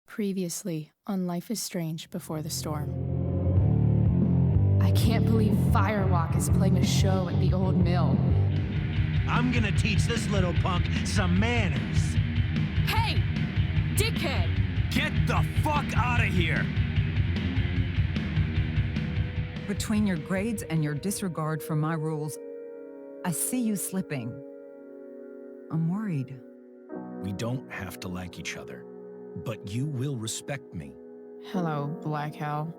Previously on Life is Strange Before the Storm. I can't believe Firewalk is playing a show at the old mill. I'm gonna teach this little punk some manners. Hey! Dickhead! Get the fuck out of here! Between your grades and your disregard for my rules, I see you slipping. I'm worried. We don't have to like each other, but you will respect me. Hello, Black Hell.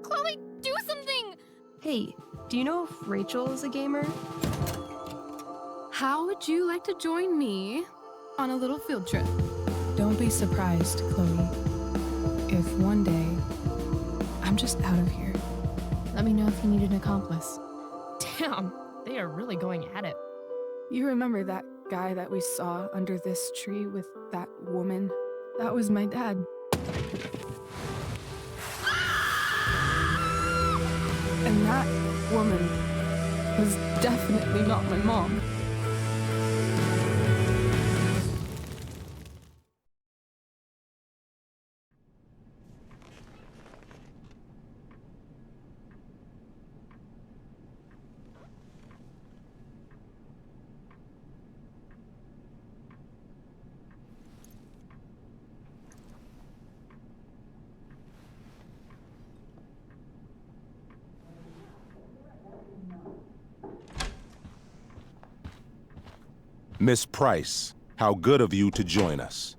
Chloe, do something! Hey, do you know if Rachel is a gamer? How would you like to join me on a little field trip? Don't be surprised, Chloe, if one day I'm just out of here. Let me know if you need an accomplice. Damn, they are really going at it. You remember that guy that we saw under this tree with that woman? That was my dad. And that woman was definitely not my mom. Miss Price, how good of you to join us.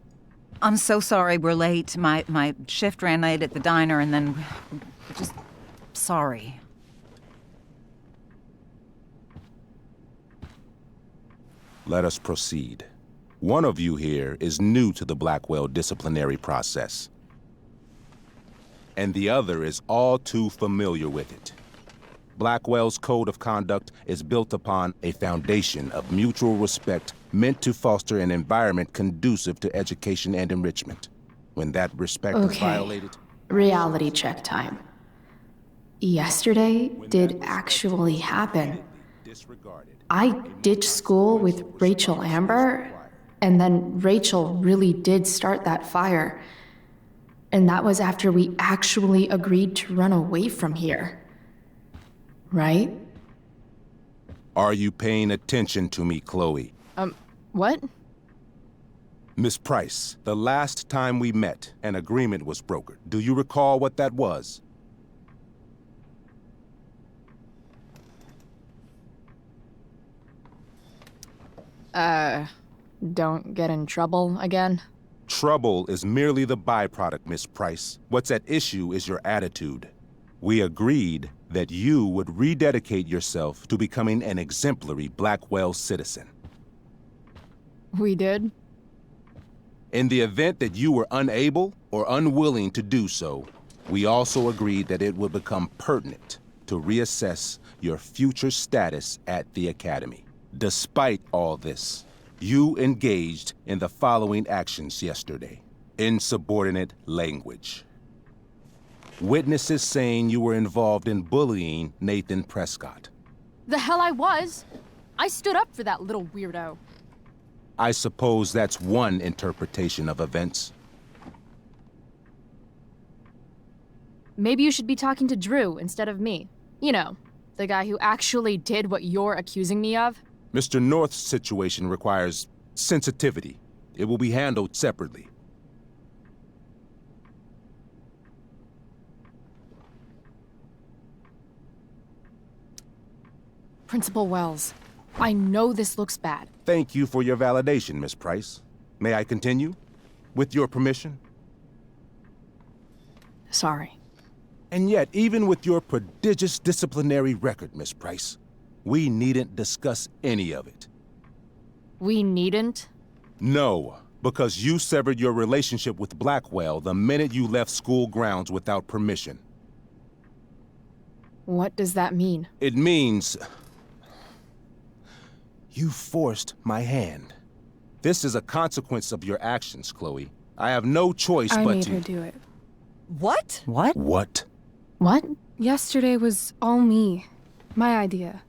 I'm so sorry we're late. My shift ran late at the diner and then... just... sorry. Let us proceed. One of you here is new to the Blackwell disciplinary process, and the other is all too familiar with it. Blackwell's code of conduct is built upon a foundation of mutual respect meant to foster an environment conducive to education and enrichment. When that respect is violated... Reality check time. Yesterday did actually happen. I ditched school with Rachel Amber, and then Rachel really did start that fire. And that was after we actually agreed to run away from here. Right? Are you paying attention to me, Chloe? What? Miss Price, the last time we met, an agreement was brokered. Do you recall what that was? Don't get in trouble again? Trouble is merely the byproduct, Miss Price. What's at issue is your attitude. We agreed that you would rededicate yourself to becoming an exemplary Blackwell citizen. We did? In the event that you were unable or unwilling to do so, we also agreed that it would become pertinent to reassess your future status at the Academy. Despite all this, you engaged in the following actions yesterday. Insubordinate language. Witnesses saying you were involved in bullying Nathan Prescott. The hell I was! I stood up for that little weirdo. I suppose that's one interpretation of events. Maybe you should be talking to Drew instead of me. You know, the guy who actually did what you're accusing me of. Mr. North's situation requires sensitivity. It will be handled separately. Principal Wells, I know this looks bad. Thank you for your validation, Miss Price. May I continue? With your permission? Sorry. And yet, even with your prodigious disciplinary record, Miss Price, we needn't discuss any of it. We needn't? No, because you severed your relationship with Blackwell the minute you left school grounds without permission. What does that mean? It means... you forced my hand. This is a consequence of your actions, Chloe. I have no choice I but made to... her do it. What? What? What? What? Yesterday was all me. My idea.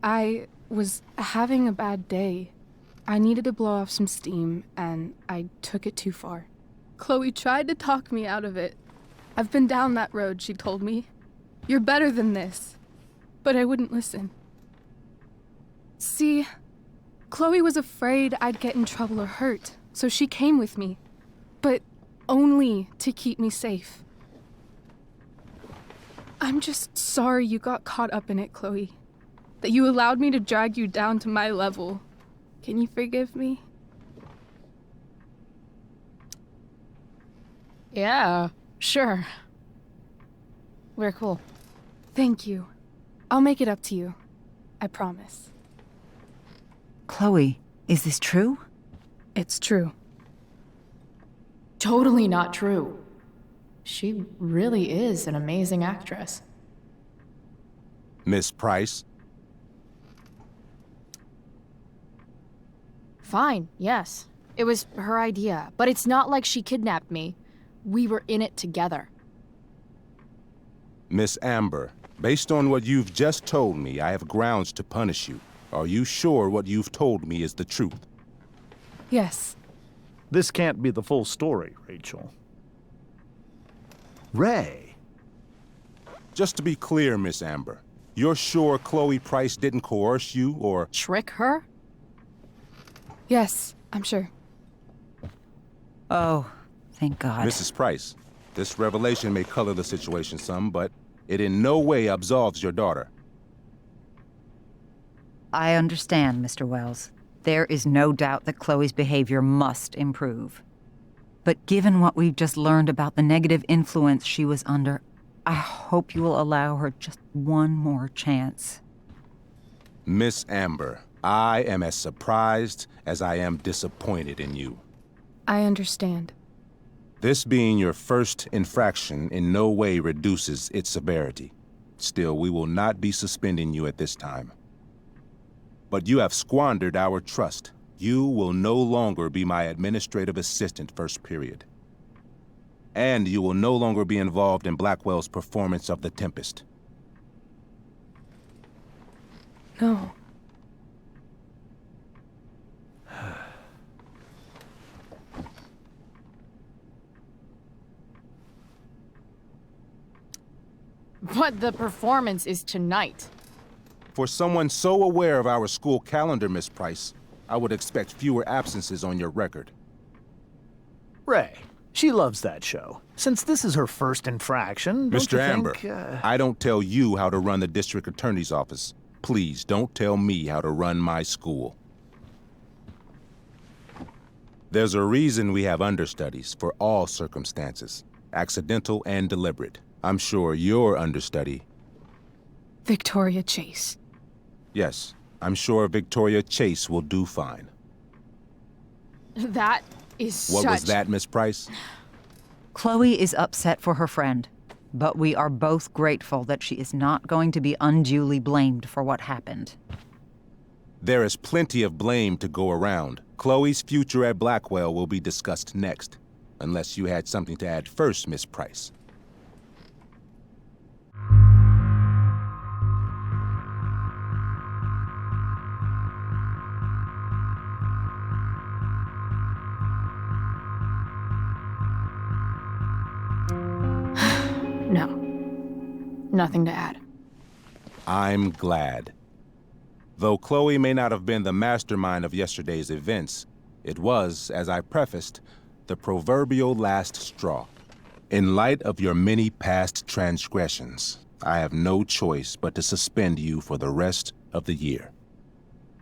I was having a bad day. I needed to blow off some steam, and I took it too far. Chloe tried to talk me out of it. I've been down that road, she told me. You're better than this. But I wouldn't listen. See, Chloe was afraid I'd get in trouble or hurt, so she came with me. But only to keep me safe. I'm just sorry you got caught up in it, Chloe. That you allowed me to drag you down to my level. Can you forgive me? Yeah, sure. We're cool. Thank you. I'll make it up to you. I promise. Chloe, is this true? It's true. Totally not true. She really is an amazing actress. Miss Price? Fine, yes. It was her idea, but it's not like she kidnapped me. We were in it together. Miss Amber, based on what you've just told me, I have grounds to punish you. Are you sure what you've told me is the truth? Yes. This can't be the full story, Rachel. Ray. Just to be clear, Miss Amber, you're sure Chloe Price didn't coerce you or... Trick her? Yes, I'm sure. Oh, thank God. Mrs. Price, this revelation may color the situation some, but it in no way absolves your daughter. I understand, Mr. Wells. There is no doubt that Chloe's behavior must improve. But given what we've just learned about the negative influence she was under, I hope you will allow her just one more chance. Miss Amber, I am as surprised as I am disappointed in you. I understand. This being your first infraction in no way reduces its severity. Still, we will not be suspending you at this time. But you have squandered our trust. You will no longer be my administrative assistant first period. And you will no longer be involved in Blackwell's performance of The Tempest. No. But the performance is tonight. For someone so aware of our school calendar, Miss Price, I would expect fewer absences on your record. Ray, she loves that show. Since this is her first infraction, don't Mr. you Amber, think, I don't tell you how to run the district attorney's office. Please don't tell me how to run my school. There's a reason we have understudies for all circumstances, accidental and deliberate. I'm sure your understudy... Victoria Chase. Yes, I'm sure Victoria Chase will do fine. That is What was that, Miss Price? Chloe is upset for her friend, but we are both grateful that she is not going to be unduly blamed for what happened. There is plenty of blame to go around. Chloe's future at Blackwell will be discussed next, unless you had something to add first, Miss Price. No. Nothing to add. I'm glad. Though Chloe may not have been the mastermind of yesterday's events, it was, as I prefaced, the proverbial last straw. In light of your many past transgressions, I have no choice but to suspend you for the rest of the year.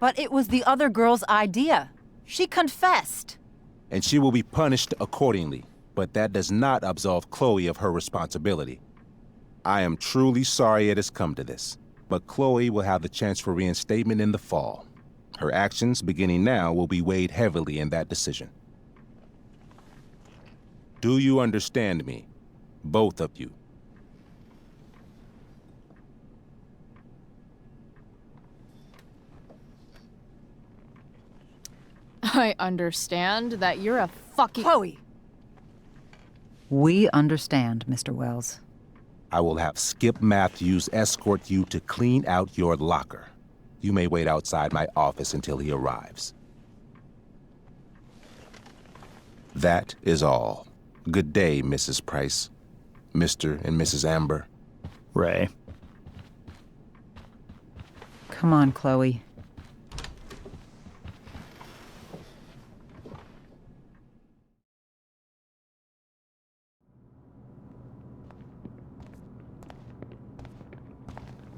But it was the other girl's idea. She confessed. And she will be punished accordingly, but that does not absolve Chloe of her responsibility. I am truly sorry it has come to this, but Chloe will have the chance for reinstatement in the fall. Her actions, beginning now, will be weighed heavily in that decision. Do you understand me? Both of you. I understand that you're a fucking... Chloe! We understand, Mr. Wells. I will have Skip Matthews escort you to clean out your locker. You may wait outside my office until he arrives. That is all. Good day, Mrs. Price. Mr. and Mrs. Amber. Ray. Come on, Chloe.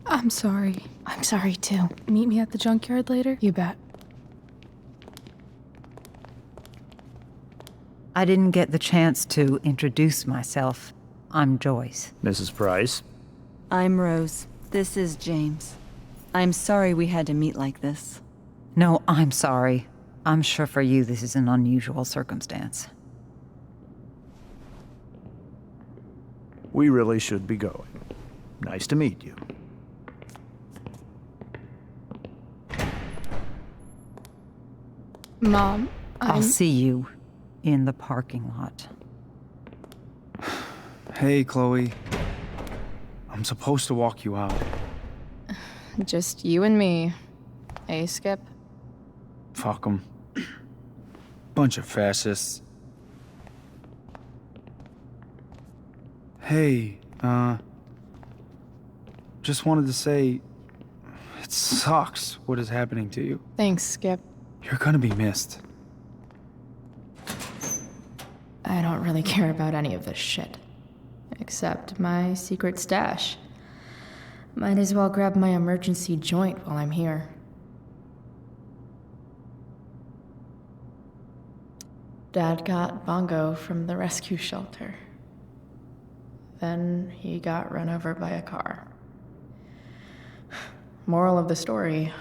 I'm sorry. I'm sorry too. Meet me at the junkyard later? You bet. I didn't get the chance to introduce myself. I'm Joyce. Mrs. Price. I'm Rose. This is James. I'm sorry we had to meet like this. No, I'm sorry. I'm sure for you this is an unusual circumstance. We really should be going. Nice to meet you. Mom, I'll see you in the parking lot. Hey, Chloe. I'm supposed to walk you out. Just you and me. Eh, Skip? Fuck 'em. Bunch of fascists. Hey, just wanted to say, it sucks what is happening to you. Thanks, Skip. You're gonna be missed. I don't really care about any of this shit. Except my secret stash. Might as well grab my emergency joint while I'm here. Dad got Bongo from the rescue shelter. Then he got run over by a car. Moral of the story,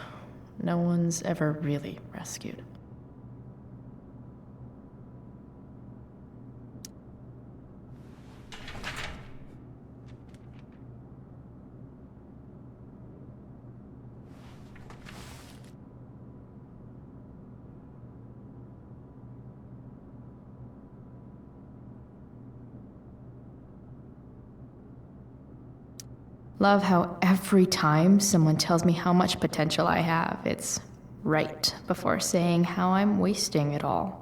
no one's ever really rescued. Love how every time someone tells me how much potential I have, it's right before saying how I'm wasting it all.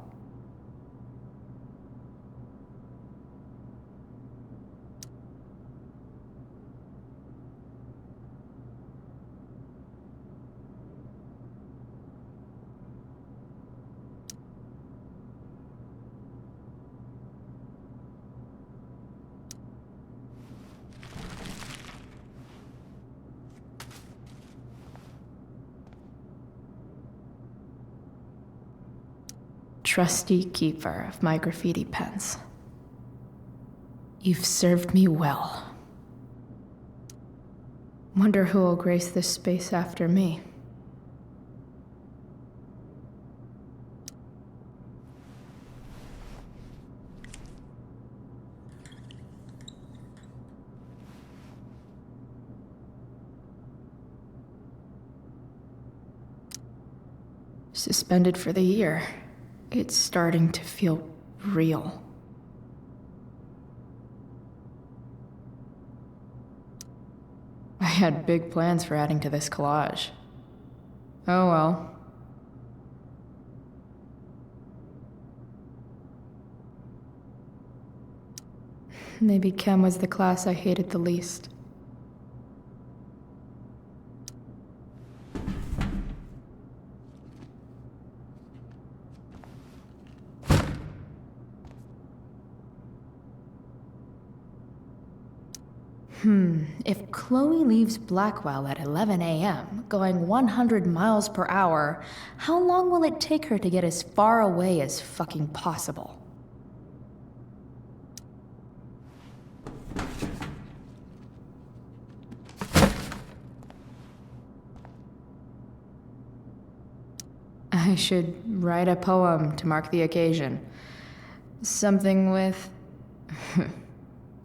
Trusty keeper of my graffiti pens. You've served me well. Wonder who will grace this space after me. Suspended for the year. It's starting to feel real. I had big plans for adding to this collage. Oh well. Maybe chem was the class I hated the least. If Chloe leaves Blackwell at 11 a.m., going 100 miles per hour, how long will it take her to get as far away as fucking possible? I should write a poem to mark the occasion. Something with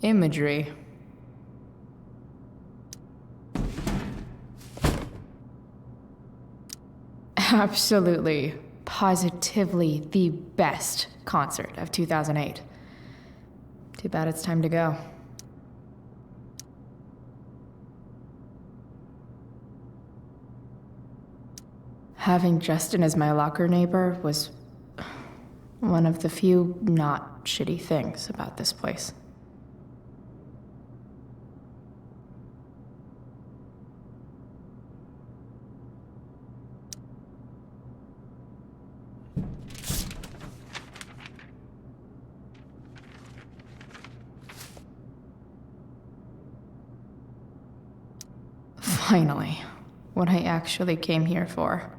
imagery. Absolutely, positively the best concert of 2008. Too bad it's time to go. Having Justin as my locker neighbor was One of the few not shitty things about this place. Finally, what I actually came here for.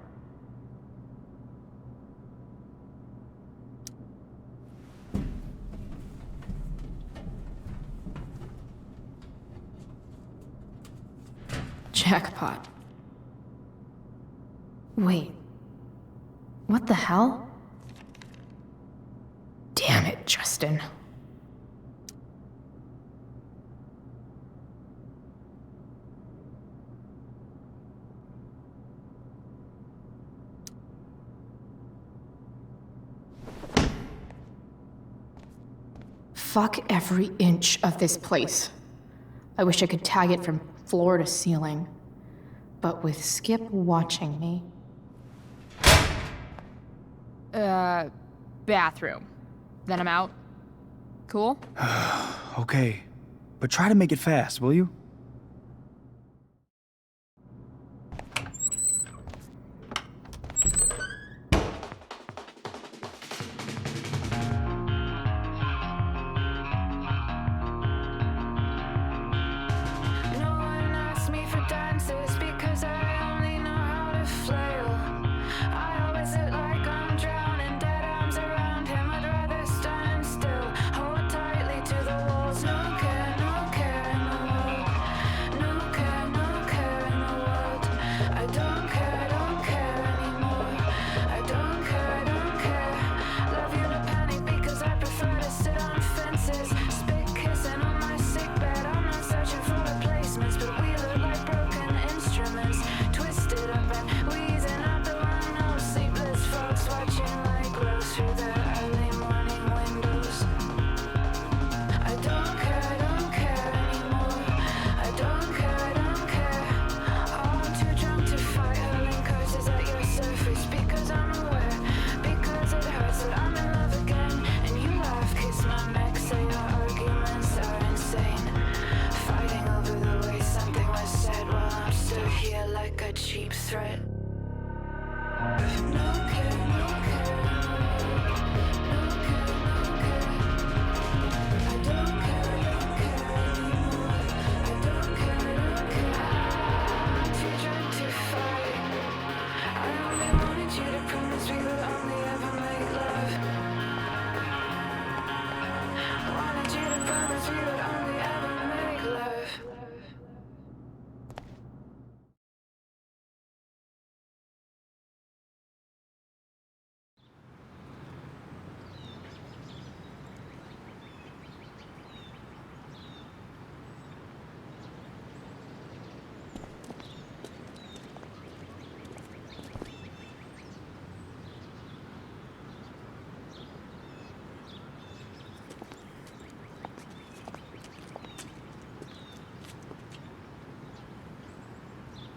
Jackpot. Wait. What the hell? Damn it, Justin. Fuck every inch of this place. I wish I could tag it from floor to ceiling. But with Skip watching me... Bathroom. Then I'm out. Cool? Okay, but try to make it fast, will you?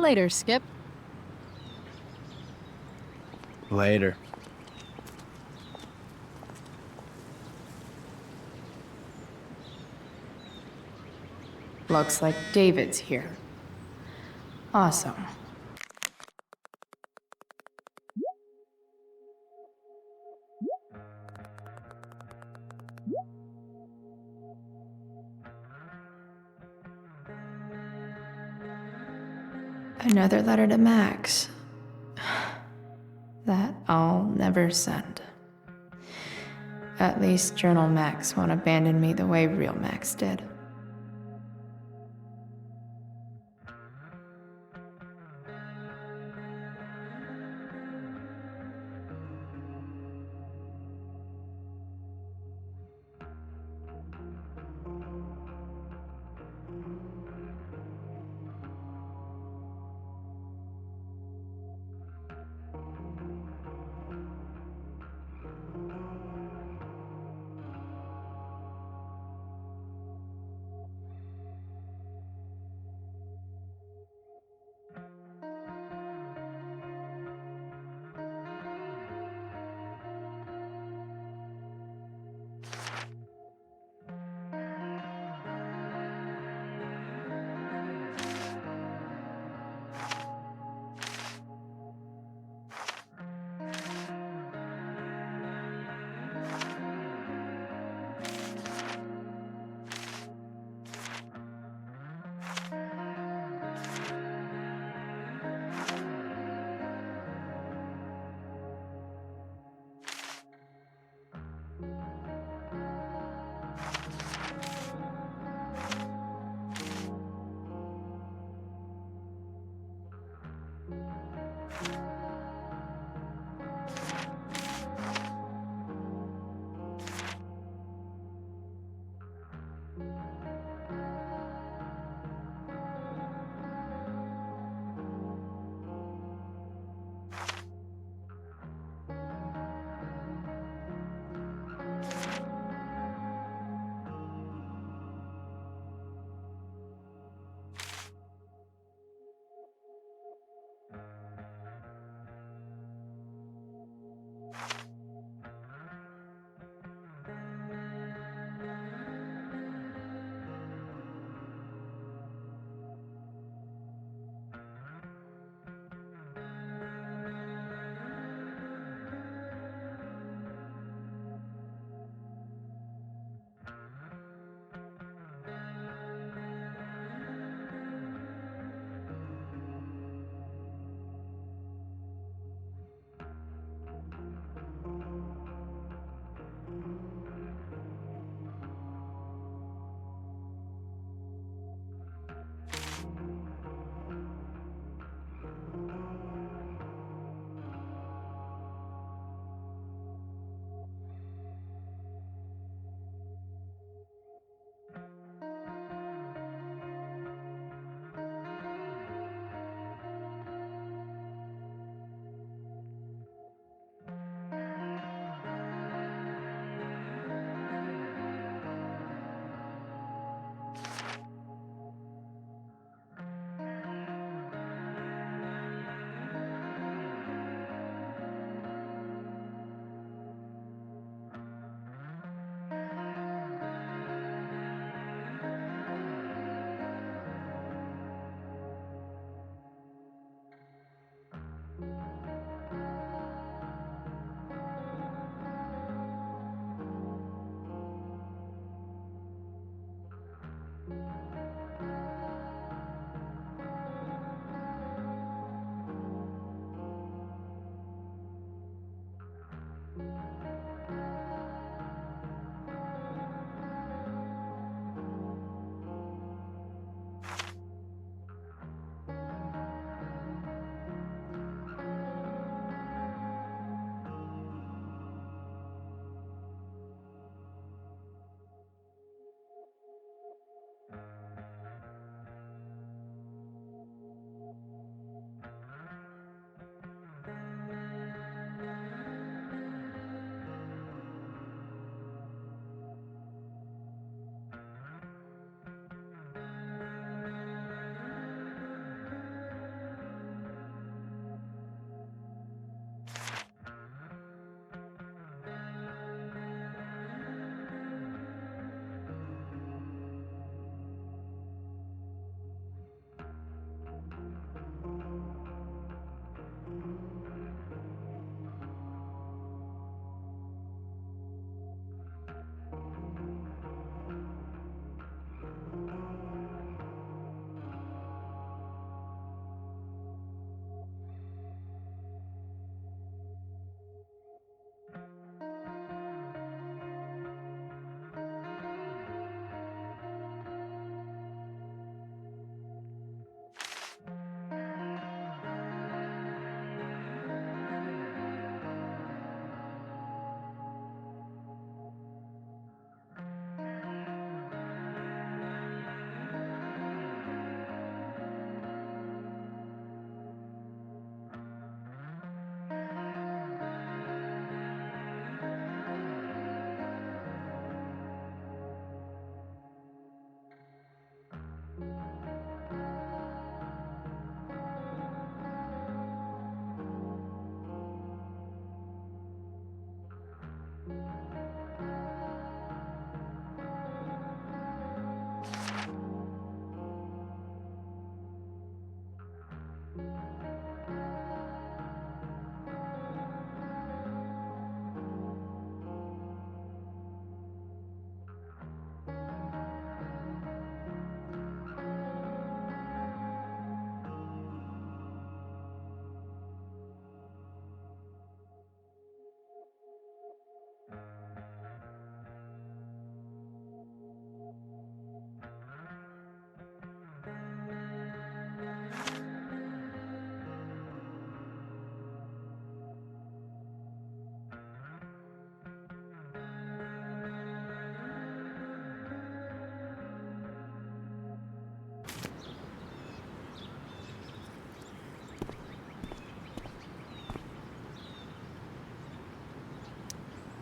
Later, Skip. Later. Looks like David's here. Awesome. Another letter to Max. That I'll never send. At least Journal Max won't abandon me the way real Max did.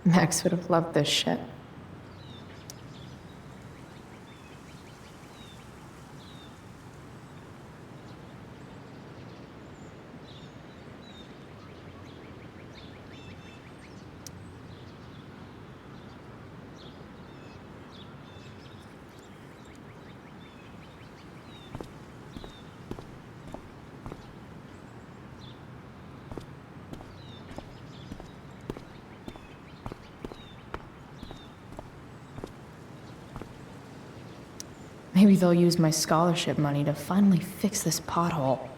Max would have loved this shit. Maybe they'll use my scholarship money to finally fix this pothole.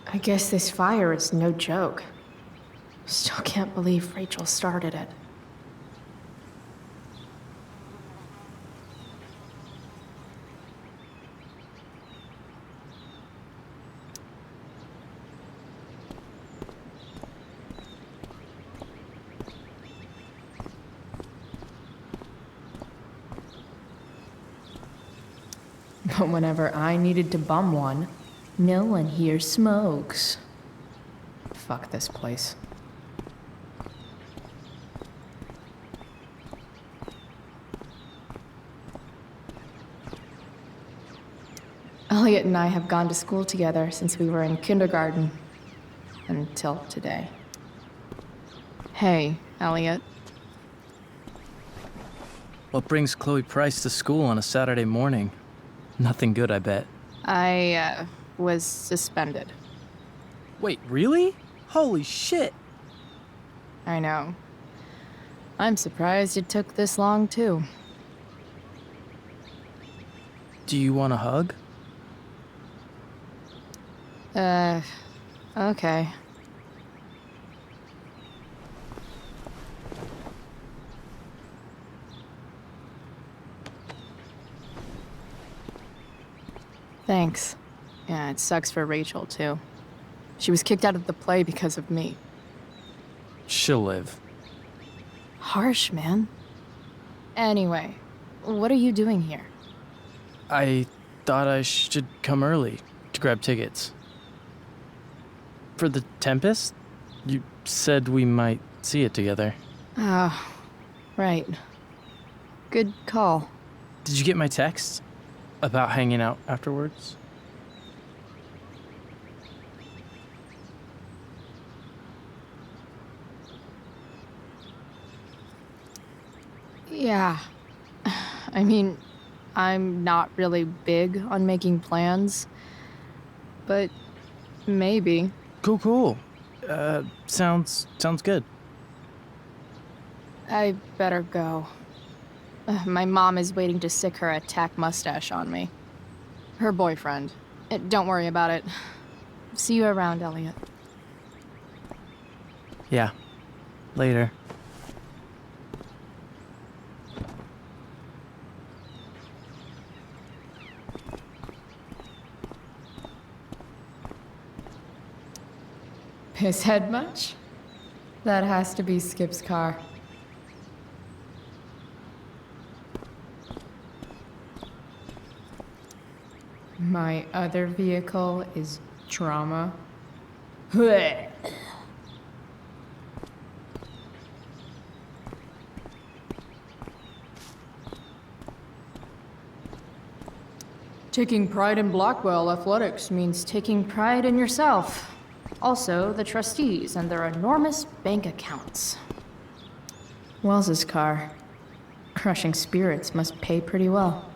I guess this fire is no joke. Still can't believe Rachel started it. But whenever I needed to bum one, no one here smokes. Fuck this place. Elliot and I have gone to school together since we were in kindergarten. Until today. Hey, Elliot. What brings Chloe Price to school on a Saturday morning? Nothing good, I bet. I, was suspended. Wait, really? Holy shit! I know. I'm surprised it took this long, too. Do you want a hug? Okay. Thanks. Yeah, it sucks for Rachel, too. She was kicked out of the play because of me. She'll live. Harsh, man. Anyway, what are you doing here? I thought I should come early to grab tickets. For the Tempest? You said we might see it together. Oh, right. Good call. Did you get my text? About hanging out afterwards? Yeah. I mean, I'm not really big on making plans, but maybe. Cool. Sounds good. I better go. My mom is waiting to sick her attack mustache on me. Her boyfriend. Don't worry about it. See you around, Elliot. Yeah. Later. Piss head much? That has to be Skip's car. My other vehicle is drama. Taking pride in Blackwell athletics means taking pride in yourself. Also, the trustees and their enormous bank accounts. Wells's car. Crushing spirits must pay pretty well.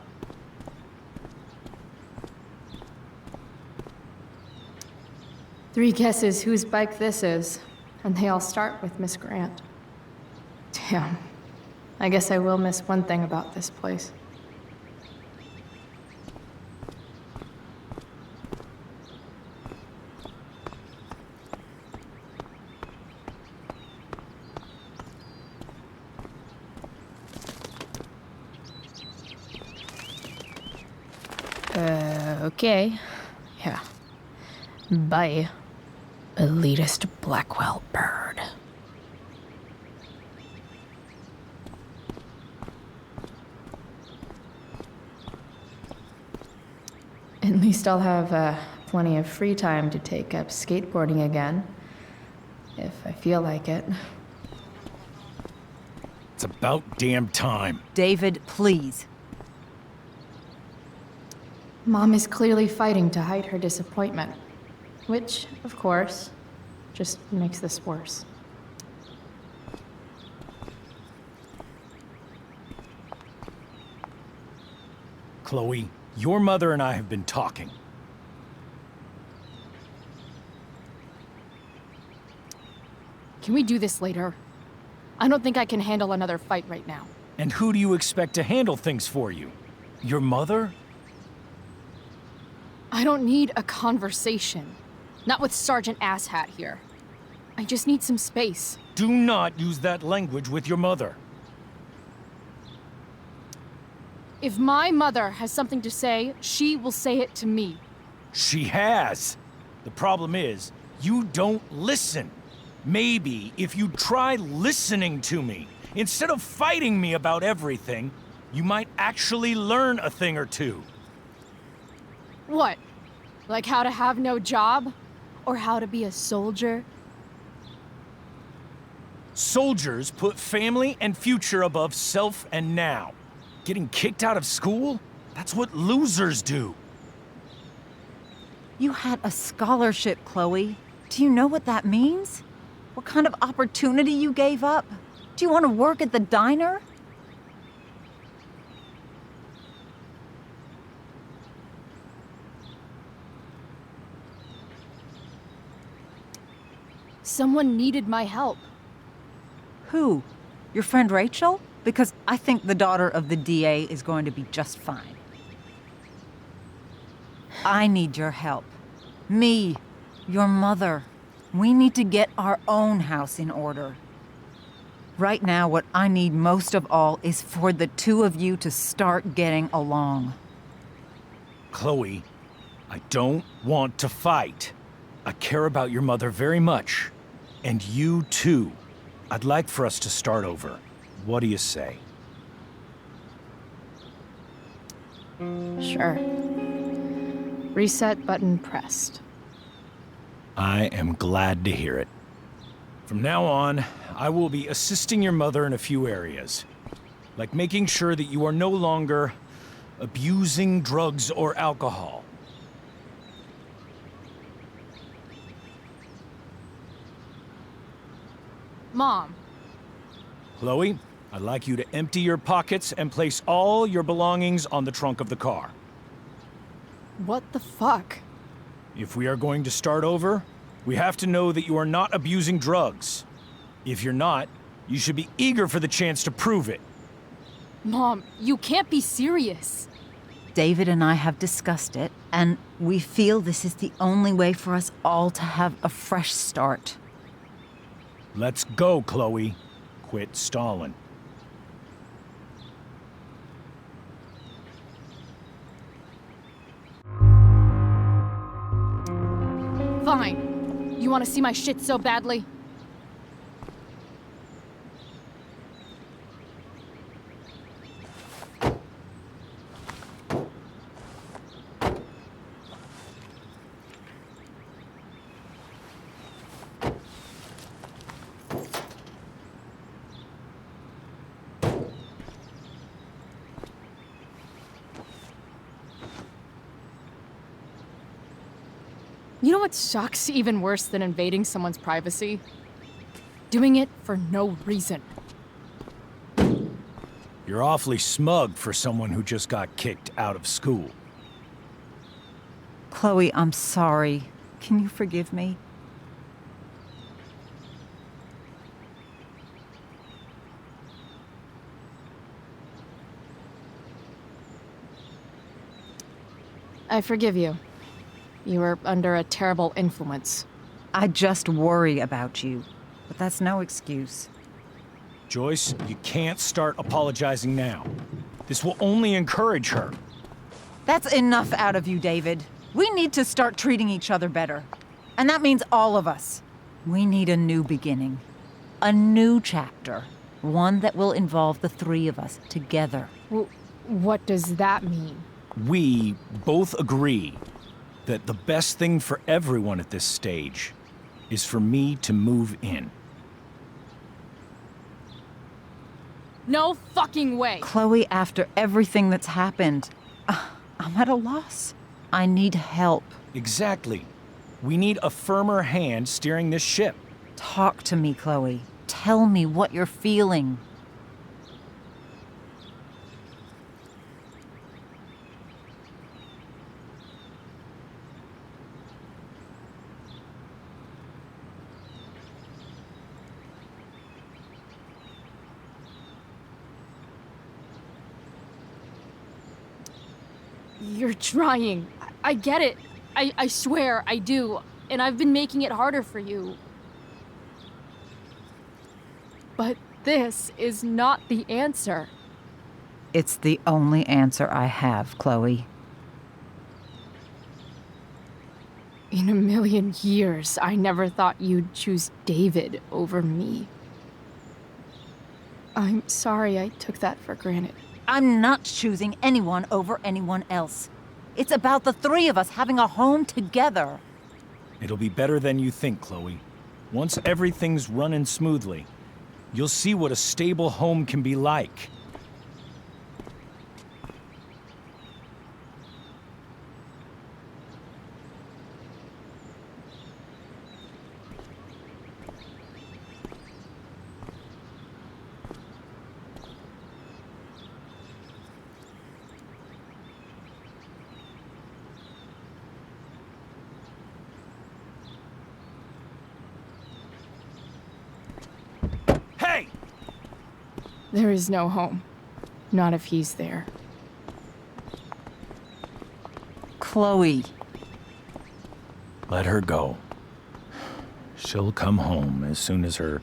Three guesses whose bike this is, and they all start with Miss Grant. Damn. I guess I will miss one thing about this place. Okay. Yeah. Bye, elitist Blackwell bird. At least I'll have plenty of free time to take up skateboarding again. feel like it. It's about damn time. David, please. Mom is clearly fighting to hide her disappointment, which, of course, just makes this worse. Chloe, your mother and I have been talking. Can we do this later? I don't think I can handle another fight right now. And who do you expect to handle things for you? Your mother? I don't need a conversation. Not with Sergeant Asshat here. I just need some space. Do not use that language with your mother. If my mother has something to say, she will say it to me. She has. The problem is, you don't listen. Maybe if you try listening to me, instead of fighting me about everything, you might actually learn a thing or two. What? Like how to have no job? Or how to be a soldier? Soldiers put family and future above self and now. Getting kicked out of school? That's what losers do. You had a scholarship, Chloe. Do you know what that means? What kind of opportunity you gave up? Do you want to work at the diner? Someone needed my help. Who? Your friend Rachel? Because I think the daughter of the DA is going to be just fine. I need your help. Me, your mother. We need to get our own house in order. Right now, what I need most of all is for the two of you to start getting along. Chloe, I don't want to fight. I care about your mother very much. And you too. I'd like for us to start over. What do you say? Sure. Reset button pressed. I am glad to hear it. From now on, I will be assisting your mother in a few areas. Like making sure that you are no longer abusing drugs or alcohol. Mom. Chloe, I'd like you to empty your pockets and place all your belongings on the trunk of the car. What the fuck? If we are going to start over, we have to know that you are not abusing drugs. If you're not, you should be eager for the chance to prove it. Mom, you can't be serious. David and I have discussed it, and we feel this is the only way for us all to have a fresh start. Let's go, Chloe. Quit stalling. Fine. You want to see my shit so badly? You know what sucks even worse than invading someone's privacy? Doing it for no reason. You're awfully smug for someone who just got kicked out of school. Chloe, I'm sorry. Can you forgive me? I forgive you. You were under a terrible influence. I just worry about you, but that's no excuse. Joyce, you can't start apologizing now. This will only encourage her. That's enough out of you, David. We need to start treating each other better. And that means all of us. We need a new beginning. A new chapter. One that will involve the three of us together. What does that mean? We both agree that the best thing for everyone at this stage is for me to move in. No fucking way. Chloe, after everything that's happened, I'm at a loss. I need help. Exactly. We need a firmer hand steering this ship. Talk to me, Chloe. Tell me what you're feeling. You're trying. I get it. I swear, I do. And I've been making it harder for you. But this is not the answer. It's the only answer I have, Chloe. In a million years, I never thought you'd choose David over me. I'm sorry I took that for granted. I'm not choosing anyone over anyone else. It's about the three of us having a home together. It'll be better than you think, Chloe. Once everything's running smoothly, you'll see what a stable home can be like. Hey! There is no home. Not if he's there. Chloe. Let her go. She'll come home as soon as her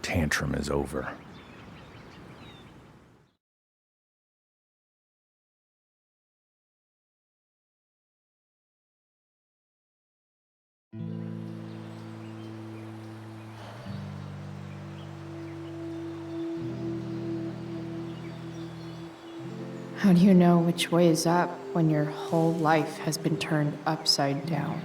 tantrum is over. How do you know which way is up when your whole life has been turned upside down?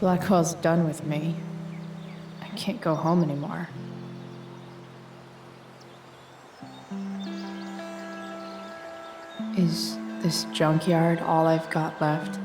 Blackwell's done with me. I can't go home anymore. Is this junkyard all I've got left?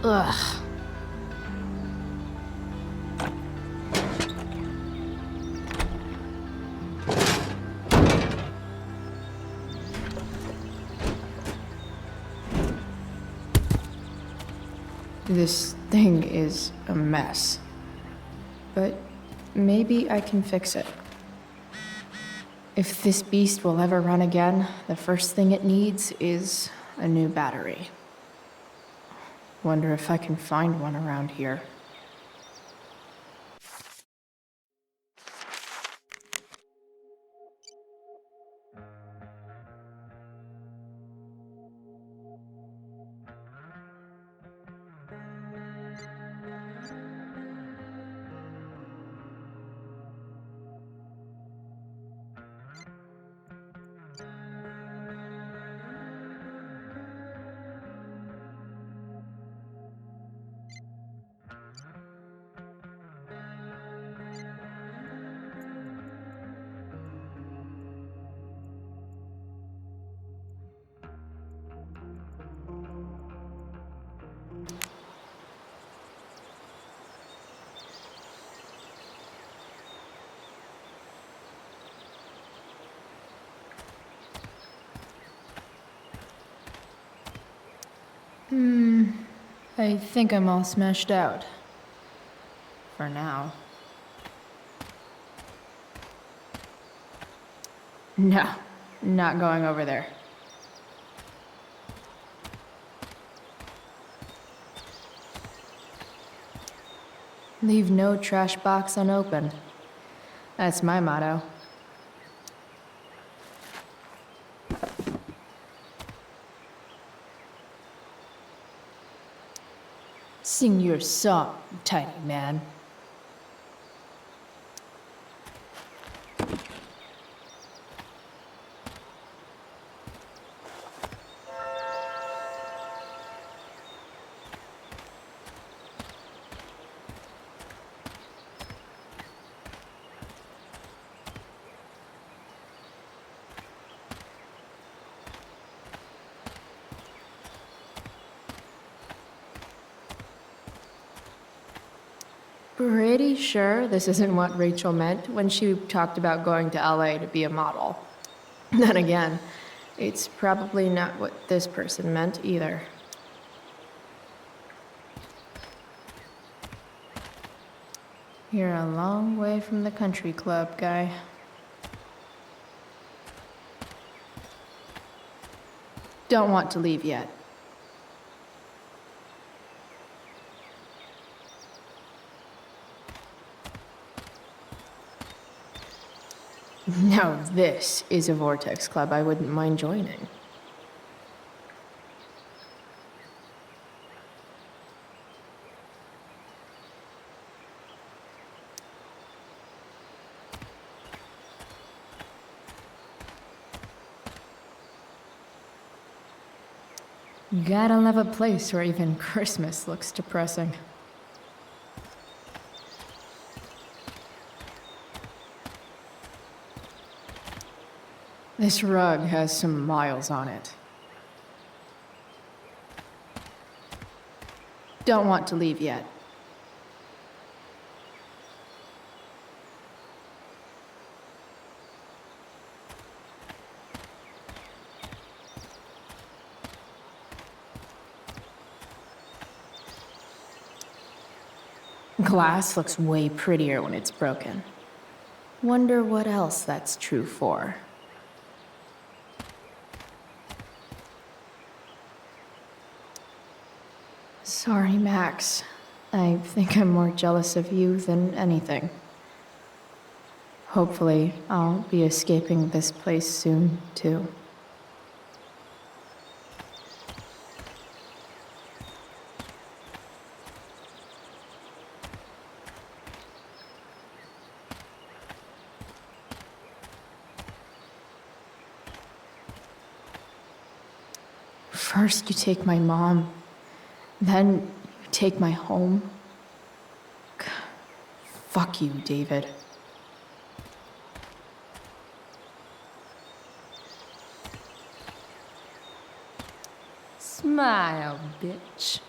Ugh. This thing is a mess. But maybe I can fix it. If this beast will ever run again, the first thing it needs is a new battery. Wonder if I can find one around here. I think I'm all smashed out. For now. No, not going over there. Leave no trash box unopened. That's my motto. Sing your song, tiny man. Pretty sure this isn't what Rachel meant when she talked about going to LA to be a model. Then again, it's probably not what this person meant either. You're a long way from the country club, guy. Don't want to leave yet. Now this is a Vortex Club I wouldn't mind joining. Gotta love a place where even Christmas looks depressing. This rug has some miles on it. Don't want to leave yet. Glass looks way prettier when it's broken. Wonder what else that's true for. Sorry, Max. I think I'm more jealous of you than anything. Hopefully, I'll be escaping this place soon, too. First, you take my mom. Then you take my home. Fuck you, David. Smile, bitch.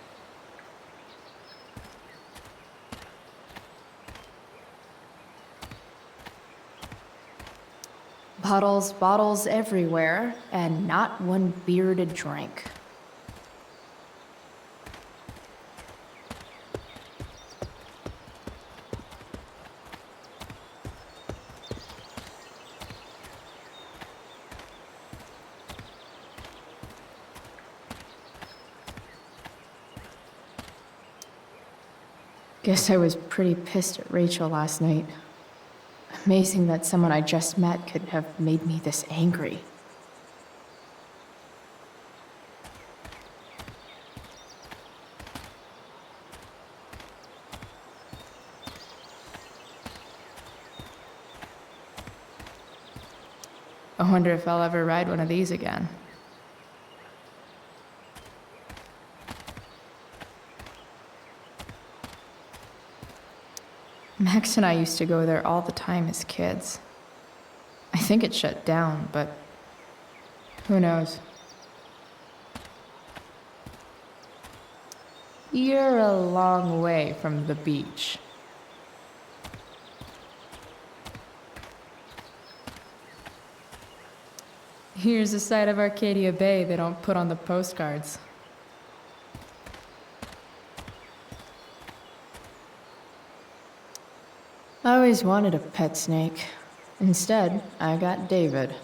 Bottles everywhere, and not one beer to drink. Guess I was pretty pissed at Rachel last night. Amazing that someone I just met could have made me this angry. I wonder if I'll ever ride one of these again. Max and I used to go there all the time as kids. I think it shut down, but who knows? You're a long way from the beach. Here's a side of Arcadia Bay they don't put on the postcards. I always wanted a pet snake. Instead, I got David.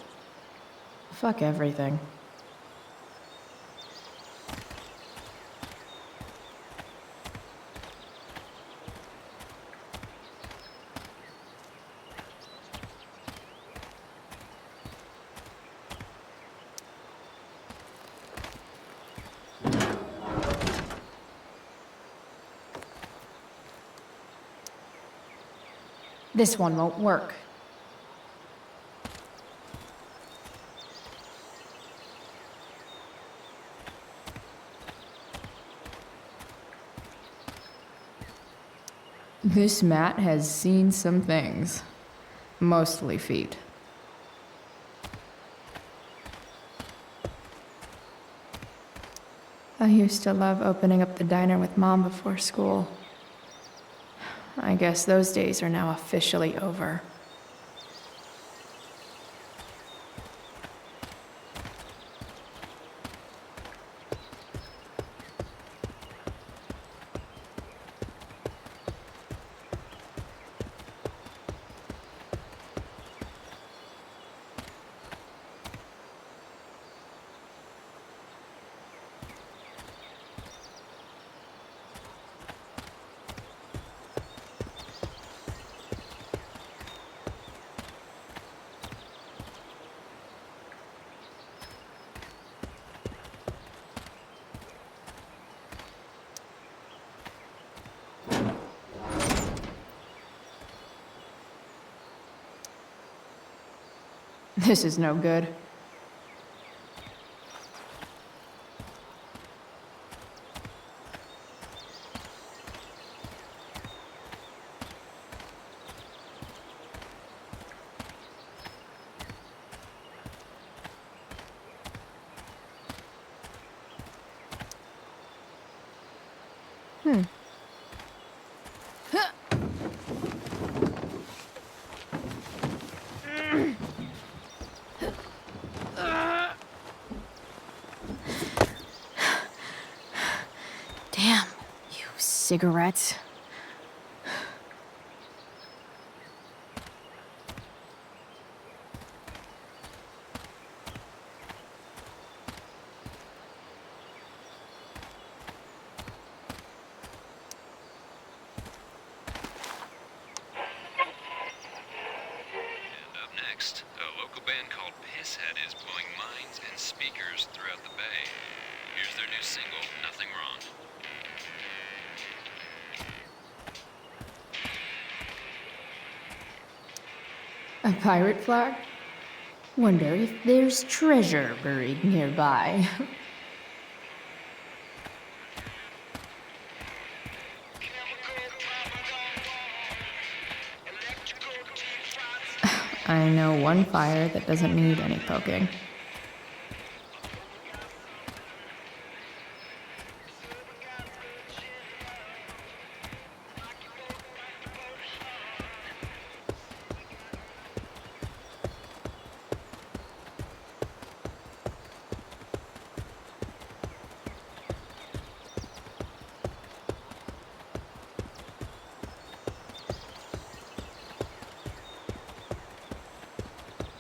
Fuck everything. This one won't work. This mat has seen some things. Mostly feet. I used to love opening up the diner with Mom before school. I guess those days are now officially over. This is no good. Damn, you cigarettes. Next, a local band called Pisshead is blowing minds and speakers throughout the bay. Here's their new single, Nothing Wrong. A pirate flag? Wonder if there's treasure buried nearby. I know one fire that doesn't need any poking.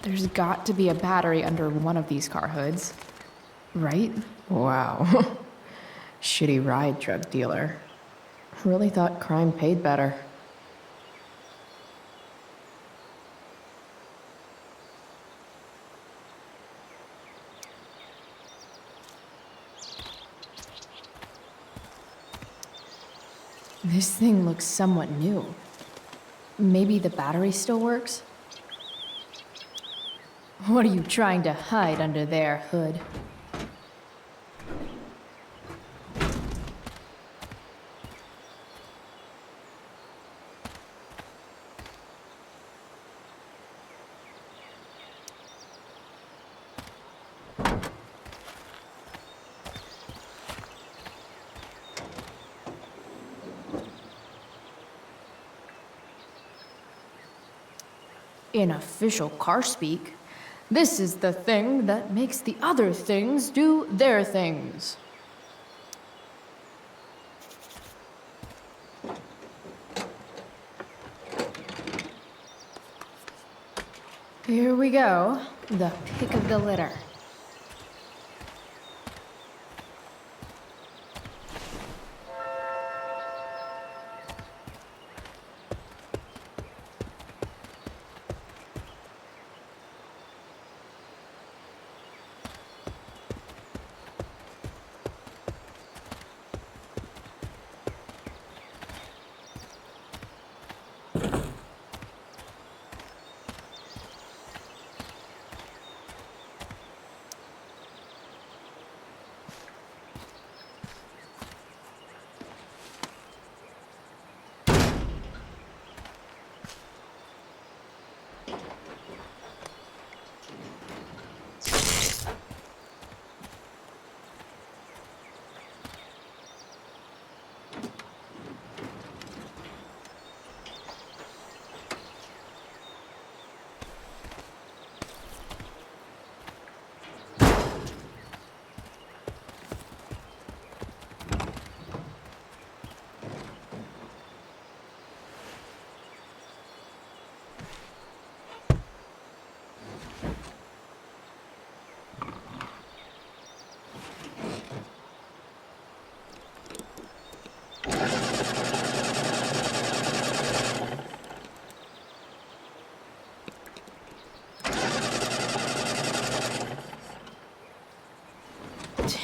There's got to be a battery under one of these car hoods. Right? Wow. Shitty ride drug dealer. Really thought crime paid better. This thing looks somewhat new. Maybe the battery still works? What are you trying to hide under there, Hood? In official car speak, this is the thing that makes the other things do their things. Here we go. The pick of the litter.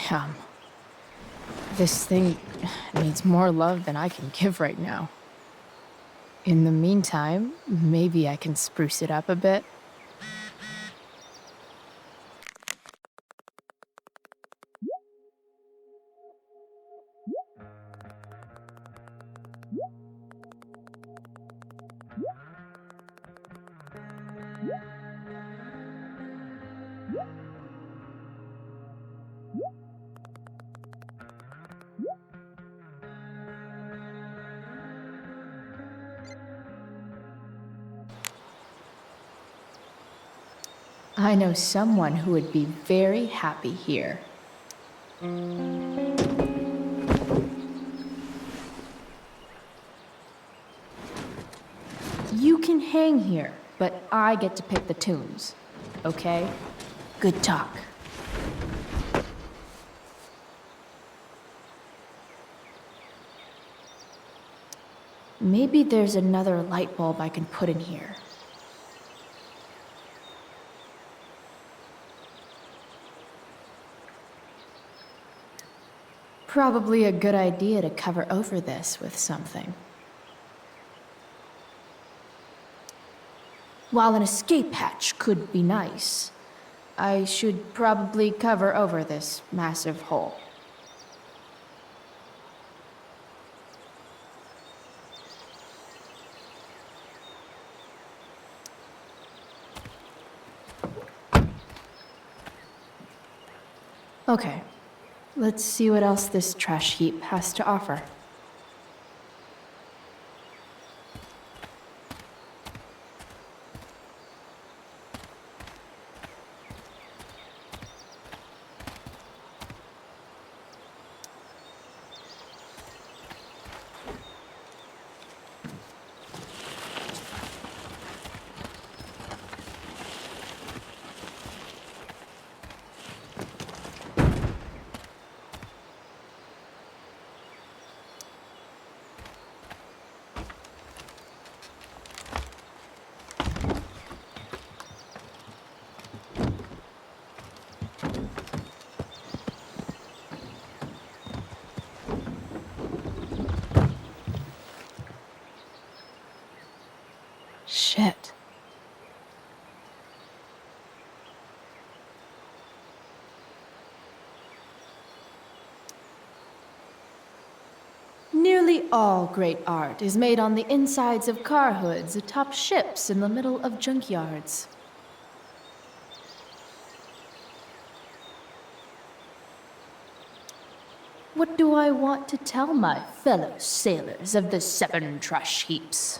Damn. This thing needs more love than I can give right now. In the meantime, maybe I can spruce it up a bit. I know someone who would be very happy here. You can hang here, but I get to pick the tunes. Okay? Good talk. Maybe there's another light bulb I can put in here. Probably a good idea to cover over this with something. While an escape hatch could be nice, I should probably cover over this massive hole. Okay. Let's see what else this trash heap has to offer. Shit. Nearly all great art is made on the insides of car hoods atop ships in the middle of junkyards. What do I want to tell my fellow sailors of the 7 trash heaps?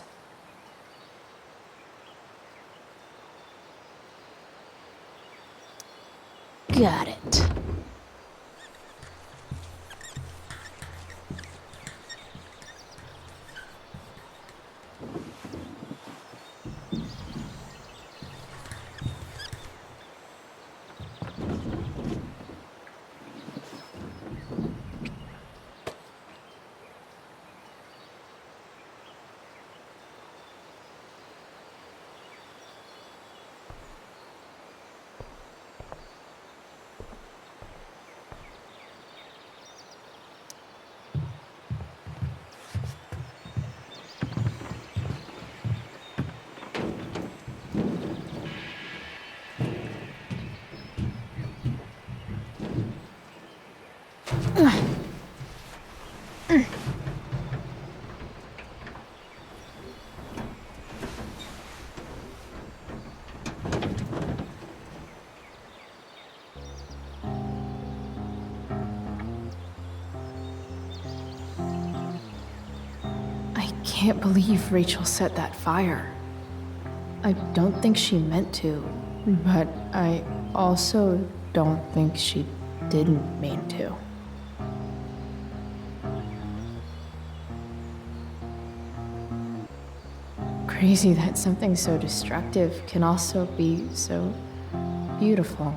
Got it. can't believe Rachel set that fire. I don't think she meant to, but I also don't think she didn't mean to. Crazy that something so destructive can also be so beautiful.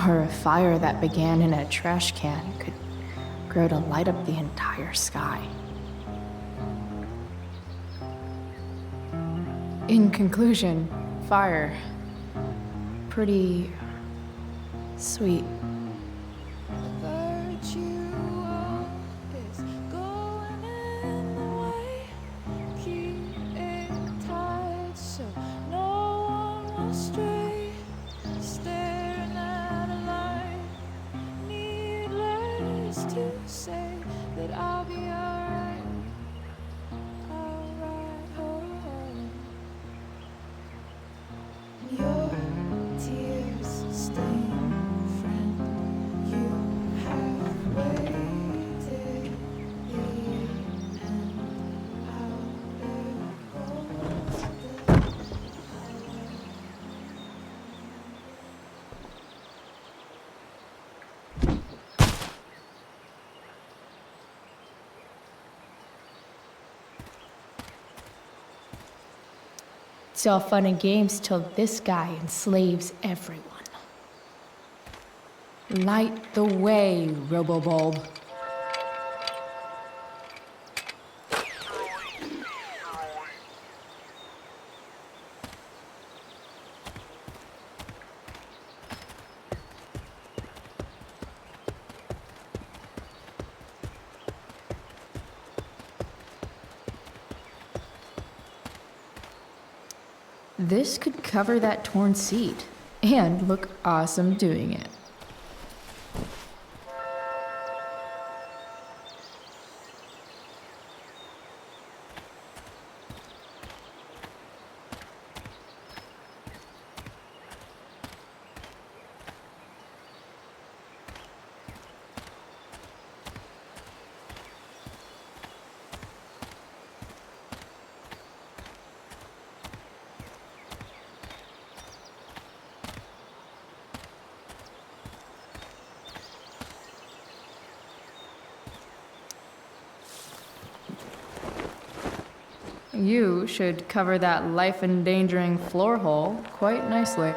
Or a fire that began in a trash can could grow to light up the entire sky. In conclusion, fire. Pretty sweet. It's all fun and games till this guy enslaves everyone. Light the way, Robobulb. This could cover that torn seat and look awesome doing it. You should cover that life-endangering floor hole quite nicely.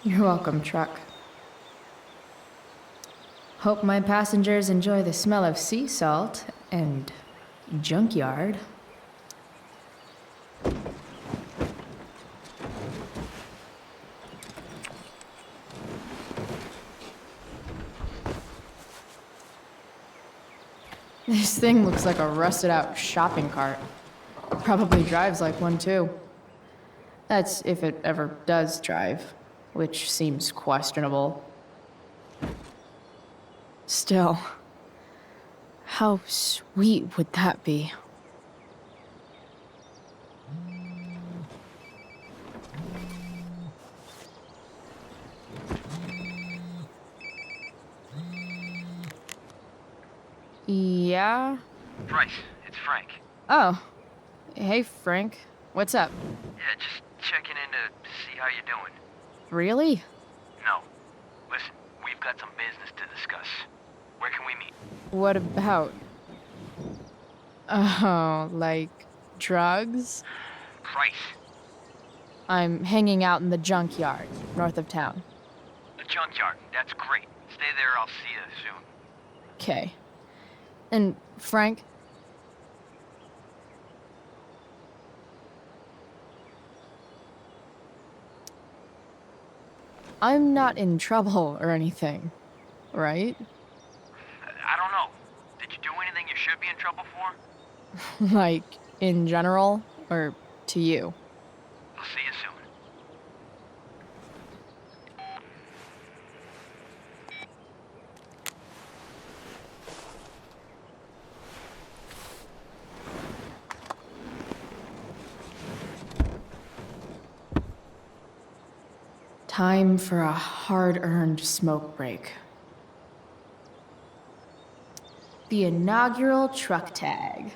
You're welcome, truck. Hope my passengers enjoy the smell of sea salt and junkyard. This thing looks like a rusted out shopping cart. Probably drives like one too. That's if it ever does drive, which seems questionable. Still, how sweet would that be? Yeah? Bryce, it's Frank. Oh. Hey, Frank. What's up? Yeah, just checking in to see how you're doing. Really? No. Listen, we've got some business to discuss. Where can we meet? What about? Oh, like drugs? Price. I'm hanging out in the junkyard, north of town. The junkyard. That's great. Stay there, I'll see you soon. Okay. And Frank? I'm not in trouble or anything, right? I don't know. Did you do anything you should be in trouble for? Like, in general, or to you? I'll see you soon. Time for a hard-earned smoke break. The inaugural truck tag.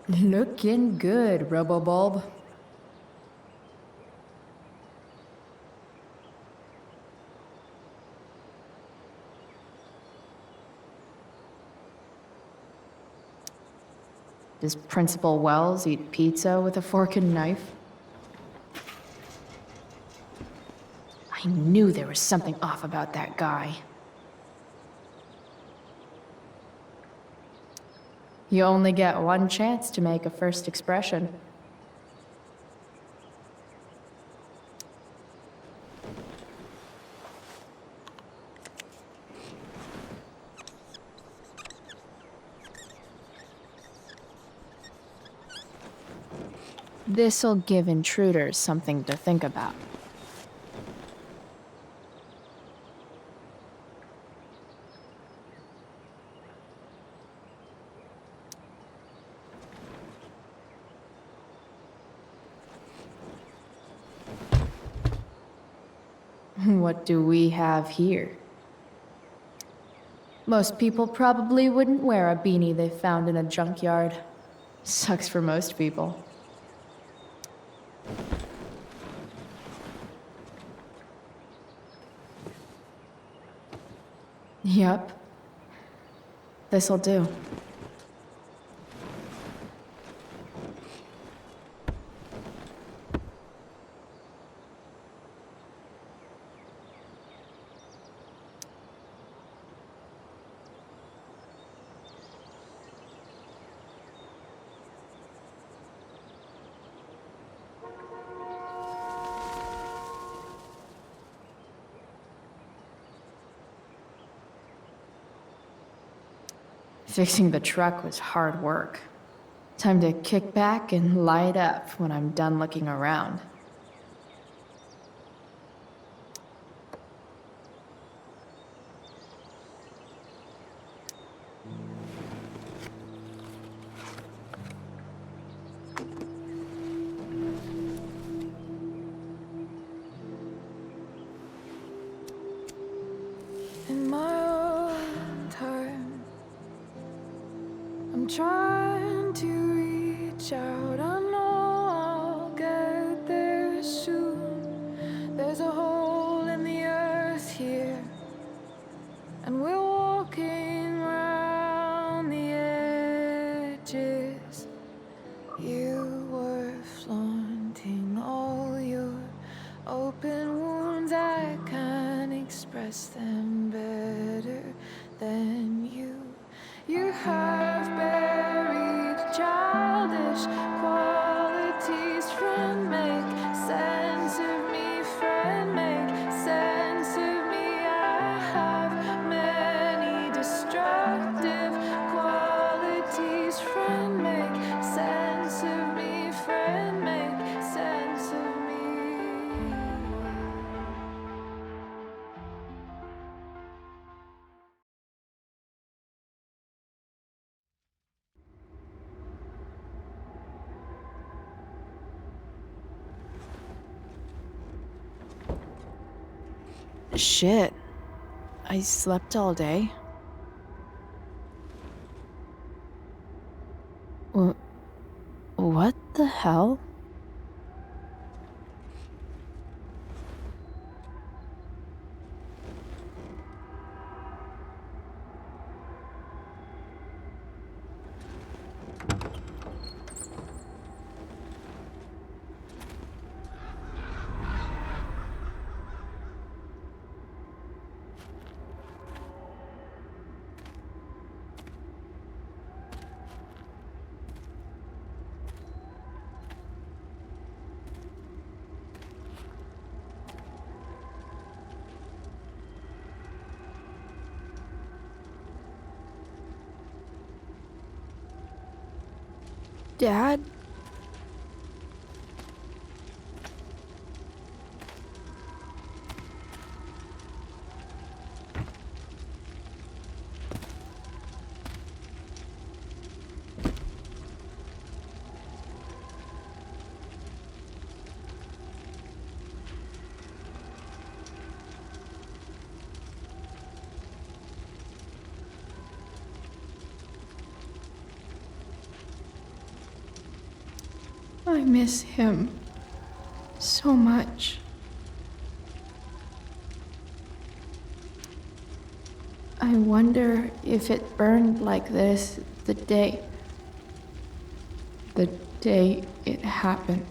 Looking good, Robobulb. Does Principal Wells eat pizza with a fork and knife? I knew there was something off about that guy. You only get one chance to make a first expression. This'll give intruders something to think about. What do we have here? Most people probably wouldn't wear a beanie they found in a junkyard. Sucks for most people. Yep. This'll do. Fixing the truck was hard work. Time to kick back and light up when I'm done looking around. In my own time, I'm trying to reach out. I know I'll get there soon. There's a hole in the earth here, and we're walking around the edges. You were flaunting all your open wounds. I can't express them better than you. You have buried childish qualities. Friend, make sense of me. Friend, make sense of me. I have many destructive qualities. Friend, make sense of me. Friend, make sense of me. Shit. I slept all day. What the hell? Dad? I miss him so much. I wonder if it burned like this the day it happened.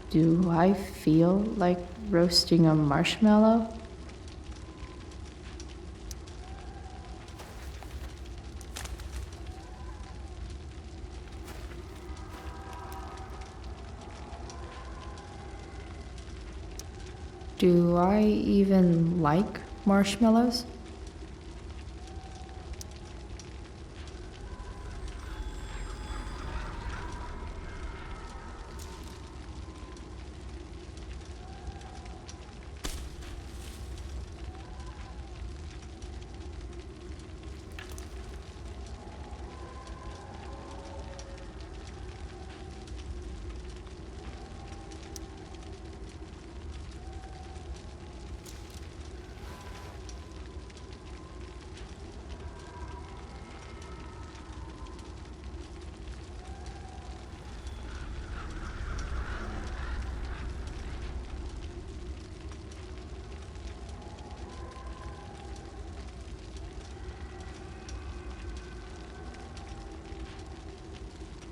Do I feel like roasting a marshmallow? Do I even like marshmallows?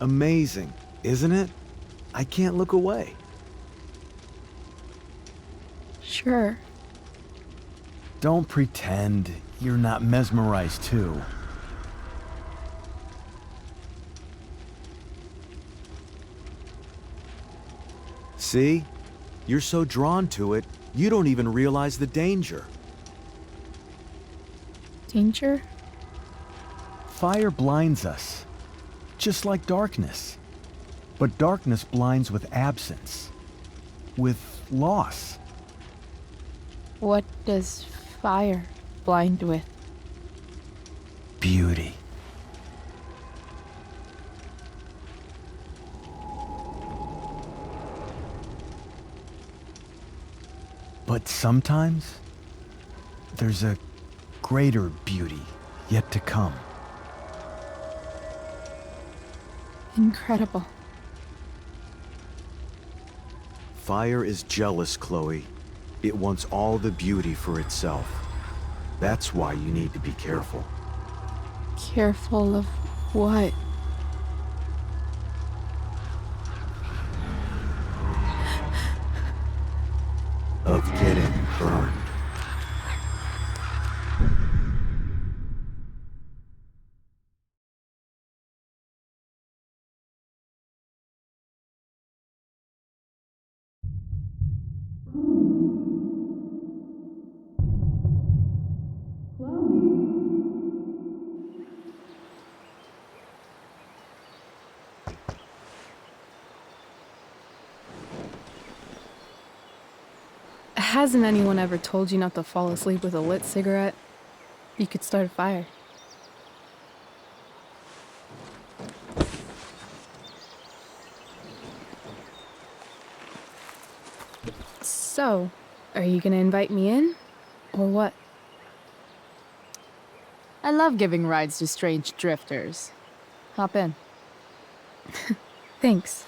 Amazing, isn't it? I can't look away. Sure. Don't pretend you're not mesmerized too. See? You're so drawn to it, you don't even realize the danger. Danger? Fire blinds us, just like darkness. But darkness blinds with absence, with loss. What does fire blind with? Beauty. But sometimes, there's a greater beauty yet to come. Incredible. Fire is jealous, Chloe. It wants all the beauty for itself. That's why you need to be careful. Careful of what? Of getting burned. Hasn't anyone ever told you not to fall asleep with a lit cigarette? You could start a fire. So, are you gonna invite me in? Or what? I love giving rides to strange drifters. Hop in. Thanks.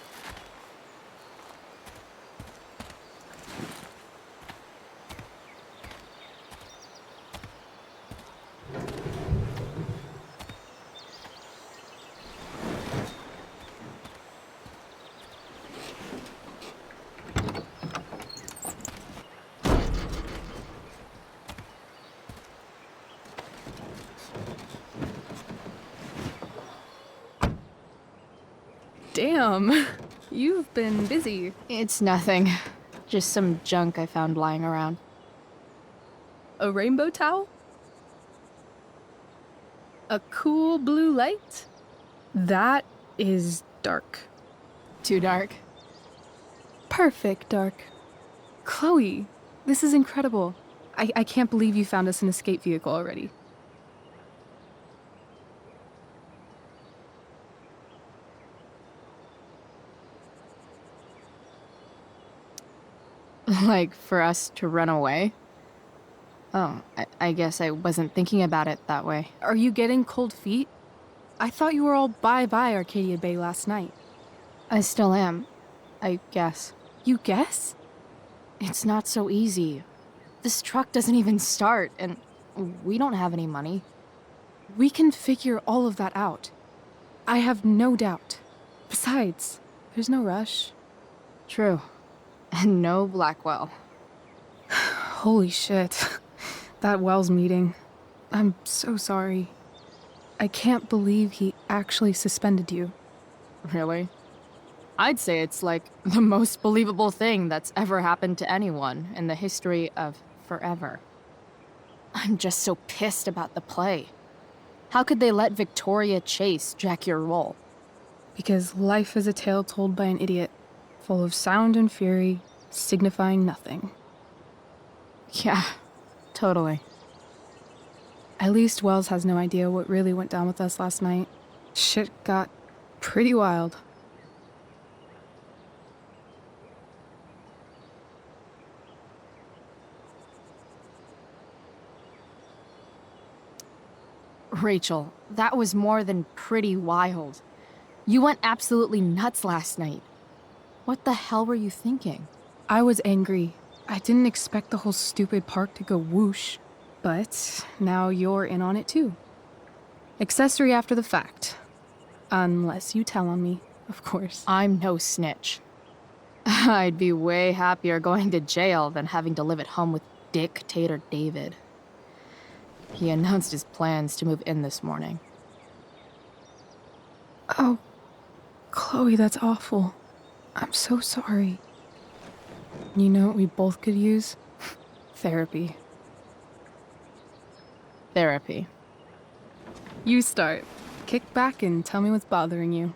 Damn, you've been busy. It's nothing. Just some junk I found lying around. A rainbow towel? A cool blue light? That is dark. Too dark? Perfect dark. Chloe, this is incredible. I can't believe you found us an escape vehicle already. Like, for us to run away? Oh, I guess I wasn't thinking about it that way. Are you getting cold feet? I thought you were all bye-bye Arcadia Bay last night. I still am, I guess. You guess? It's not so easy. This truck doesn't even start, and we don't have any money. We can figure all of that out. I have no doubt. Besides, there's no rush. True. And no Blackwell. Holy shit. That Wells meeting. I'm so sorry. I can't believe he actually suspended you. Really? I'd say it's like the most believable thing that's ever happened to anyone in the history of forever. I'm just so pissed about the play. How could they let Victoria Chase jack your role? Because life is a tale told by an idiot, full of sound and fury, signifying nothing. Yeah, totally. At least Wells has no idea what really went down with us last night. Shit got pretty wild. Rachel, that was more than pretty wild. You went absolutely nuts last night. What the hell were you thinking? I was angry. I didn't expect the whole stupid park to go whoosh. But now you're in on it too. Accessory after the fact. Unless you tell on me, of course. I'm no snitch. I'd be way happier going to jail than having to live at home with Dictator David. He announced his plans to move in this morning. Oh, Chloe, that's awful. I'm so sorry. You know what we both could use? Therapy. Therapy. You start. Kick back and tell me what's bothering you.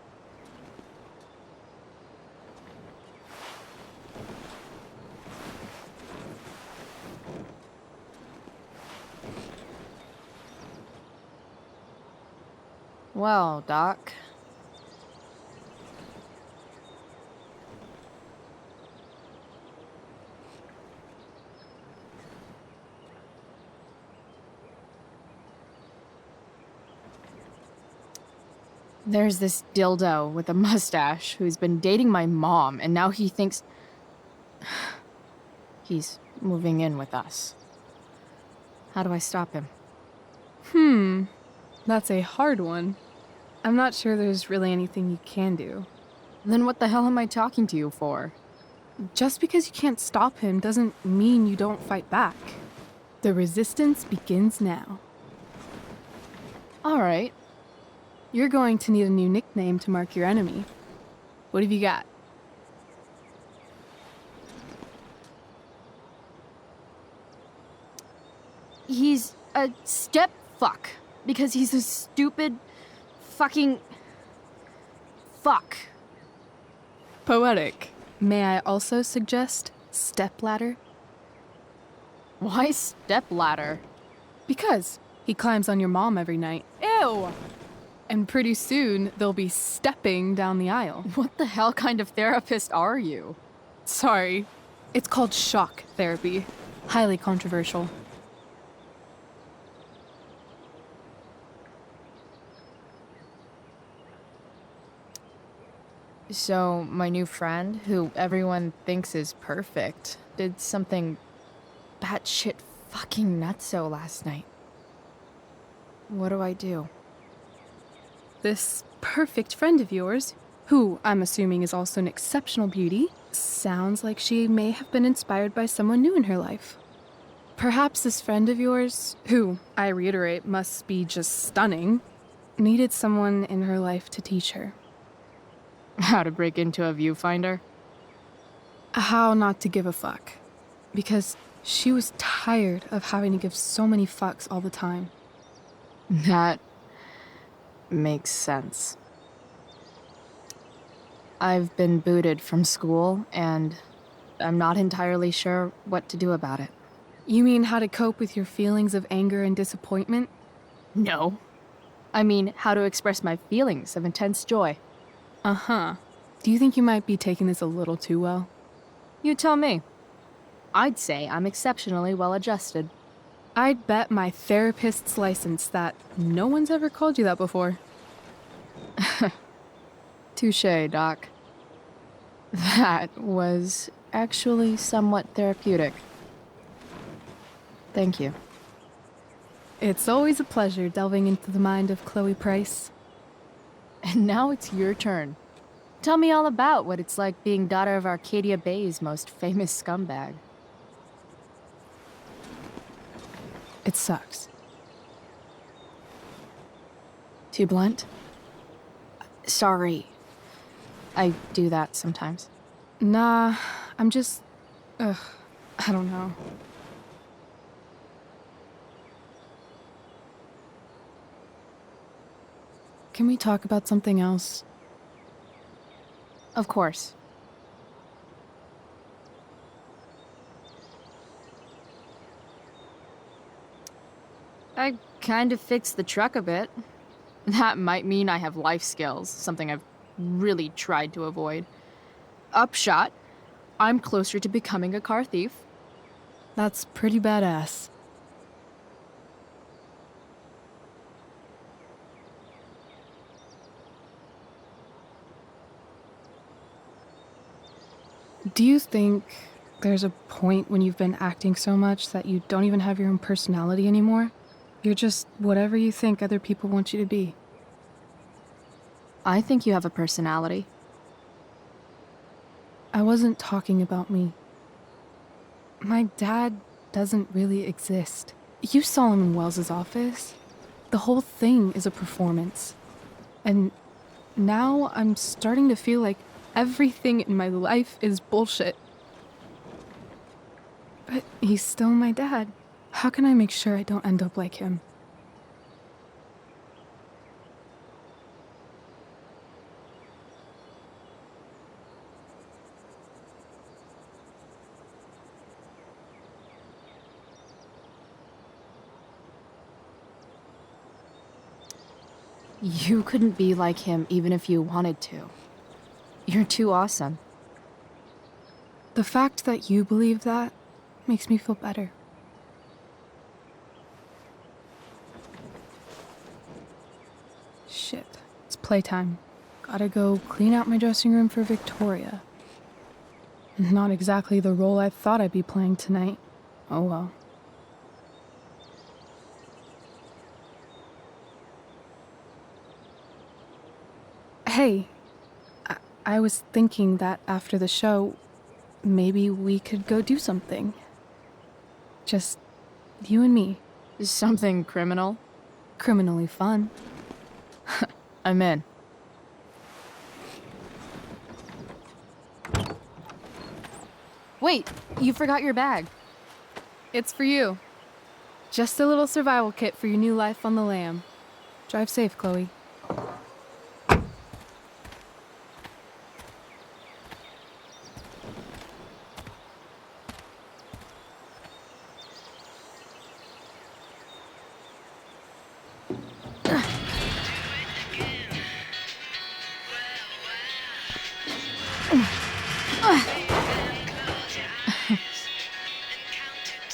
Well, Doc. There's this dildo with a mustache who's been dating my mom, and now he thinks he's moving in with us. How do I stop him? That's a hard one. I'm not sure there's really anything you can do. Then what the hell am I talking to you for? Just because you can't stop him doesn't mean you don't fight back. The resistance begins now. All right. You're going to need a new nickname to mark your enemy. What have you got? He's a step fuck. Because he's a stupid fucking fuck. Poetic. May I also suggest stepladder? Why stepladder? Because he climbs on your mom every night. Ew! And pretty soon, they'll be stepping down the aisle. What the hell kind of therapist are you? Sorry. It's called shock therapy. Highly controversial. So, my new friend, who everyone thinks is perfect, did something batshit fucking nutso last night. What do I do? This perfect friend of yours, who I'm assuming is also an exceptional beauty, sounds like she may have been inspired by someone new in her life. Perhaps this friend of yours, who, I reiterate, must be just stunning, needed someone in her life to teach her. How to break into a viewfinder? How not to give a fuck. Because she was tired of having to give so many fucks all the time. That makes sense. I've been booted from school, and I'm not entirely sure what to do about it. You mean how to cope with your feelings of anger and disappointment? No. I mean, how to express my feelings of intense joy. Uh-huh. Do you think you might be taking this a little too well? You tell me. I'd say I'm exceptionally well adjusted. I'd bet my therapist's license that no one's ever called you that before. Touché, Doc. That was actually somewhat therapeutic. Thank you. It's always a pleasure delving into the mind of Chloe Price. And now it's your turn. Tell me all about what it's like being daughter of Arcadia Bay's most famous scumbag. It sucks. Too blunt? Sorry. I do that sometimes. Nah, I'm just... I don't know. Can we talk about something else? Of course. I kind of fixed the truck a bit. That might mean I have life skills, something I've really tried to avoid. Upshot, I'm closer to becoming a car thief. That's pretty badass. Do you think there's a point when you've been acting so much that you don't even have your own personality anymore? You're just whatever you think other people want you to be. I think you have a personality. I wasn't talking about me. My dad doesn't really exist. You saw him in Wells's office. The whole thing is a performance. And now I'm starting to feel like everything in my life is bullshit. But he's still my dad. How can I make sure I don't end up like him? You couldn't be like him even if you wanted to. You're too awesome. The fact that you believe that makes me feel better. Shit, it's playtime. Gotta go clean out my dressing room for Victoria. Not exactly the role I thought I'd be playing tonight. Oh well. Hey, I was thinking that after the show, maybe we could go do something. Just you and me. Something criminal? Criminally fun. I'm in. Wait, you forgot your bag. It's for you. Just a little survival kit for your new life on the lam. Drive safe, Chloe.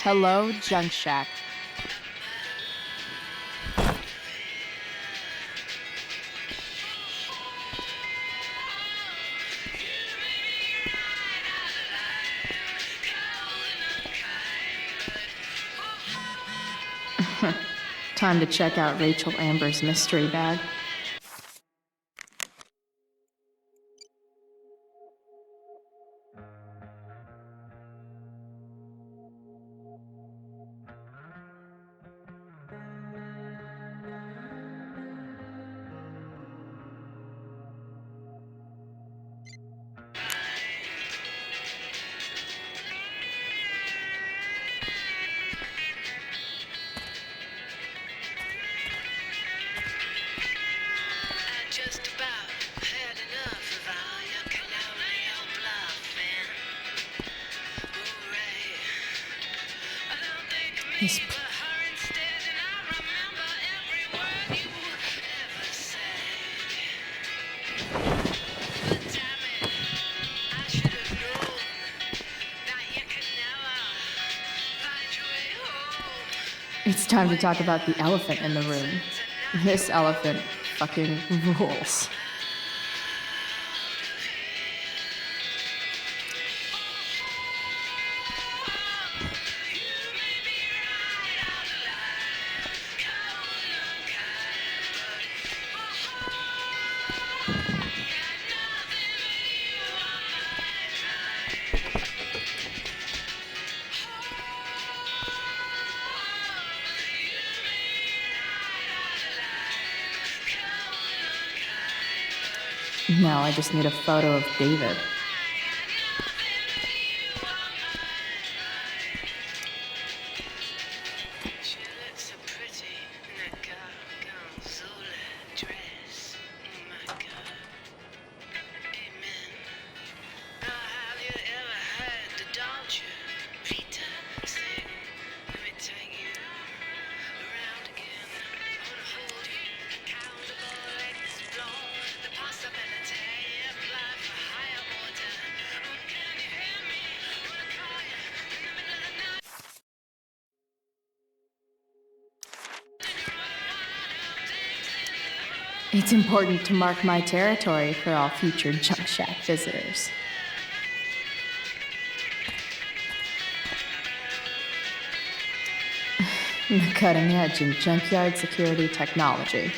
Hello, Junk Shack. Time to check out Rachel Amber's mystery bag. This It's time to talk about the elephant in the room. This elephant fucking rules. Now I just need a photo of David. It's important to mark my territory for all future Junk Shack visitors. The cutting edge in junkyard security technology.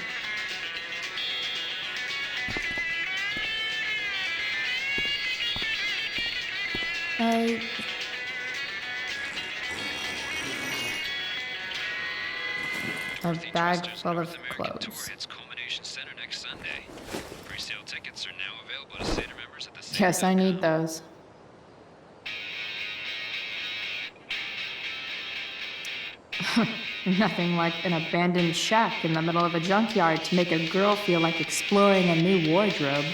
A bag full of clothes. Yes, I need those. Nothing like an abandoned shack in the middle of a junkyard to make a girl feel like exploring a new wardrobe.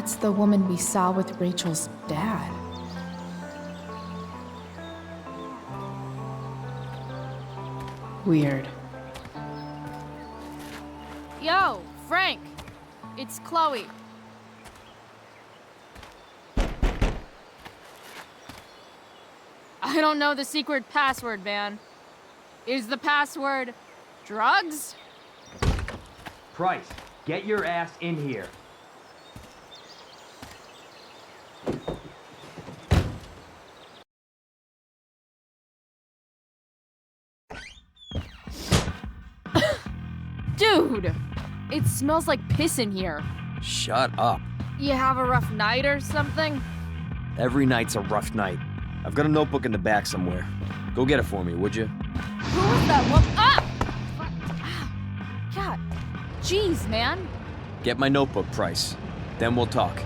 That's the woman we saw with Rachel's dad. Weird. Yo, Frank! It's Chloe. I don't know the secret password, man. Is the password drugs? Price, get your ass in here. Dude! It smells like piss in here. Shut up. You have a rough night or something? Every night's a rough night. I've got a notebook in the back somewhere. Go get it for me, would you? Who was that woman? Ah! God. Jeez, man. Get my notebook, Price. Then we'll talk.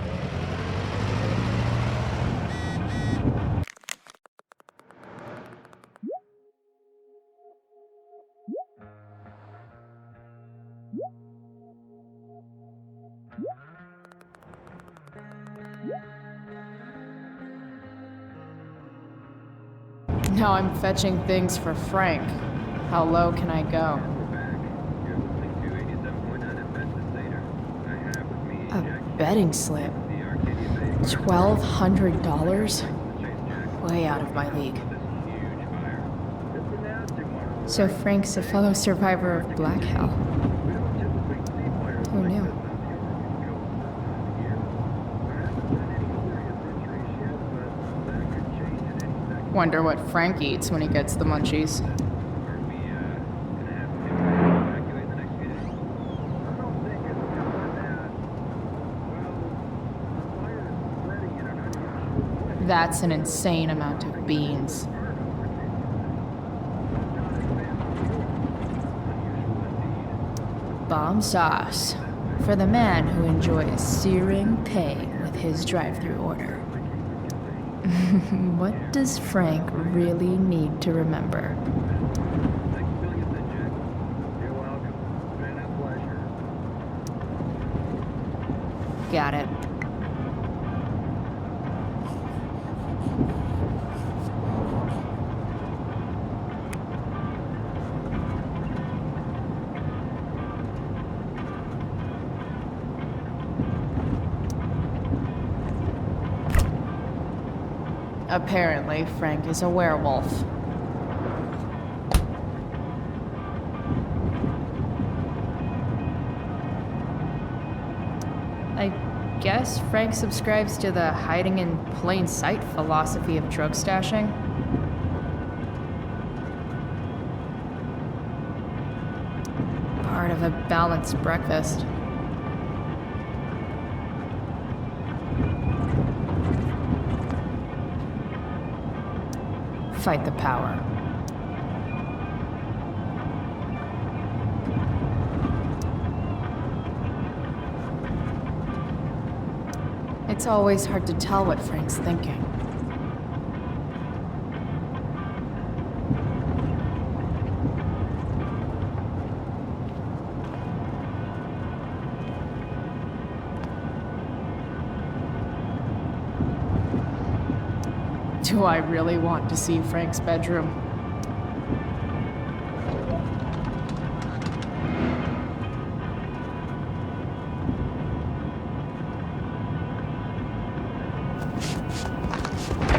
Now I'm fetching things for Frank. How low can I go? A betting slip. $1,200? Way out of my league. So Frank's a fellow survivor of Black Hell. Who knew? Wonder what Frank eats when he gets the munchies. That's an insane amount of beans. Bomb sauce for the man who enjoys searing pain with his drive-thru order. What does Frank really need to remember? Got it. Apparently, Frank is a werewolf. I guess Frank subscribes to the hiding in plain sight philosophy of drug stashing. Part of a balanced breakfast. Fight the power. It's always hard to tell what Frank's thinking. Do I really want to see Frank's bedroom?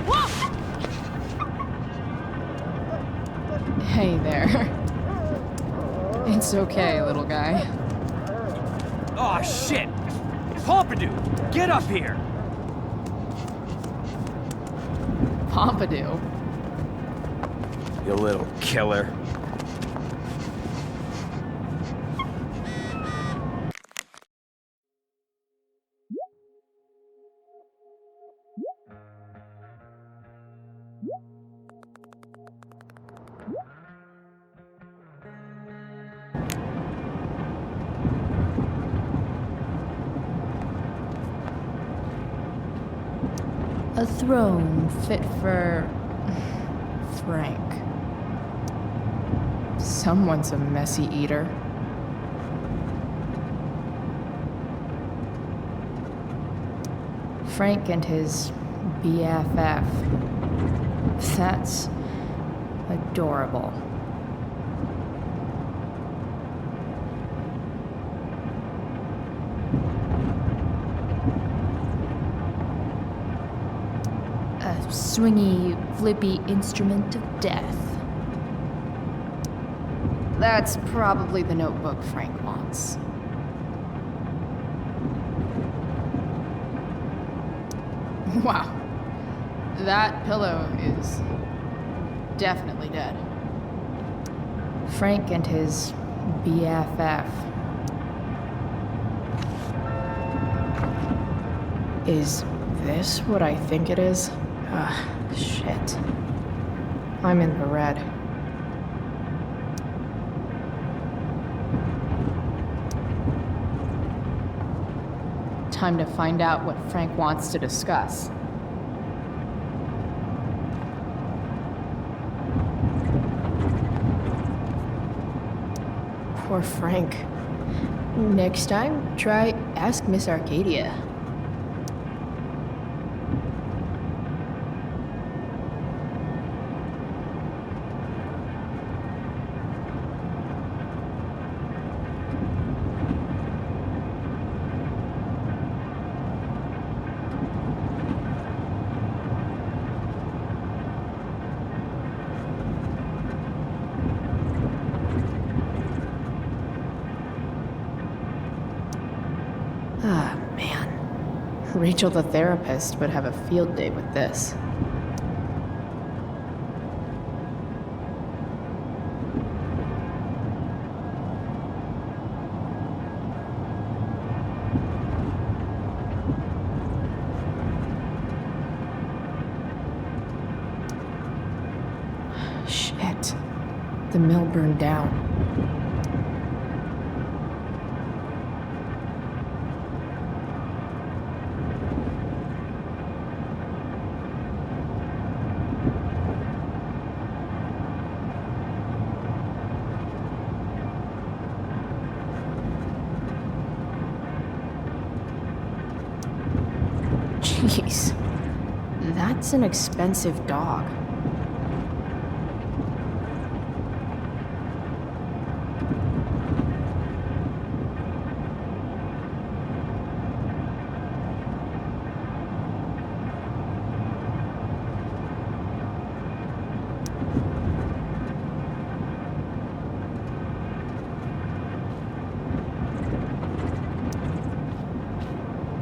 Whoa! Hey there. It's okay, little guy. Oh shit! Pompidou, get up here! Pompidou? You little killer. A throne fit for Frank. Someone's a messy eater. Frank and his BFF. That's adorable. A swingy, flippy instrument of death. That's probably the notebook Frank wants. Wow. That pillow is definitely dead. Frank and his BFF. Is this what I think it is? Shit. I'm in the red. Time to find out what Frank wants to discuss. Poor Frank. Next time, try Ask Miss Arcadia. Ah, man. Rachel the therapist would have a field day with this. Shit. The mill burned down. Jeez, that's an expensive dog.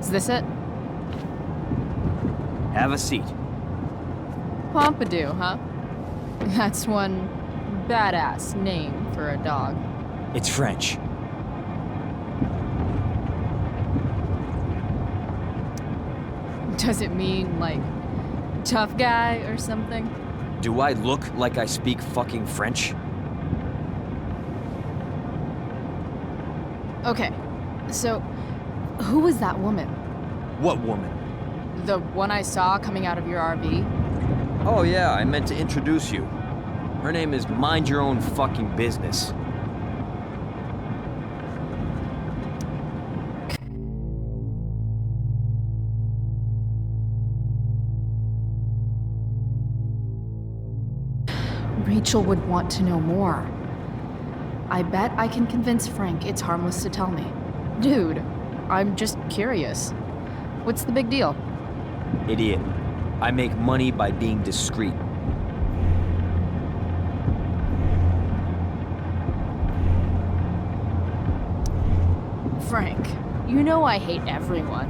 Is this it? Have a seat. Pompidou, huh? That's one badass name for a dog. It's French. Does it mean, like, tough guy or something? Do I look like I speak fucking French? Okay, so who was that woman? What woman? The one I saw coming out of your RV? Oh yeah, I meant to introduce you. Her name is Mind Your Own Fucking Business. Rachel would want to know more. I bet I can convince Frank it's harmless to tell me. Dude, I'm just curious. What's the big deal? Idiot. I make money by being discreet. Frank, you know I hate everyone.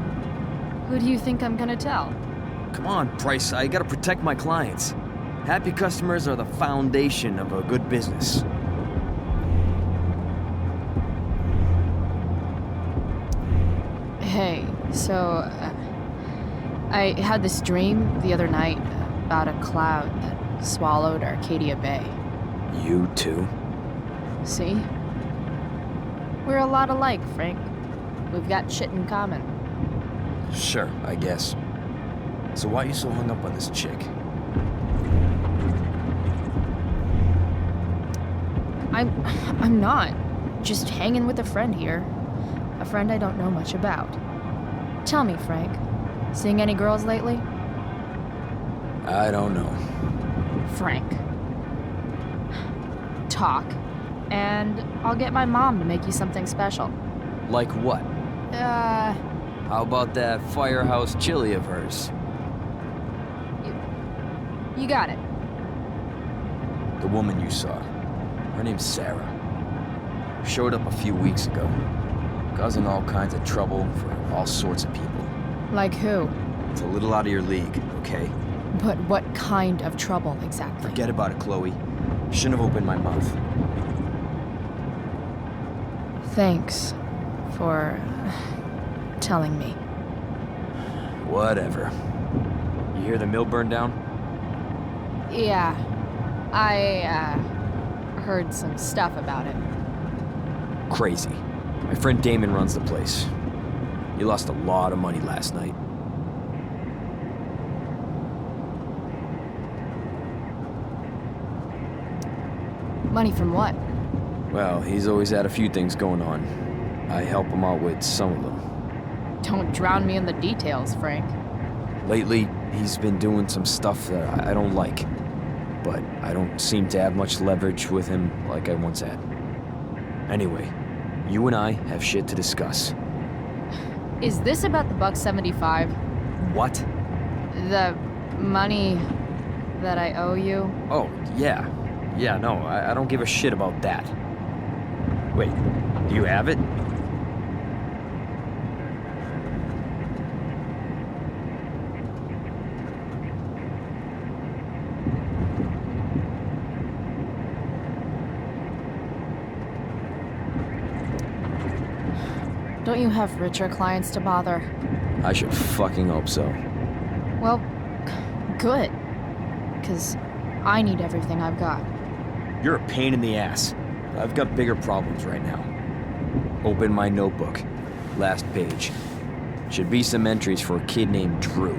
Who do you think I'm gonna tell? Come on, Price, I gotta protect my clients. Happy customers are the foundation of a good business. Hey, so, I had this dream the other night about a cloud that swallowed Arcadia Bay. You too? See? We're a lot alike, Frank. We've got shit in common. Sure, I guess. So why are you so hung up on this chick? I'm not. Just hanging with a friend here. A friend I don't know much about. Tell me, Frank, Seeing any girls lately? I don't know. Frank. Talk, and I'll get my mom to make you something special. Like what? How about that firehouse chili of hers? You got it. The woman you saw. Her name's Sarah. Showed up a few weeks ago, causing all kinds of trouble for all sorts of people. Like who? It's a little out of your league, okay? But what kind of trouble exactly? Forget about it, Chloe. Shouldn't have opened my mouth. Thanks for telling me. Whatever. You hear the mill burn down? Yeah, I heard some stuff about it. Crazy. My friend Damon runs the place. He lost a lot of money last night. Money from what? Well, he's always had a few things going on. I help him out with some of them. Don't drown me in the details, Frank. Lately, he's been doing some stuff that I don't like. But I don't seem to have much leverage with him like I once had. Anyway, you and I have shit to discuss. Is this about the $1.75? What? The money that I owe you? Oh, yeah. Yeah, no, I don't give a shit about that. Wait, do you have it? Don't you have richer clients to bother? I should fucking hope so. Well, good. 'Cause I need everything I've got. You're a pain in the ass. I've got bigger problems right now. Open my notebook. Last page. Should be some entries for a kid named Drew.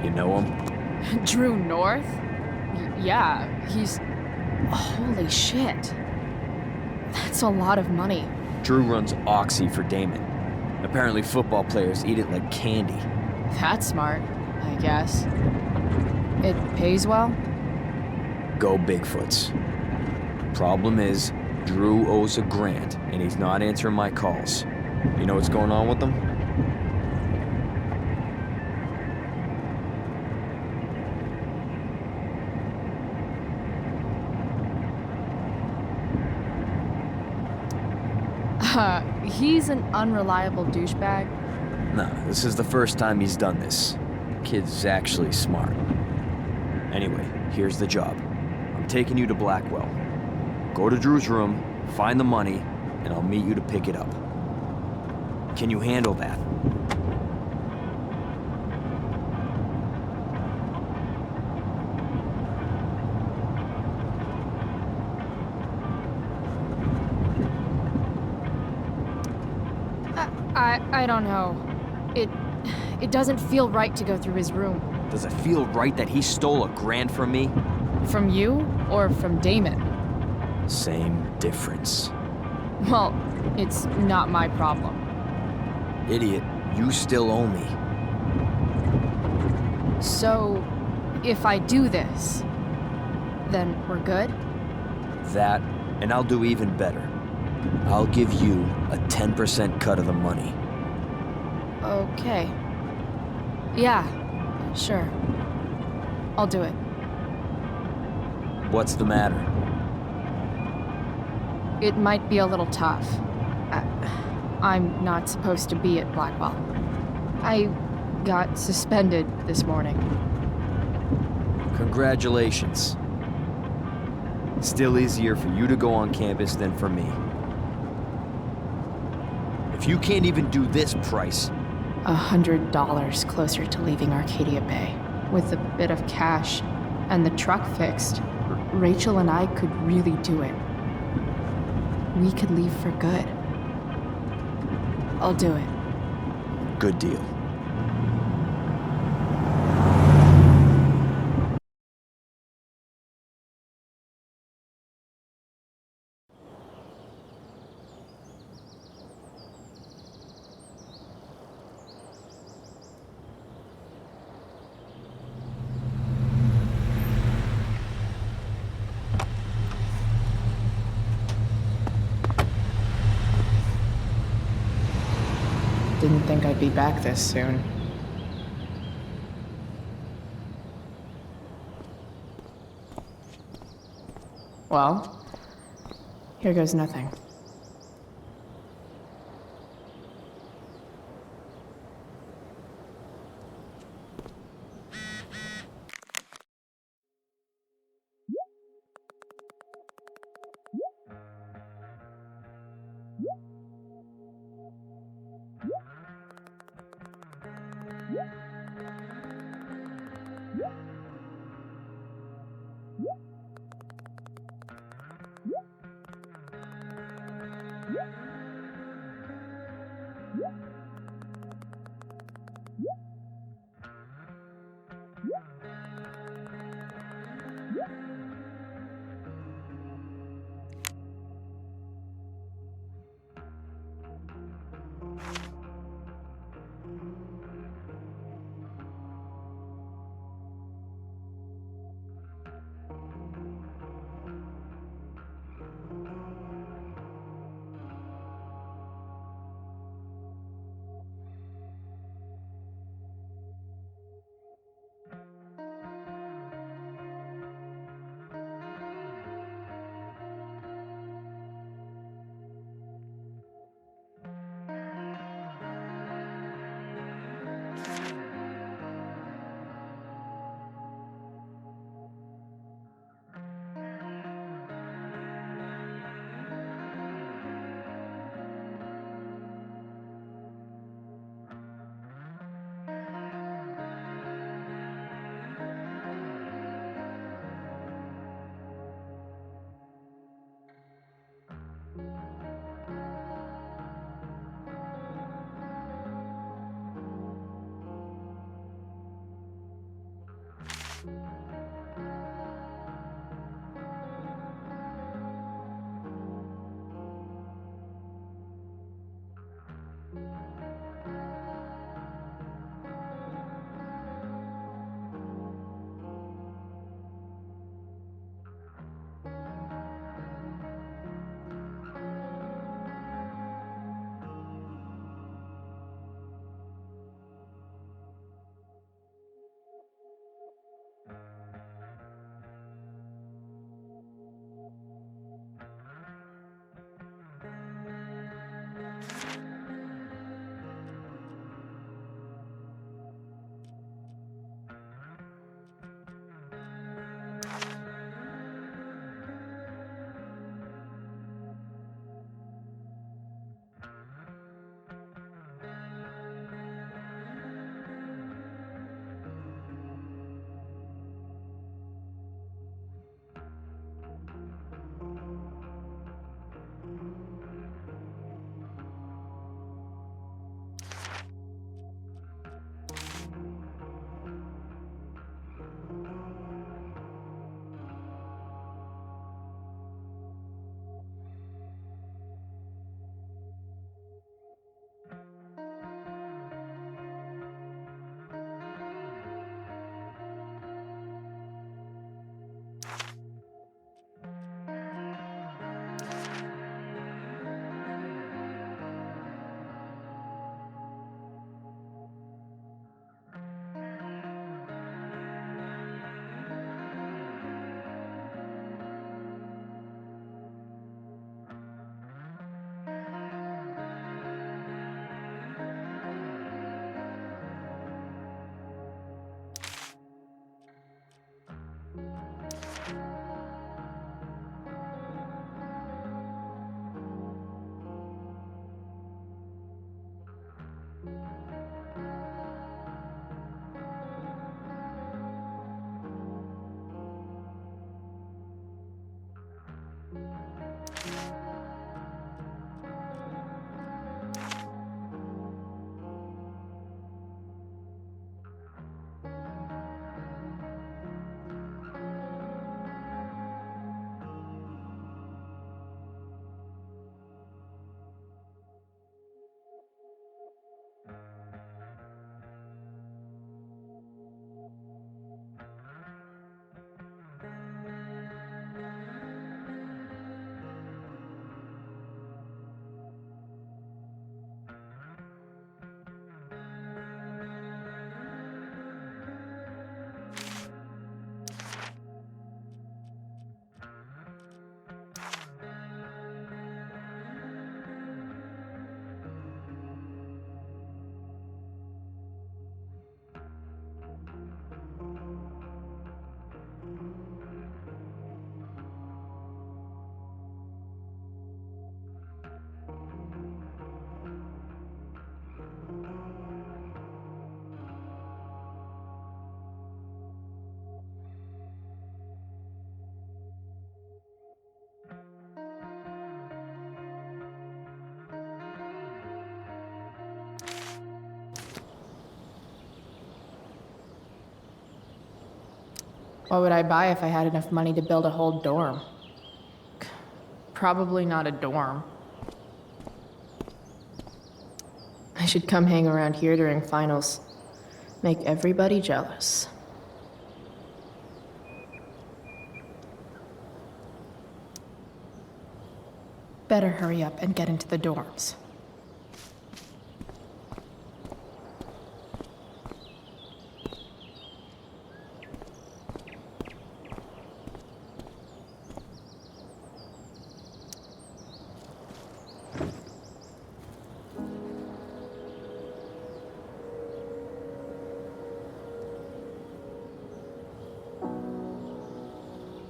You know him? Drew North? Yeah, he's... Holy shit. That's a lot of money. Drew runs Oxy for Damon. Apparently football players eat it like candy. That's smart, I guess. It pays well? Go Bigfoots. Problem is, Drew owes a grant, and he's not answering my calls. You know what's going on with them? He's an unreliable douchebag. Nah, this is the first time he's done this. Kid's actually smart. Anyway, here's the job. I'm taking you to Blackwell. Go to Drew's room, find the money, and I'll meet you to pick it up. Can you handle that? I don't know. It doesn't feel right to go through his room. Does it feel right that he stole a grand from me? From you or from Damon? Same difference. Well, it's not my problem. Idiot, you still owe me. So, if I do this, then we're good? That, and I'll do even better. I'll give you a 10% cut of the money. Okay. Yeah, sure. I'll do it. What's the matter? It might be a little tough. I'm not supposed to be at Blackwell. I got suspended this morning. Congratulations. Still easier for you to go on campus than for me. If you can't even do this price... $100 closer to leaving Arcadia Bay. With a bit of cash and the truck fixed, Rachel and I could really do it. We could leave for good. I'll do it. Good deal. Didn't think I'd be back this soon. Well, here goes nothing. What would I buy if I had enough money to build a whole dorm? Probably not a dorm. I should come hang around here during finals. Make everybody jealous. Better hurry up and get into the dorms.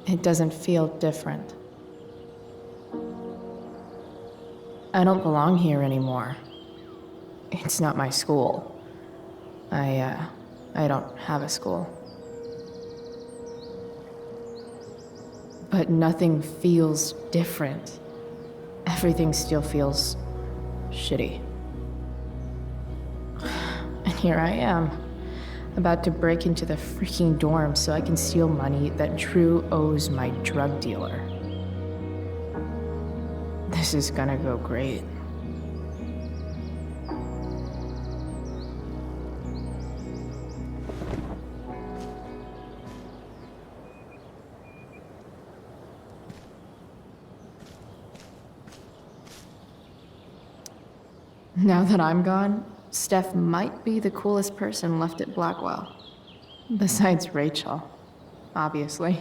It doesn't feel different. I don't belong here anymore. It's not my school. I don't have a school. But nothing feels different. Everything still feels shitty. And here I am, about to break into the freaking dorm so I can steal money that Drew owes my drug dealer. This is gonna go great. Now that I'm gone, Steph might be the coolest person left at Blackwell. Besides Rachel, obviously.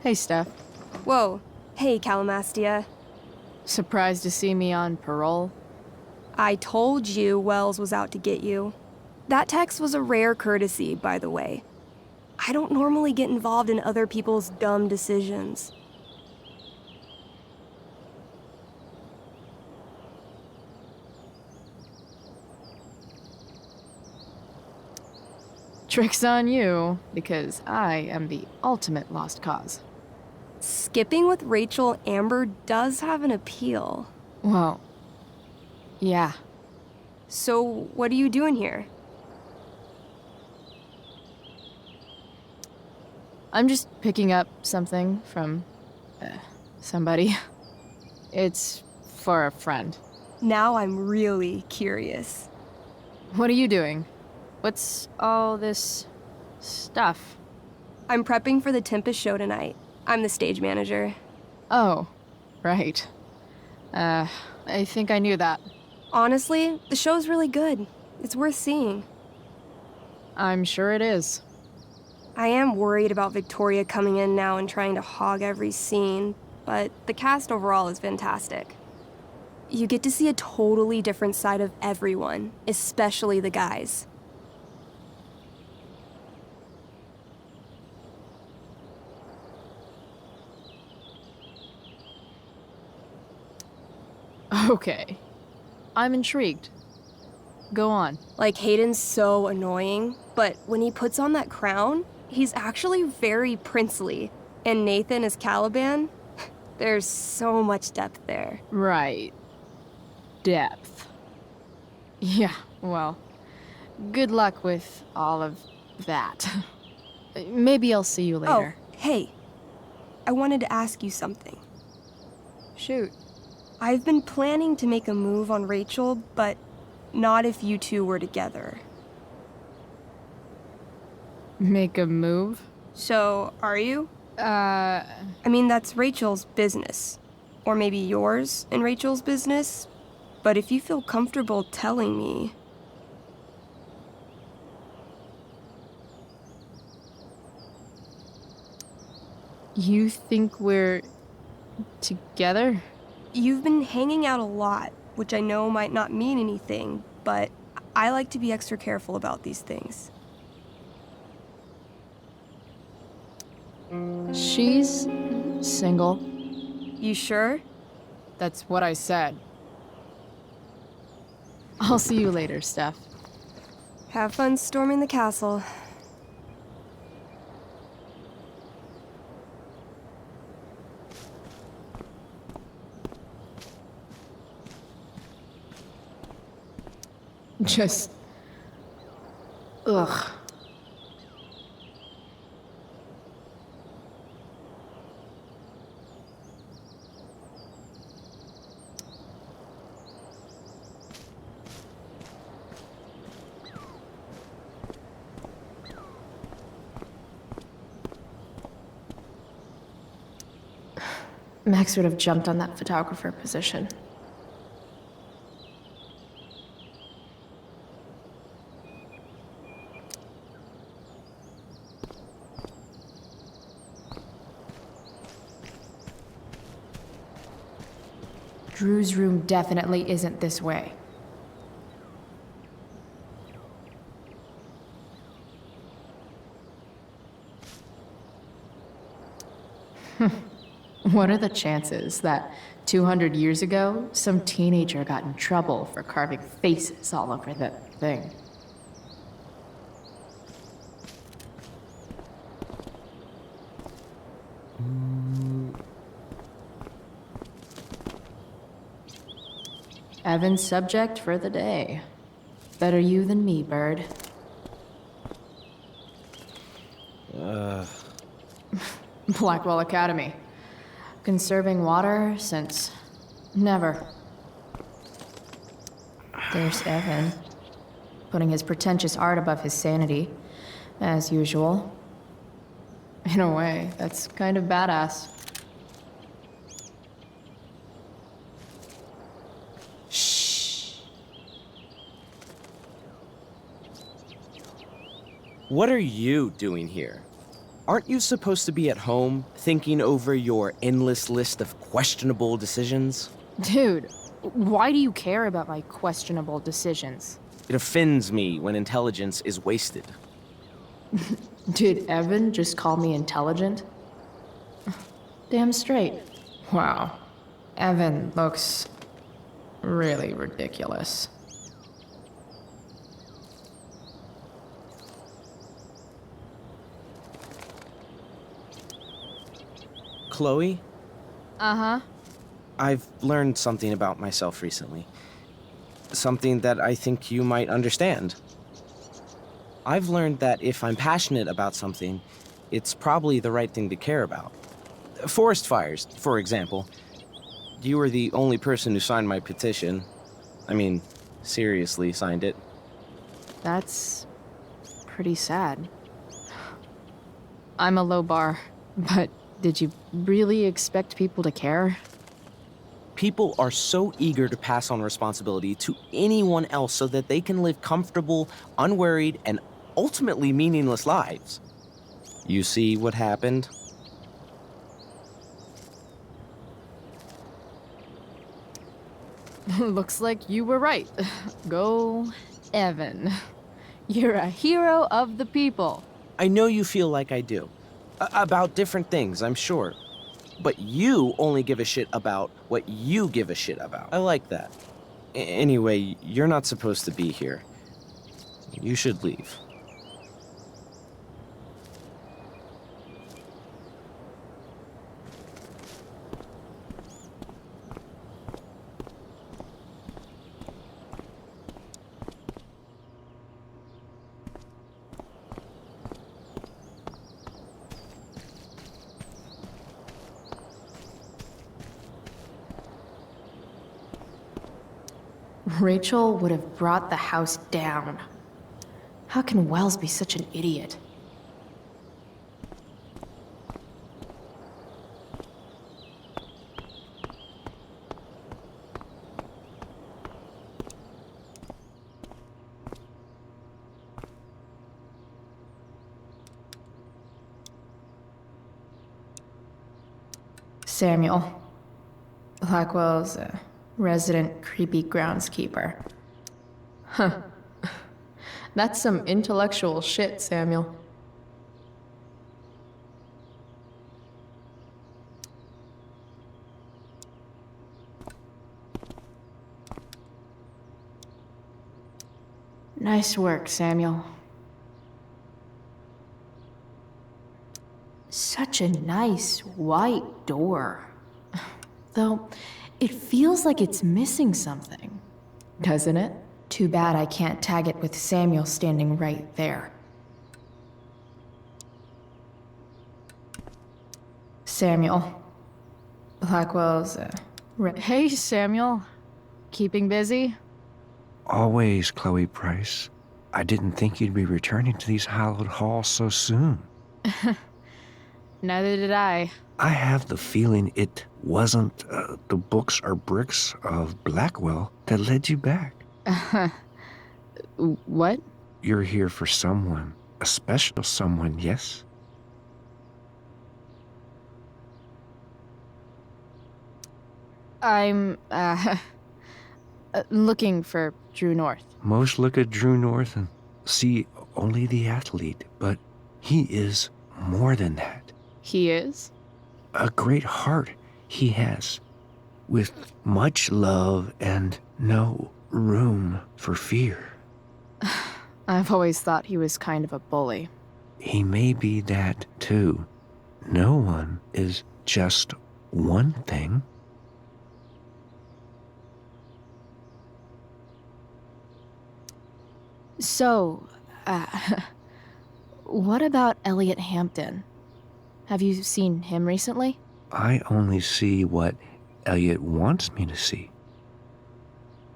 Hey, Steph. Whoa. Hey, Calamastia. Surprised to see me on parole? I told you Wells was out to get you. That text was a rare courtesy, by the way. I don't normally get involved in other people's dumb decisions. Trick's on you, because I am the ultimate lost cause. Skipping with Rachel Amber does have an appeal. Well, yeah. So, what are you doing here? I'm just picking up something from somebody. It's for a friend. Now I'm really curious. What are you doing? What's all this stuff? I'm prepping for the Tempest show tonight. I'm the stage manager. Oh, right. I think I knew that. Honestly, the show's really good. It's worth seeing. I'm sure it is. I am worried about Victoria coming in now and trying to hog every scene, but the cast overall is fantastic. You get to see a totally different side of everyone, especially the guys. Okay. I'm intrigued. Go on. Like, Hayden's so annoying, but when he puts on that crown, he's actually very princely. And Nathan is Caliban. There's so much depth there. Right. Depth. Yeah, well, good luck with all of that. Maybe I'll see you later. Oh, hey. I wanted to ask you something. Shoot. I've been planning to make a move on Rachel, but not if you two were together. Make a move? So, are you? I mean, that's Rachel's business. Or maybe yours and Rachel's business. But if you feel comfortable telling me... You think we're together? You've been hanging out a lot, which I know might not mean anything, but I like to be extra careful about these things. She's single. You sure? That's what I said. I'll see you later, Steph. Have fun storming the castle. Just Ugh. Max would have jumped on that photographer position. Drew's room definitely isn't this way. What are the chances that 200 years ago, some teenager got in trouble for carving faces all over that thing? Evan's subject for the day. Better you than me, Bird. Blackwell Academy. Conserving water since never. There's Evan, putting his pretentious art above his sanity, as usual. In a way, that's kind of badass. What are you doing here? Aren't you supposed to be at home, thinking over your endless list of questionable decisions? Dude, why do you care about my questionable decisions? It offends me when intelligence is wasted. Did Evan just call me intelligent? Damn straight. Wow. Evan looks really ridiculous. Chloe? Uh-huh. I've learned something about myself recently. Something that I think you might understand. I've learned that if I'm passionate about something, it's probably the right thing to care about. Forest fires, for example. You were the only person who signed my petition. I mean, seriously signed it. That's pretty sad. I'm a low bar, but did you really expect people to care? People are so eager to pass on responsibility to anyone else so that they can live comfortable, unworried, and ultimately meaningless lives. You see what happened? Looks like you were right. Go, Evan. You're a hero of the people. I know you feel like I do. About different things, I'm sure. But you only give a shit about what you give a shit about. I like that. Anyway, you're not supposed to be here. You should leave. Rachel would have brought the house down. How can Wells be such an idiot? Samuel. Blackwell's resident creepy groundskeeper. Huh. That's some intellectual shit, Samuel. Nice work, Samuel. Such a nice white door. Though, it feels like it's missing something, doesn't it? Too bad I can't tag it with Samuel standing right there. Samuel. Blackwell's, Hey, Samuel. Keeping busy? Always, Chloe Price. I didn't think you'd be returning to these hallowed halls so soon. Neither did I. I have the feeling it wasn't the books or bricks of Blackwell that led you back. What? You're here for someone, a special someone, yes? I'm, looking for Drew North. Most look at Drew North and see only the athlete, but he is more than that. He is? A great heart he has, with much love and no room for fear. I've always thought he was kind of a bully. He may be that too. No one is just one thing. So, what about Elliot Hampton? Have you seen him recently? I only see what Elliot wants me to see.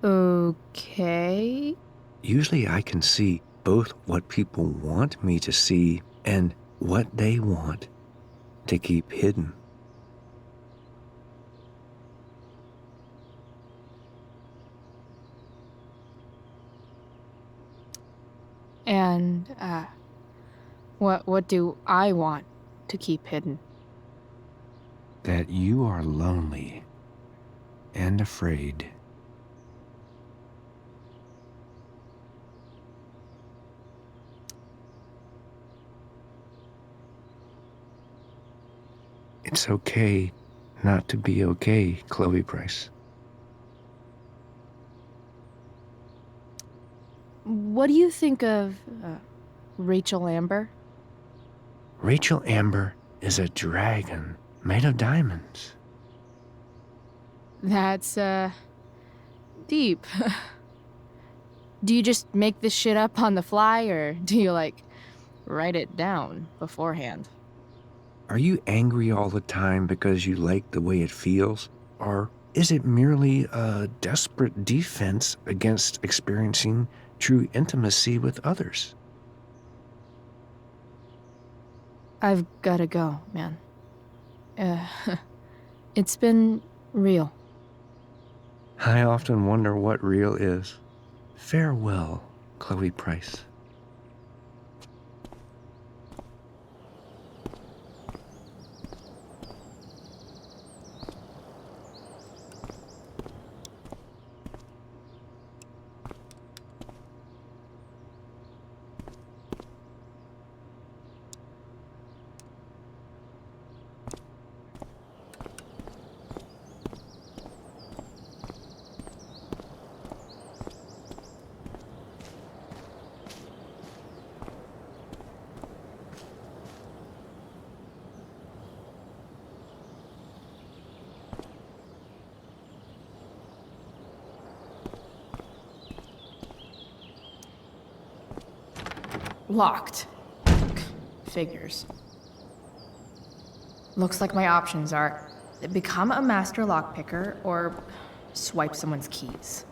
Okay. Usually I can see both what people want me to see and what they want to keep hidden. And, what do I want to keep hidden? That you are lonely and afraid. It's okay not to be okay, Chloe Price. What do you think of, Rachel Amber? Rachel Amber is a dragon made of diamonds. That's, deep. Do you just make this shit up on the fly, or do you, write it down beforehand? Are you angry all the time because you like the way it feels? Or is it merely a desperate defense against experiencing true intimacy with others? I've gotta go, man. It's been real. I often wonder what real is. Farewell, Chloe Price. Locked. Figures. Looks like my options are become a master lockpicker or swipe someone's keys.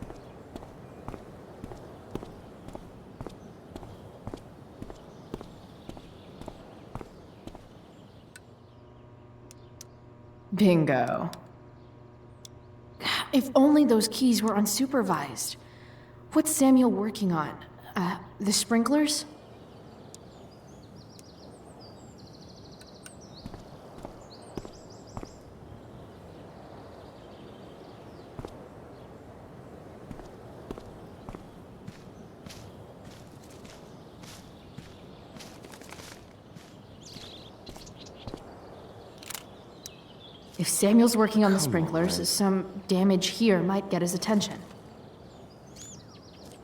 Bingo. If only those keys were unsupervised. What's Samuel working on? The sprinklers? If Samuel's working on the sprinklers, some damage here might get his attention.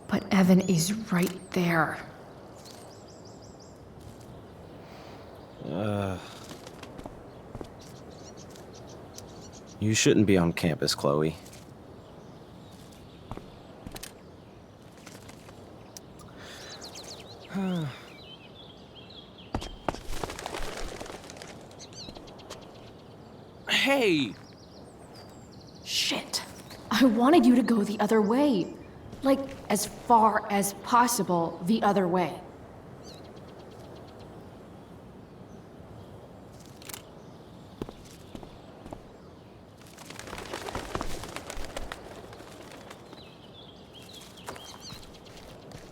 But Evan is right there. You shouldn't be on campus, Chloe. Hey! Shit. I wanted you to go the other way. Like, as far as possible the other way.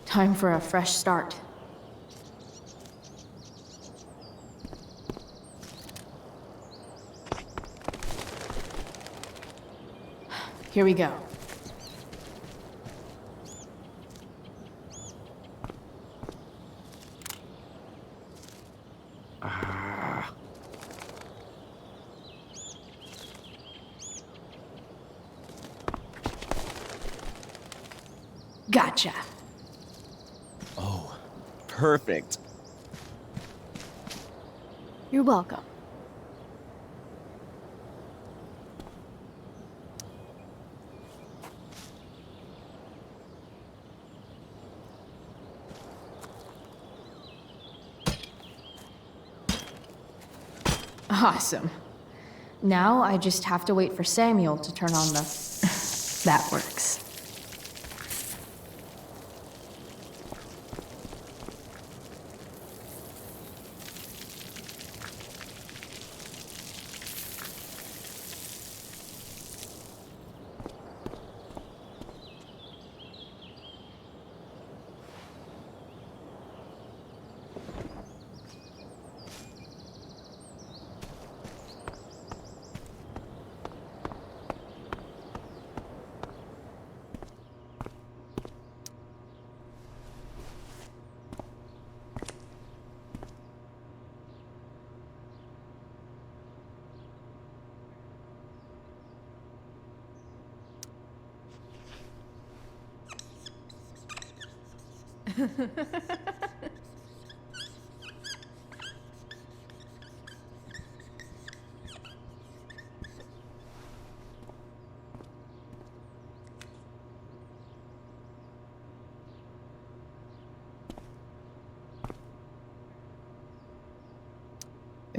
Time for a fresh start. Here we go. Gotcha. Oh, perfect. You're welcome. Awesome. Now I just have to wait for Samuel to turn on the... That works.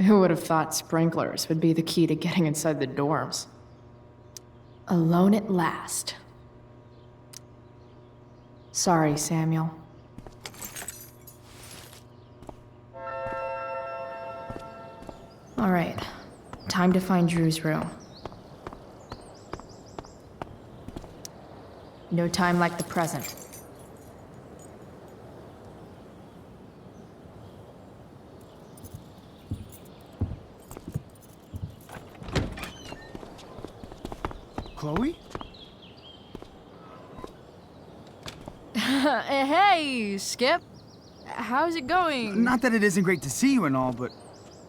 Who would have thought sprinklers would be the key to getting inside the dorms? Alone at last. Sorry, Samuel. All right, time to find Drew's room. No time like the present. Chloe? Hey, Skip. How's it going? Not that it isn't great to see you and all, but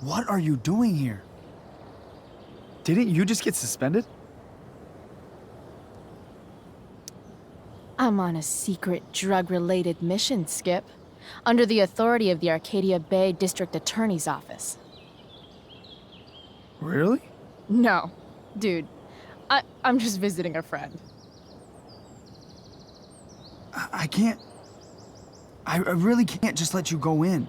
what are you doing here? Didn't you just get suspended? I'm on a secret drug-related mission, Skip. Under the authority of the Arcadia Bay District Attorney's Office. Really? No. Dude, I'm just visiting a friend. I can't... I really can't just let you go in.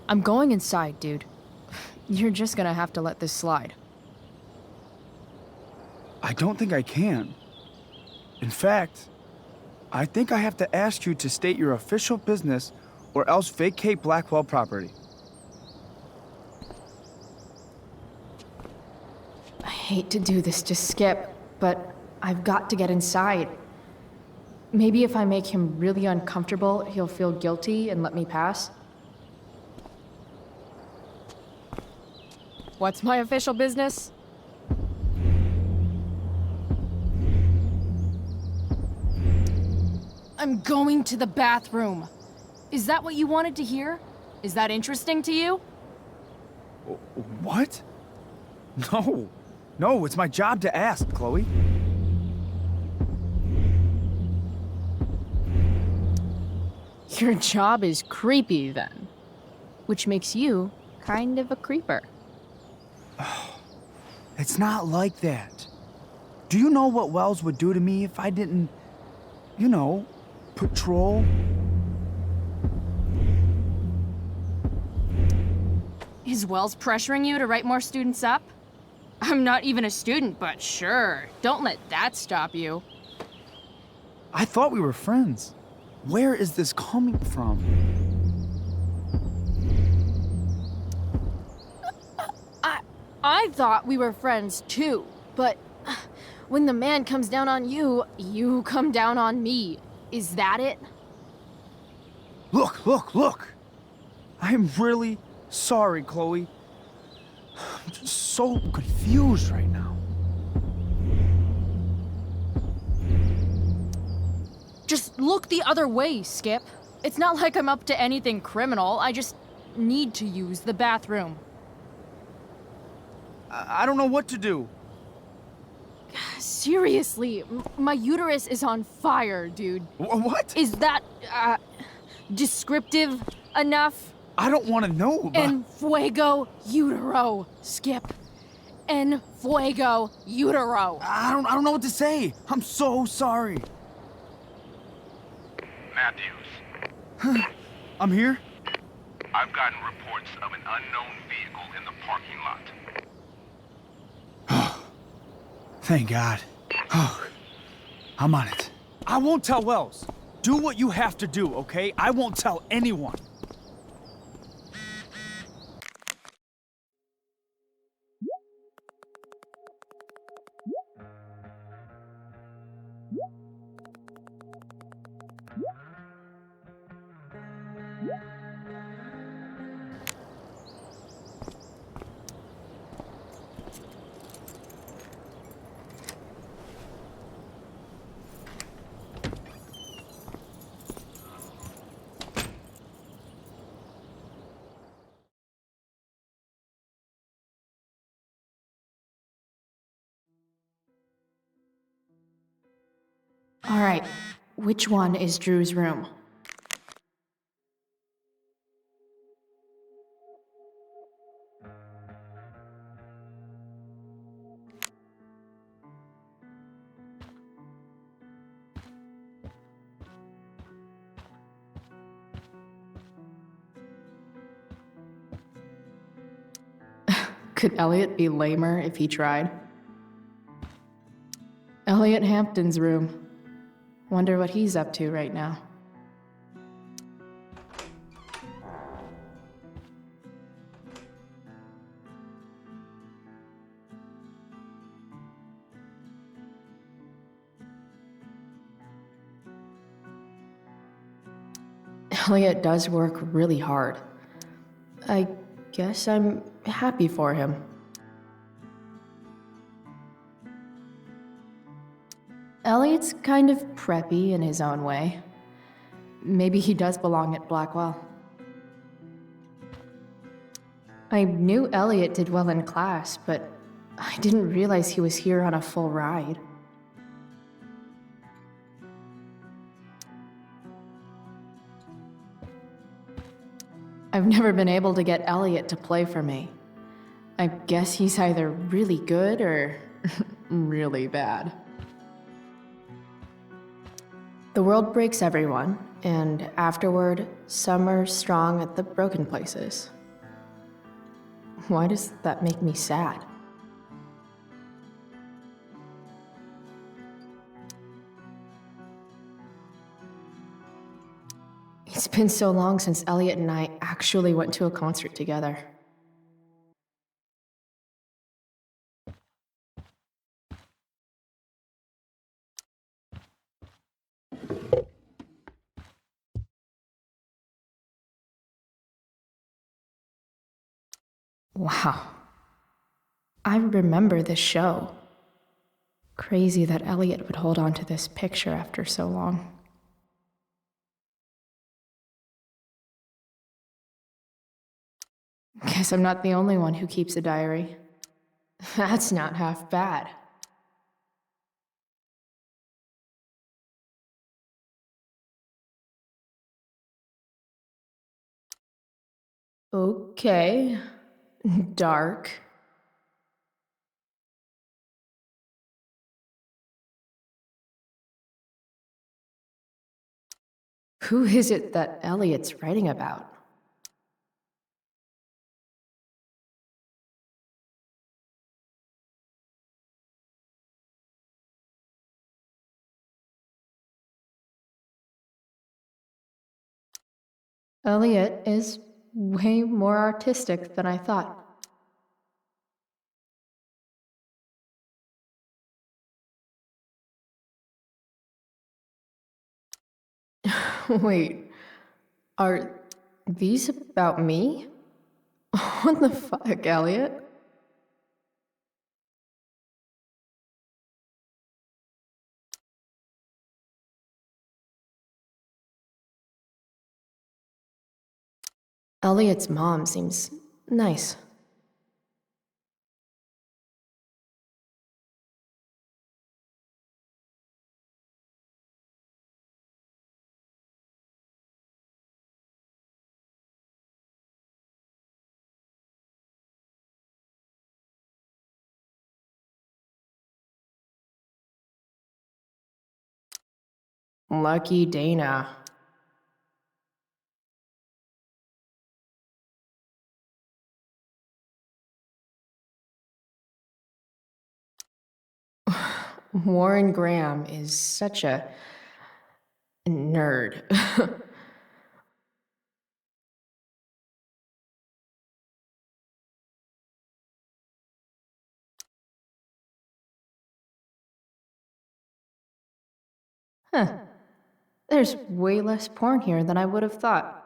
I'm going inside, dude. You're just gonna have to let this slide. I don't think I can. In fact, I think I have to ask you to state your official business or else vacate Blackwell property. I hate to do this to Skip, but I've got to get inside. Maybe if I make him really uncomfortable, he'll feel guilty and let me pass. What's my official business? I'm going to the bathroom. Is that what you wanted to hear? Is that interesting to you? What? No. No, it's my job to ask, Chloe. Your job is creepy, then. Which makes you kind of a creeper. It's not like that. Do you know what Wells would do to me if I didn't, you know, patrol? Is Wells pressuring you to write more students up? I'm not even a student, but sure. Don't let that stop you. I thought we were friends. Where is this coming from? I thought we were friends too, but when the man comes down on you, you come down on me. Is that it? Look! I'm really sorry, Chloe. I'm just so confused right now. Just look the other way, Skip. It's not like I'm up to anything criminal. I just need to use the bathroom. I don't know what to do. Seriously, my uterus is on fire, dude. What? Is that, descriptive enough? I don't want to know, but... En fuego utero, Skip. En fuego utero. I don't know what to say. I'm so sorry. Matthews. I'm here? I've gotten reports of an unknown vehicle in the parking lot. Thank God. Oh, I'm on it. I won't tell Wells. Do what you have to do, okay? I won't tell anyone. All right, which one is Drew's room? Could Elliot be lamer if he tried? Elliot Hampton's room. Wonder what he's up to right now. Elliot does work really hard. I guess I'm happy for him. Elliot's kind of preppy in his own way. Maybe he does belong at Blackwell. I knew Elliot did well in class, but I didn't realize he was here on a full ride. I've never been able to get Elliot to play for me. I guess he's either really good or really bad. The world breaks everyone, and afterward, some are strong at the broken places. Why does that make me sad? It's been so long since Elliot and I actually went to a concert together. Wow. I remember this show. Crazy that Elliot would hold on to this picture after so long. Guess I'm not the only one who keeps a diary. That's not half bad. Okay. Dark. Who is it that Elliot's writing about? Elliot is way more artistic than I thought. Wait, are these about me? What the fuck, Elliot? Elliot's mom seems nice. Lucky Dana. Warren Graham is such a nerd. Huh. There's way less porn here than I would have thought.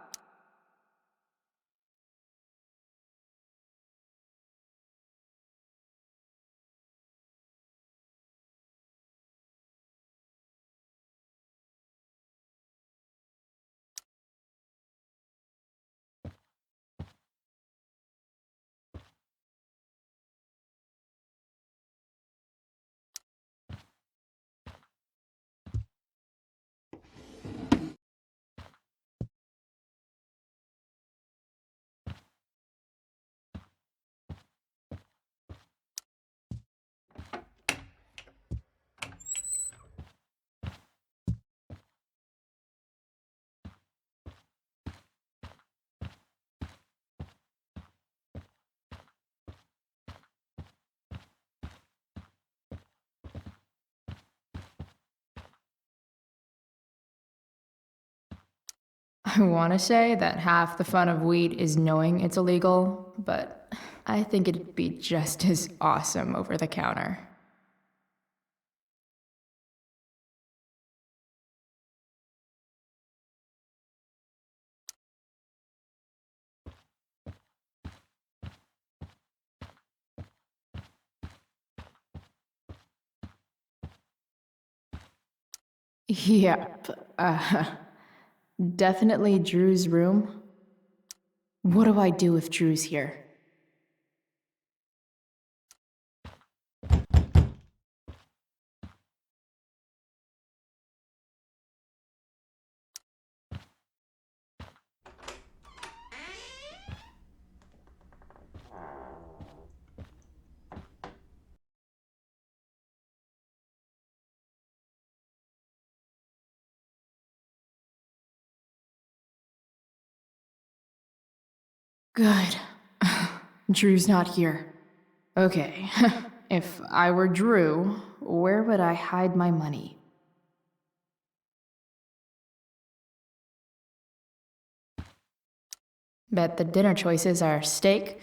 I want to say that half the fun of weed is knowing it's illegal, but I think it'd be just as awesome over the counter. Yep, definitely Drew's room. What do I do if Drew's here? Good. Drew's not here. Okay, if I were Drew, where would I hide my money? Bet the dinner choices are steak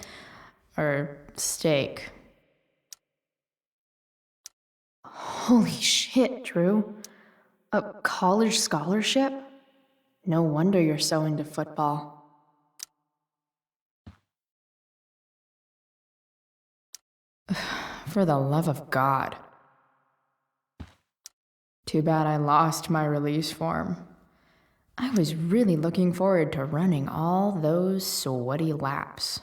or steak. Holy shit, Drew. A college scholarship? No wonder you're so into football. For the love of God. Too bad I lost my release form. I was really looking forward to running all those sweaty laps.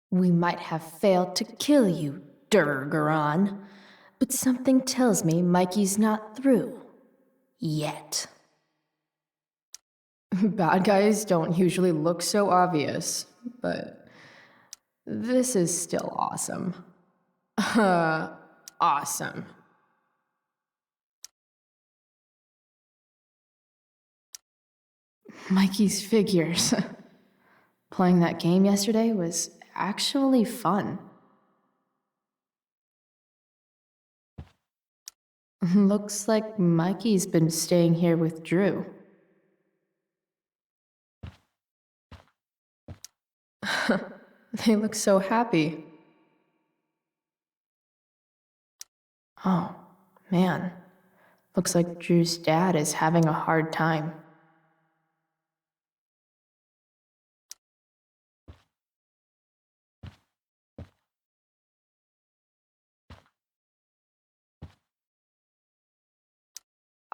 We might have failed to kill you, Durgaron, but something tells me Mikey's not through. Yet. Bad guys don't usually look so obvious, but this is still awesome. Awesome. Mikey's figures. Playing that game yesterday was actually fun. Looks like Mikey's been staying here with Drew. They look so happy. Oh, man. Looks like Drew's dad is having a hard time.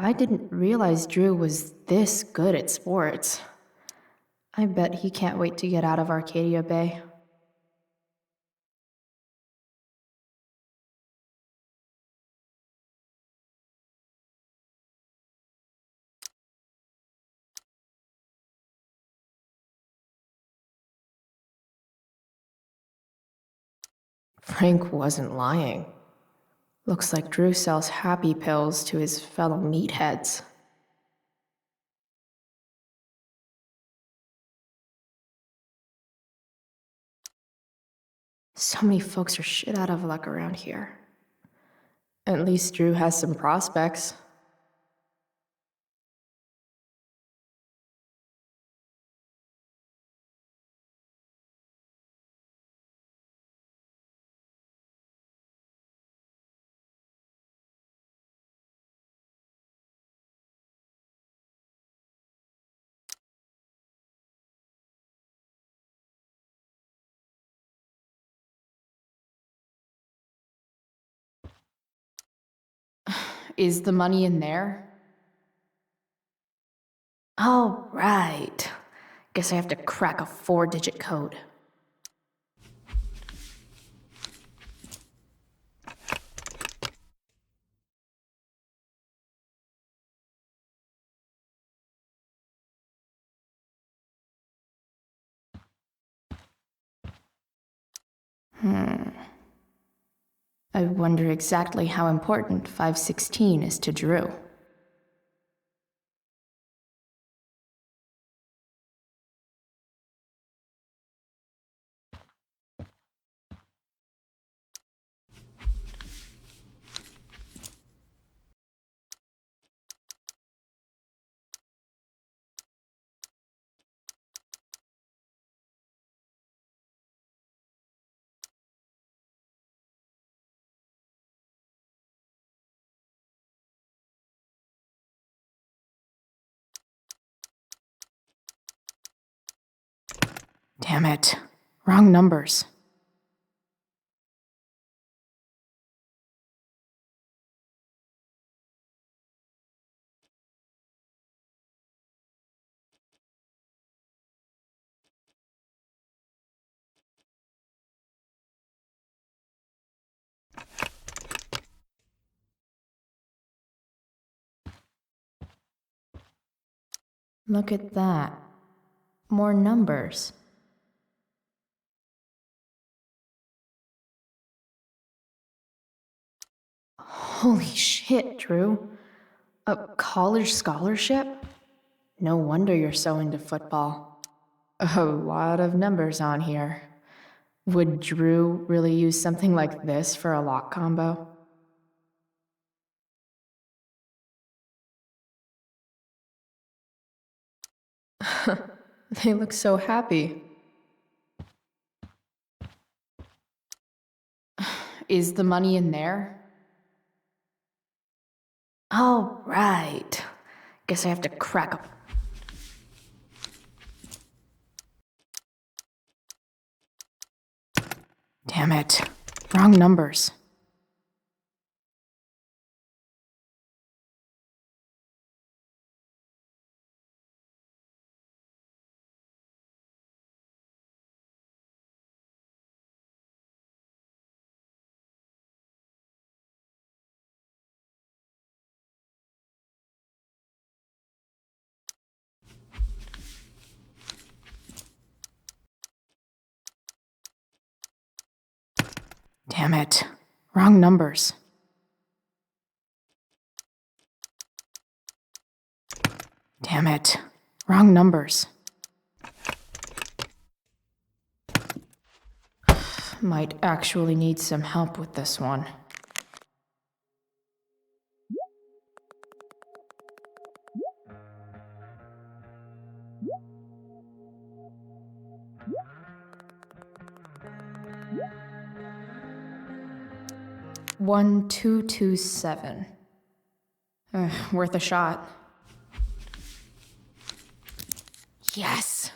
I didn't realize Drew was this good at sports. I bet he can't wait to get out of Arcadia Bay. Frank wasn't lying. Looks like Drew sells happy pills to his fellow meatheads. So many folks are shit out of luck around here. At least Drew has some prospects. Is the money in there? Oh, right. Guess I have to crack a 4-digit code. I wonder exactly how important 516 is to Drew. Damn it. Wrong numbers. Look at that. More numbers. Holy shit, Drew. A college scholarship? No wonder you're so into football. A lot of numbers on here. Would Drew really use something like this for a lock combo? They look so happy. Is the money in there? Oh, right. Guess I have to crack a... Damn it. Wrong numbers. Damn it. Wrong numbers. Damn it. Wrong numbers. Might actually need some help with this one. 1227. Worth a shot. Yes!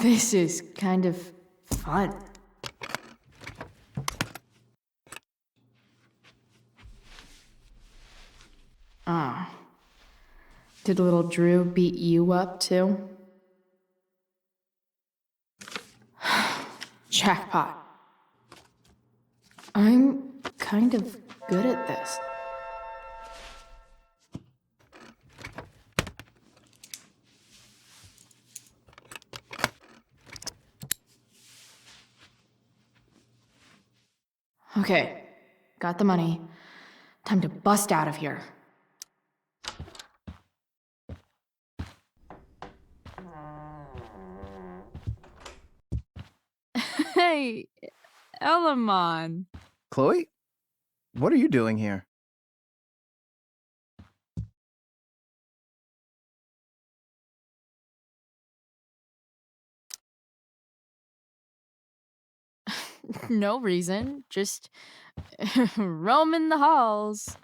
This is kind of fun. Ah. Did little Drew beat you up, too? Jackpot. I'm kind of good at this. Okay, got the money. Time to bust out of here. Hey, Elamon. Chloe? What are you doing here? No reason, just roaming the halls.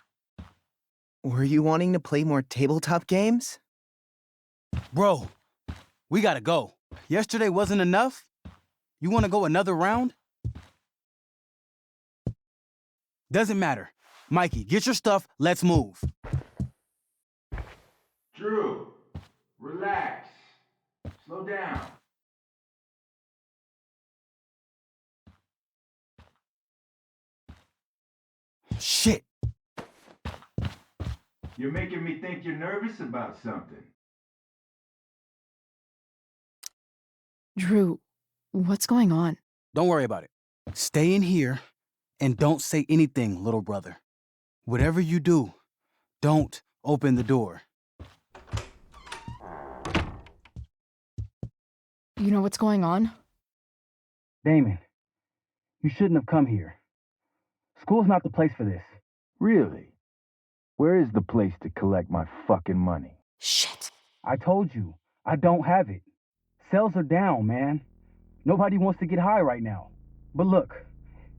Were you wanting to play more tabletop games? Bro, we gotta go. Yesterday wasn't enough? You wanna go another round? Doesn't matter. Mikey, get your stuff, let's move. Drew, relax. Slow down. Shit. You're making me think you're nervous about something. Drew, what's going on? Don't worry about it. Stay in here and don't say anything, little brother. Whatever you do, don't open the door. You know what's going on? Damon, you shouldn't have come here. School's not the place for this. Really? Where is the place to collect my fucking money? Shit. I told you, I don't have it. Sales are down, man. Nobody wants to get high right now. But look,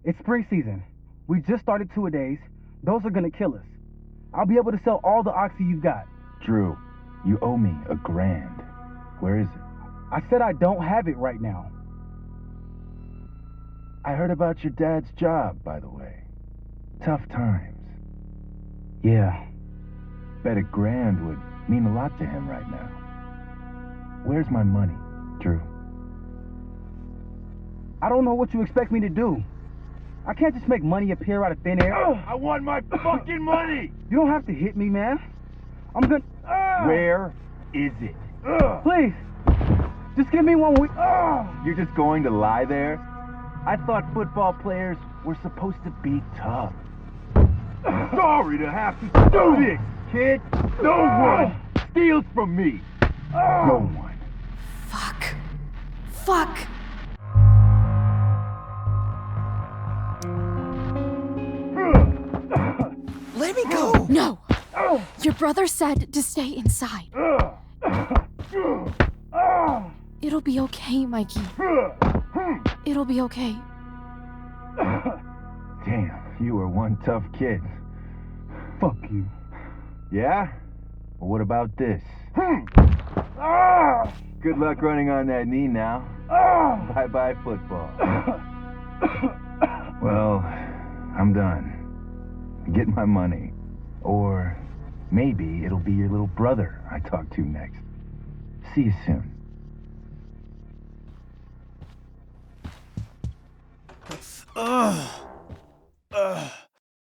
it's spring season. We just started two-a-days. Those are gonna kill us. I'll be able to sell all the oxy you've got. Drew, you owe me $1,000. Where is it? I said I don't have it right now. I heard about your dad's job, by the way. Tough times. Yeah. Bet $1,000 would mean a lot to him right now. Where's my money, Drew? I don't know what you expect me to do. I can't just make money appear out of thin air. I want my fucking money! You don't have to hit me, man. I'm gonna... Where is it? Please! Just give me 1 week. You're just going to lie there? I thought football players were supposed to be tough. Sorry to have to do this, kid. No one steals from me. No one. Fuck. Fuck. Let me go! No! Your brother said to stay inside. It'll be okay, Mikey. It'll be okay. Damn, you were one tough kid. Fuck you. Yeah? Well, what about this? Good luck running on that knee now. Bye-bye football. Well, I'm done. Get my money. Or maybe it'll be your little brother I talk to next. See you soon.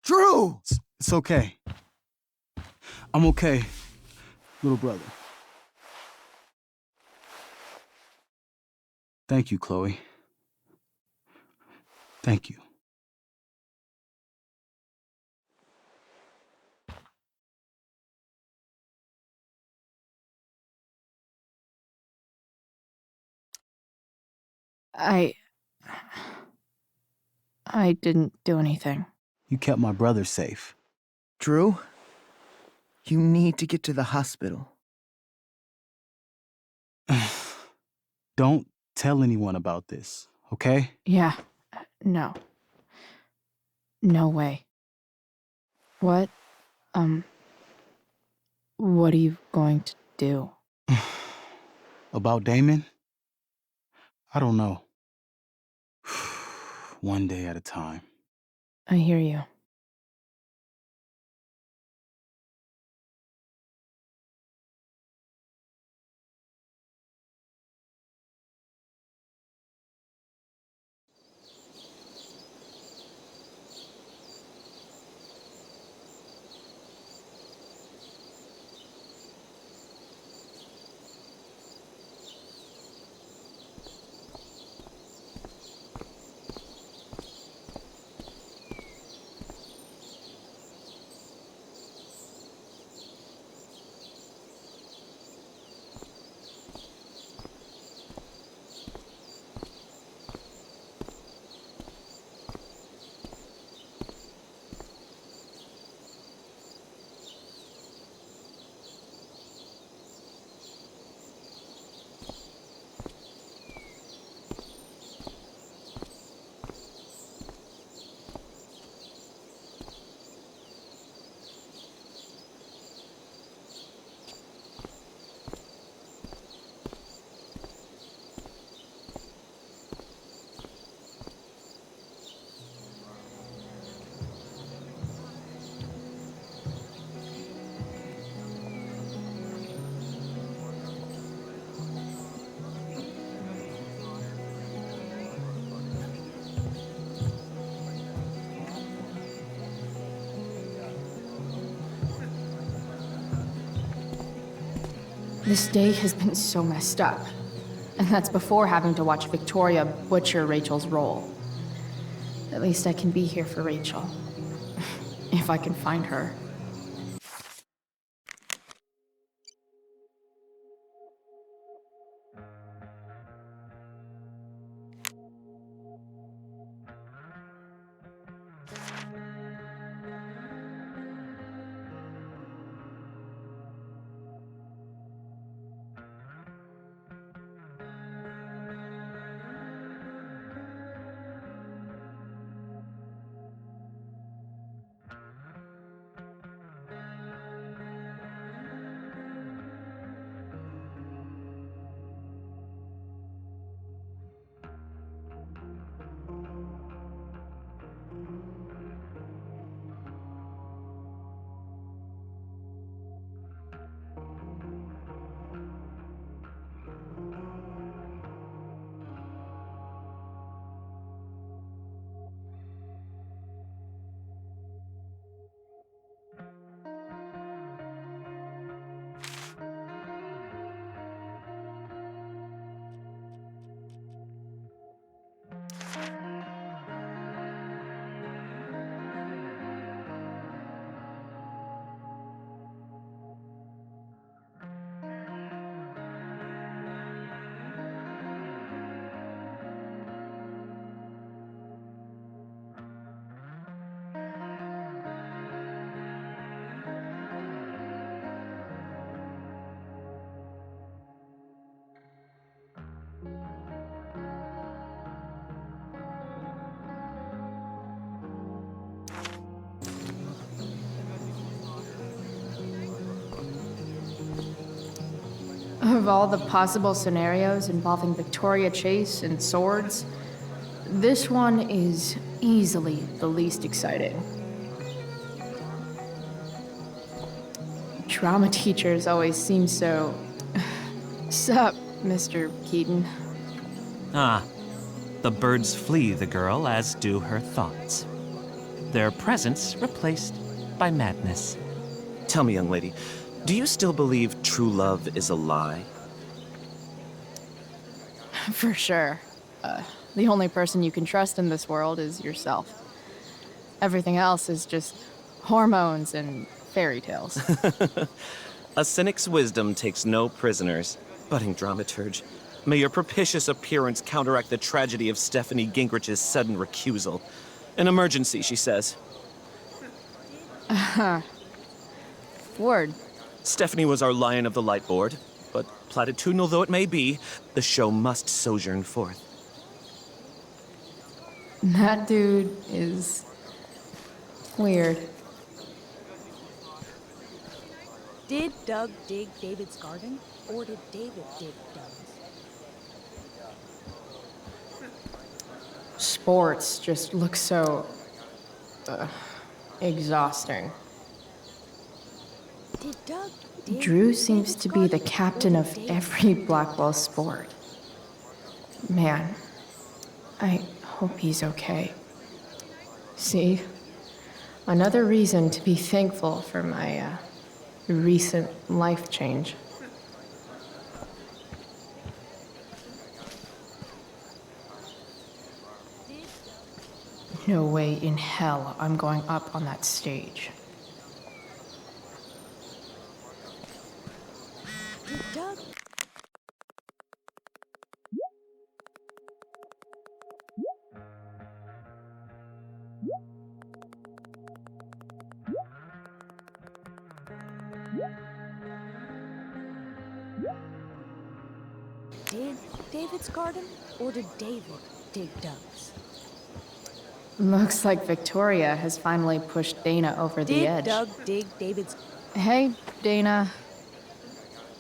Drew! It's okay. I'm okay, little brother. Thank you, Chloe. Thank you. I didn't do anything. You kept my brother safe. Drew, you need to get to the hospital. Don't tell anyone about this, okay? Yeah. No. No way. What are you going to do? About Damon? I don't know. One day at a time. I hear you. This day has been so messed up. And that's before having to watch Victoria butcher Rachel's role. At least I can be here for Rachel. If I can find her. Of all the possible scenarios involving Victoria Chase and swords, this one is easily the least exciting. Drama teachers always seem so... Sup, Mr. Keaton? Ah, the birds flee the girl, as do her thoughts. Their presence replaced by madness. Tell me, young lady, do you still believe true love is a lie? For sure. The only person you can trust in this world is yourself. Everything else is just hormones and fairy tales. A cynic's wisdom takes no prisoners. Budding dramaturge, may your propitious appearance counteract the tragedy of Stephanie Gingrich's sudden recusal. An emergency, she says. Word. Stephanie was our lion of the light board, but platitudinal though it may be, the show must sojourn forth. That dude is Weird. Did Doug dig David's garden, or did David dig Doug's? Sports just look so... exhausting. Did Doug dig Drew seems David's to be the garden, captain or of did David every dig Blackwell Doug's? sport. Man, I hope he's okay. See? Another reason to be thankful for my, recent life change. No way in hell I'm going up on that stage. Did Doug... Did David's garden, or did David dig Doug's? Looks like Victoria has finally pushed Dana over the edge. Did Doug dig David's... Hey, Dana.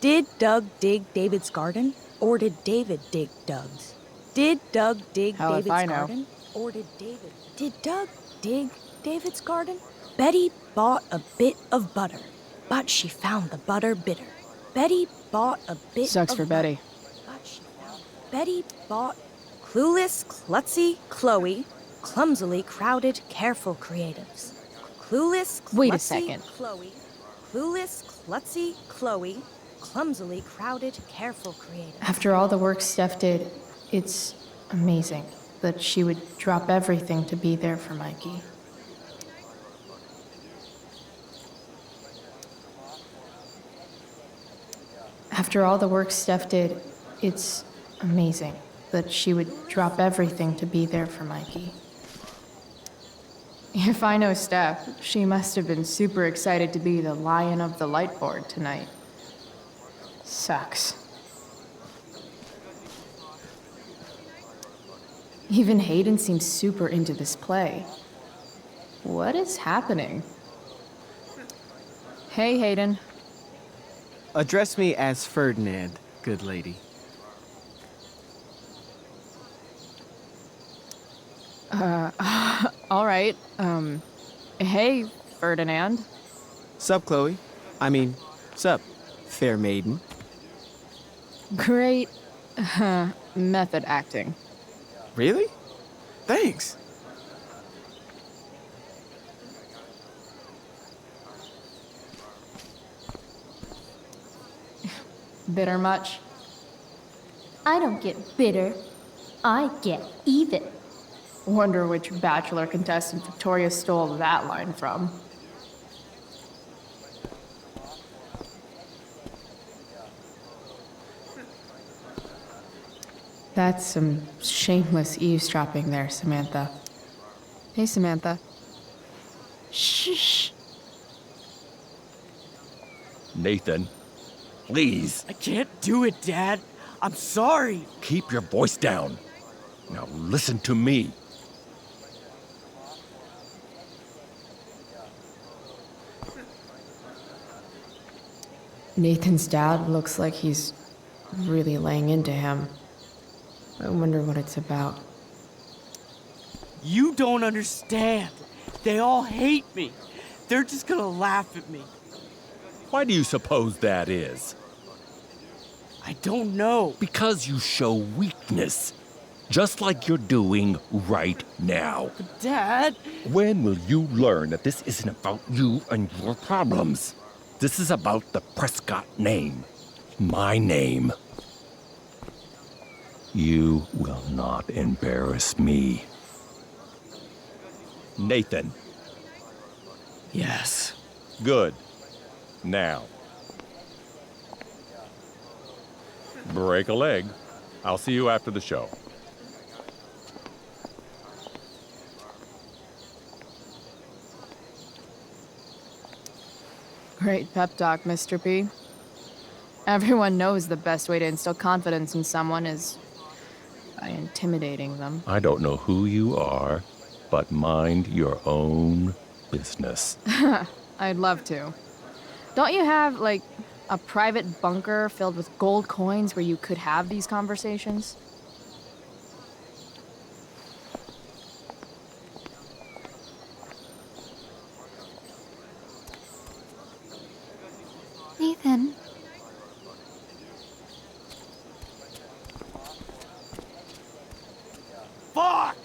Did Doug dig David's garden, or did David dig Doug's? Did Doug dig Hell if David's I know. garden, or did David... Did Doug dig David's garden? Betty bought a bit of butter, but she found the butter bitter. Betty bought a bit Sucks of for butter, Betty. but she found... Betty bought... Clueless, klutzy, Chloe, clumsily crowded, careful creatives. Clueless, klutzy, Wait a second. Chloe, clueless, klutzy, Chloe, clumsily crowded, careful creatives. After all the work Steph did, it's amazing that she would drop everything to be there for Mikey. After all the work Steph did, it's amazing that she would drop everything to be there for Mikey. If I know Steph, she must have been super excited to be the lion of the light board tonight. Sucks. Even Hayden seems super into this play. What is happening? Hey, Hayden. Address me as Ferdinand, good lady. All right. Hey, Ferdinand. Sup, Chloe? I mean, sup, fair maiden. Great method acting. Really? Thanks. Bitter much? I don't get bitter. I get even. Wonder which Bachelor contestant Victoria stole that line from. That's some shameless eavesdropping there, Samantha. Hey, Samantha. Shh. Nathan, please. I can't do it, Dad. I'm sorry. Keep your voice down. Now listen to me. Nathan's dad looks like he's really laying into him. I wonder what it's about. You don't understand. They all hate me. They're just gonna laugh at me. Why do you suppose that is? I don't know. Because you show weakness. Just like you're doing right now. But Dad... When will you learn that this isn't about you and your problems? This is about the Prescott name. My name. You will not embarrass me. Nathan. Yes. Good. Now. Break a leg. I'll see you after the show. Great pep talk, Mr. P. Everyone knows the best way to instill confidence in someone is by intimidating them. I don't know who you are, but mind your own business. I'd love to. Don't you have, like, a private bunker filled with gold coins where you could have these conversations? Nathan. Fuck!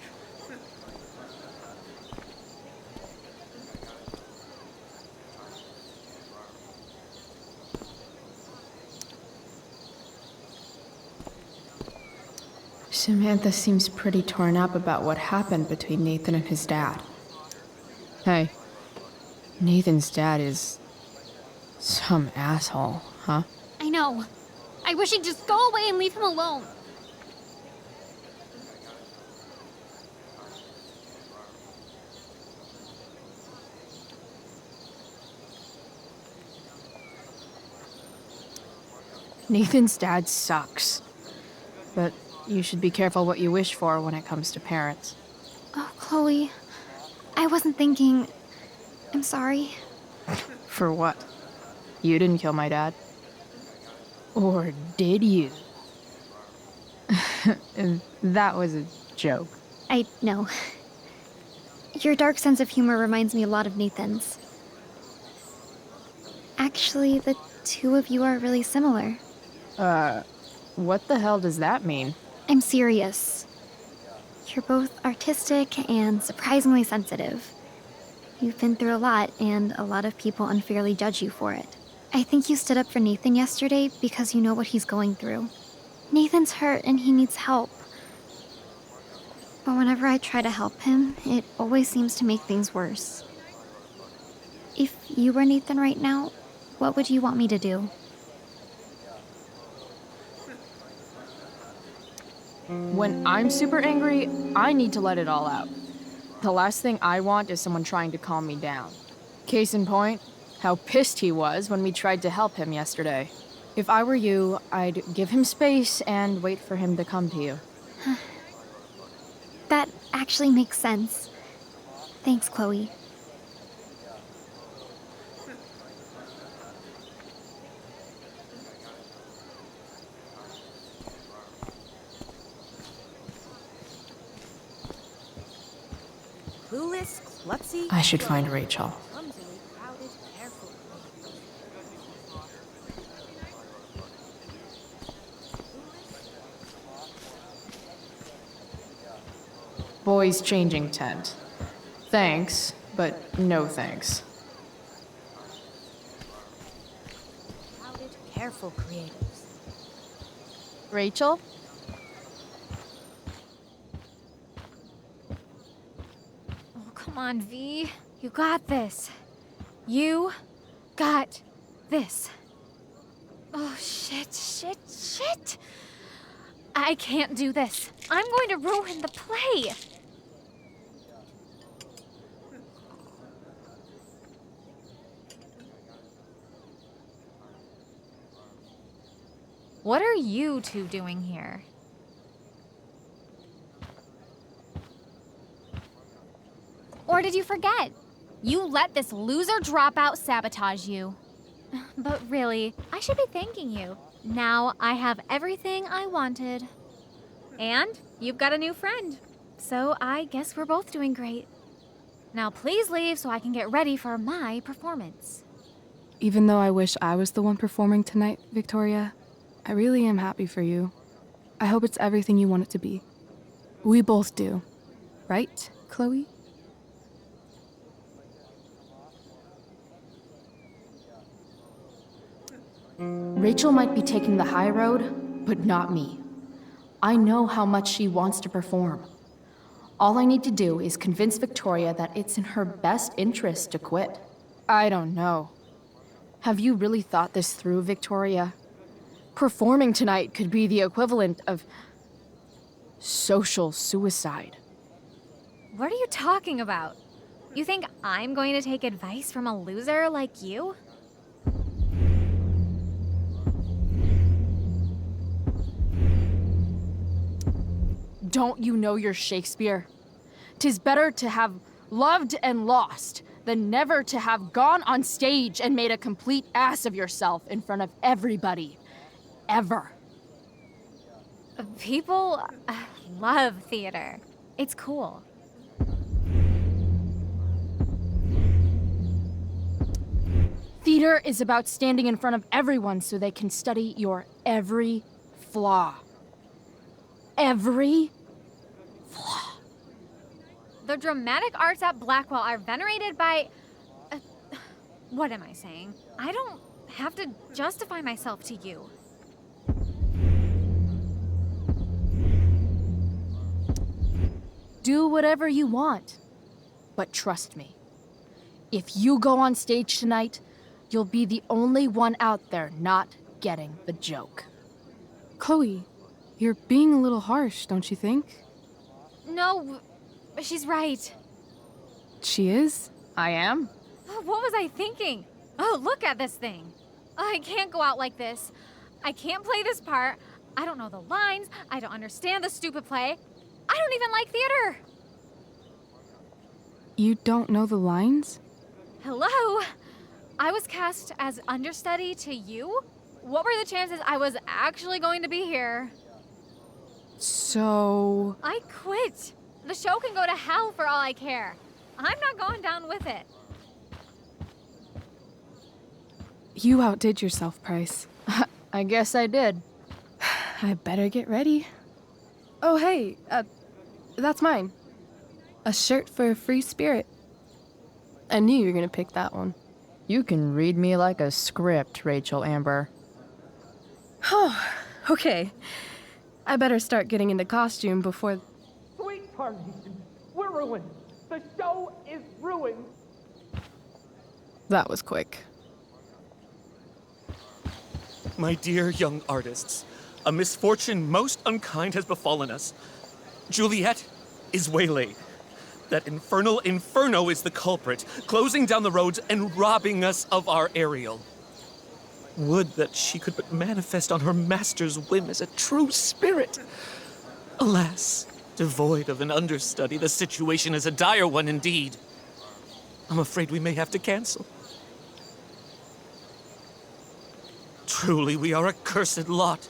Samantha seems pretty torn up about what happened between Nathan and his dad. Hey, Nathan's dad is some asshole, huh? I know. I wish he'd just go away and leave him alone. Nathan's dad sucks. But you should be careful what you wish for when it comes to parents. Oh, Chloe. I wasn't thinking. I'm sorry. For what? You didn't kill my dad? Or did you? That was a joke. I know. Your dark sense of humor reminds me a lot of Nathan's. Actually, the two of you are really similar. What the hell does that mean? I'm serious. You're both artistic and surprisingly sensitive. You've been through a lot, and a lot of people unfairly judge you for it. I think you stood up for Nathan yesterday because you know what he's going through. Nathan's hurt and he needs help. But whenever I try to help him, it always seems to make things worse. If you were Nathan right now, what would you want me to do? When I'm super angry, I need to let it all out. The last thing I want is someone trying to calm me down. Case in point, how pissed he was when we tried to help him yesterday. If I were you, I'd give him space and wait for him to come to you. That actually makes sense. Thanks, Chloe. Clueless, klutzy. I should find Rachel. Clumsily crowded, careful. Boys changing tent. Thanks, but no thanks. Crowded, careful creatives. Rachel? Oh, come on, V. You got this. You got this. Oh, shit. I can't do this. I'm going to ruin the play. What are you two doing here? Or did you forget? You let this loser dropout sabotage you. But really, I should be thanking you. Now I have everything I wanted. And you've got a new friend. So I guess we're both doing great. Now please leave so I can get ready for my performance. Even though I wish I was the one performing tonight, Victoria, I really am happy for you. I hope it's everything you want it to be. We both do. Right, Chloe? Rachel might be taking the high road, but not me. I know how much she wants to perform. All I need to do is convince Victoria that it's in her best interest to quit. I don't know. Have you really thought this through, Victoria? Performing tonight could be the equivalent of social suicide. What are you talking about? You think I'm going to take advice from a loser like you? Don't you know your Shakespeare? 'Tis better to have loved and lost than never to have gone on stage and made a complete ass of yourself in front of everybody. Ever. People love theater. It's cool. Theater is about standing in front of everyone so they can study your every flaw. Every flaw. The dramatic arts at Blackwell are venerated by... what am I saying? I don't have to justify myself to you. Do whatever you want. But trust me, if you go on stage tonight, you'll be the only one out there not getting the joke. Chloe, you're being a little harsh, don't you think? No, she's right. She is? I am? What was I thinking? Oh, look at this thing. I can't go out like this. I can't play this part. I don't know the lines. I don't understand the stupid play. I don't even like theater. You don't know the lines? Hello? I was cast as understudy to you? What were the chances I was actually going to be here? So... I quit. The show can go to hell for all I care. I'm not going down with it. You outdid yourself, Price. I guess I did. I better get ready. Oh, hey, that's mine. A shirt for a free spirit. I knew you were gonna pick that one. You can read me like a script, Rachel Amber. Oh, okay. I better start getting into costume before... Sweet Carnation, we're ruined. The show is ruined. That was quick. My dear young artists, a misfortune most unkind has befallen us. Juliet is waylaid. That infernal inferno is the culprit, closing down the roads and robbing us of our Ariel. Would that she could but manifest on her master's whim as a true spirit. Alas, devoid of an understudy, the situation is a dire one indeed. I'm afraid we may have to cancel. Truly, we are a cursed lot.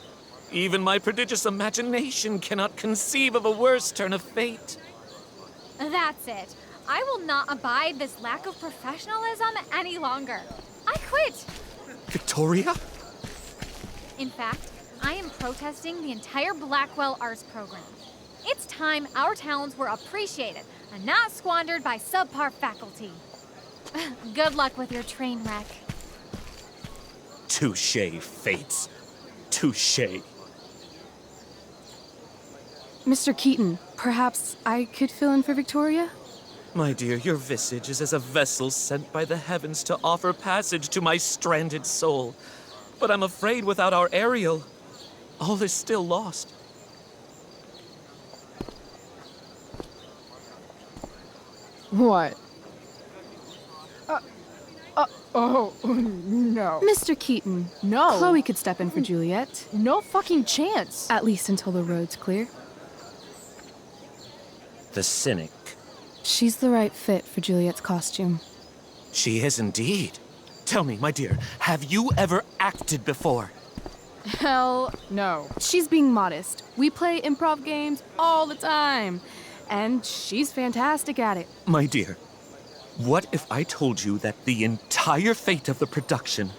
Even my prodigious imagination cannot conceive of a worse turn of fate. That's it. I will not abide this lack of professionalism any longer. I quit. Victoria? In fact, I am protesting the entire Blackwell Arts program. It's time our talents were appreciated and not squandered by subpar faculty. Good luck with your train wreck. Touché, Fates. Touché. Mr. Keaton, perhaps I could fill in for Victoria? My dear, your visage is as a vessel sent by the heavens to offer passage to my stranded soul. But I'm afraid without our Ariel, all is still lost. What? Oh, no. Mr. Keaton. No. Chloe could step in for Juliet. No fucking chance. At least until the road's clear. The cynic. She's the right fit for Juliet's costume. She is indeed. Tell me, my dear, have you ever acted before? Hell no. She's being modest. We play improv games all the time. And she's fantastic at it. My dear, what if I told you that the entire fate of the production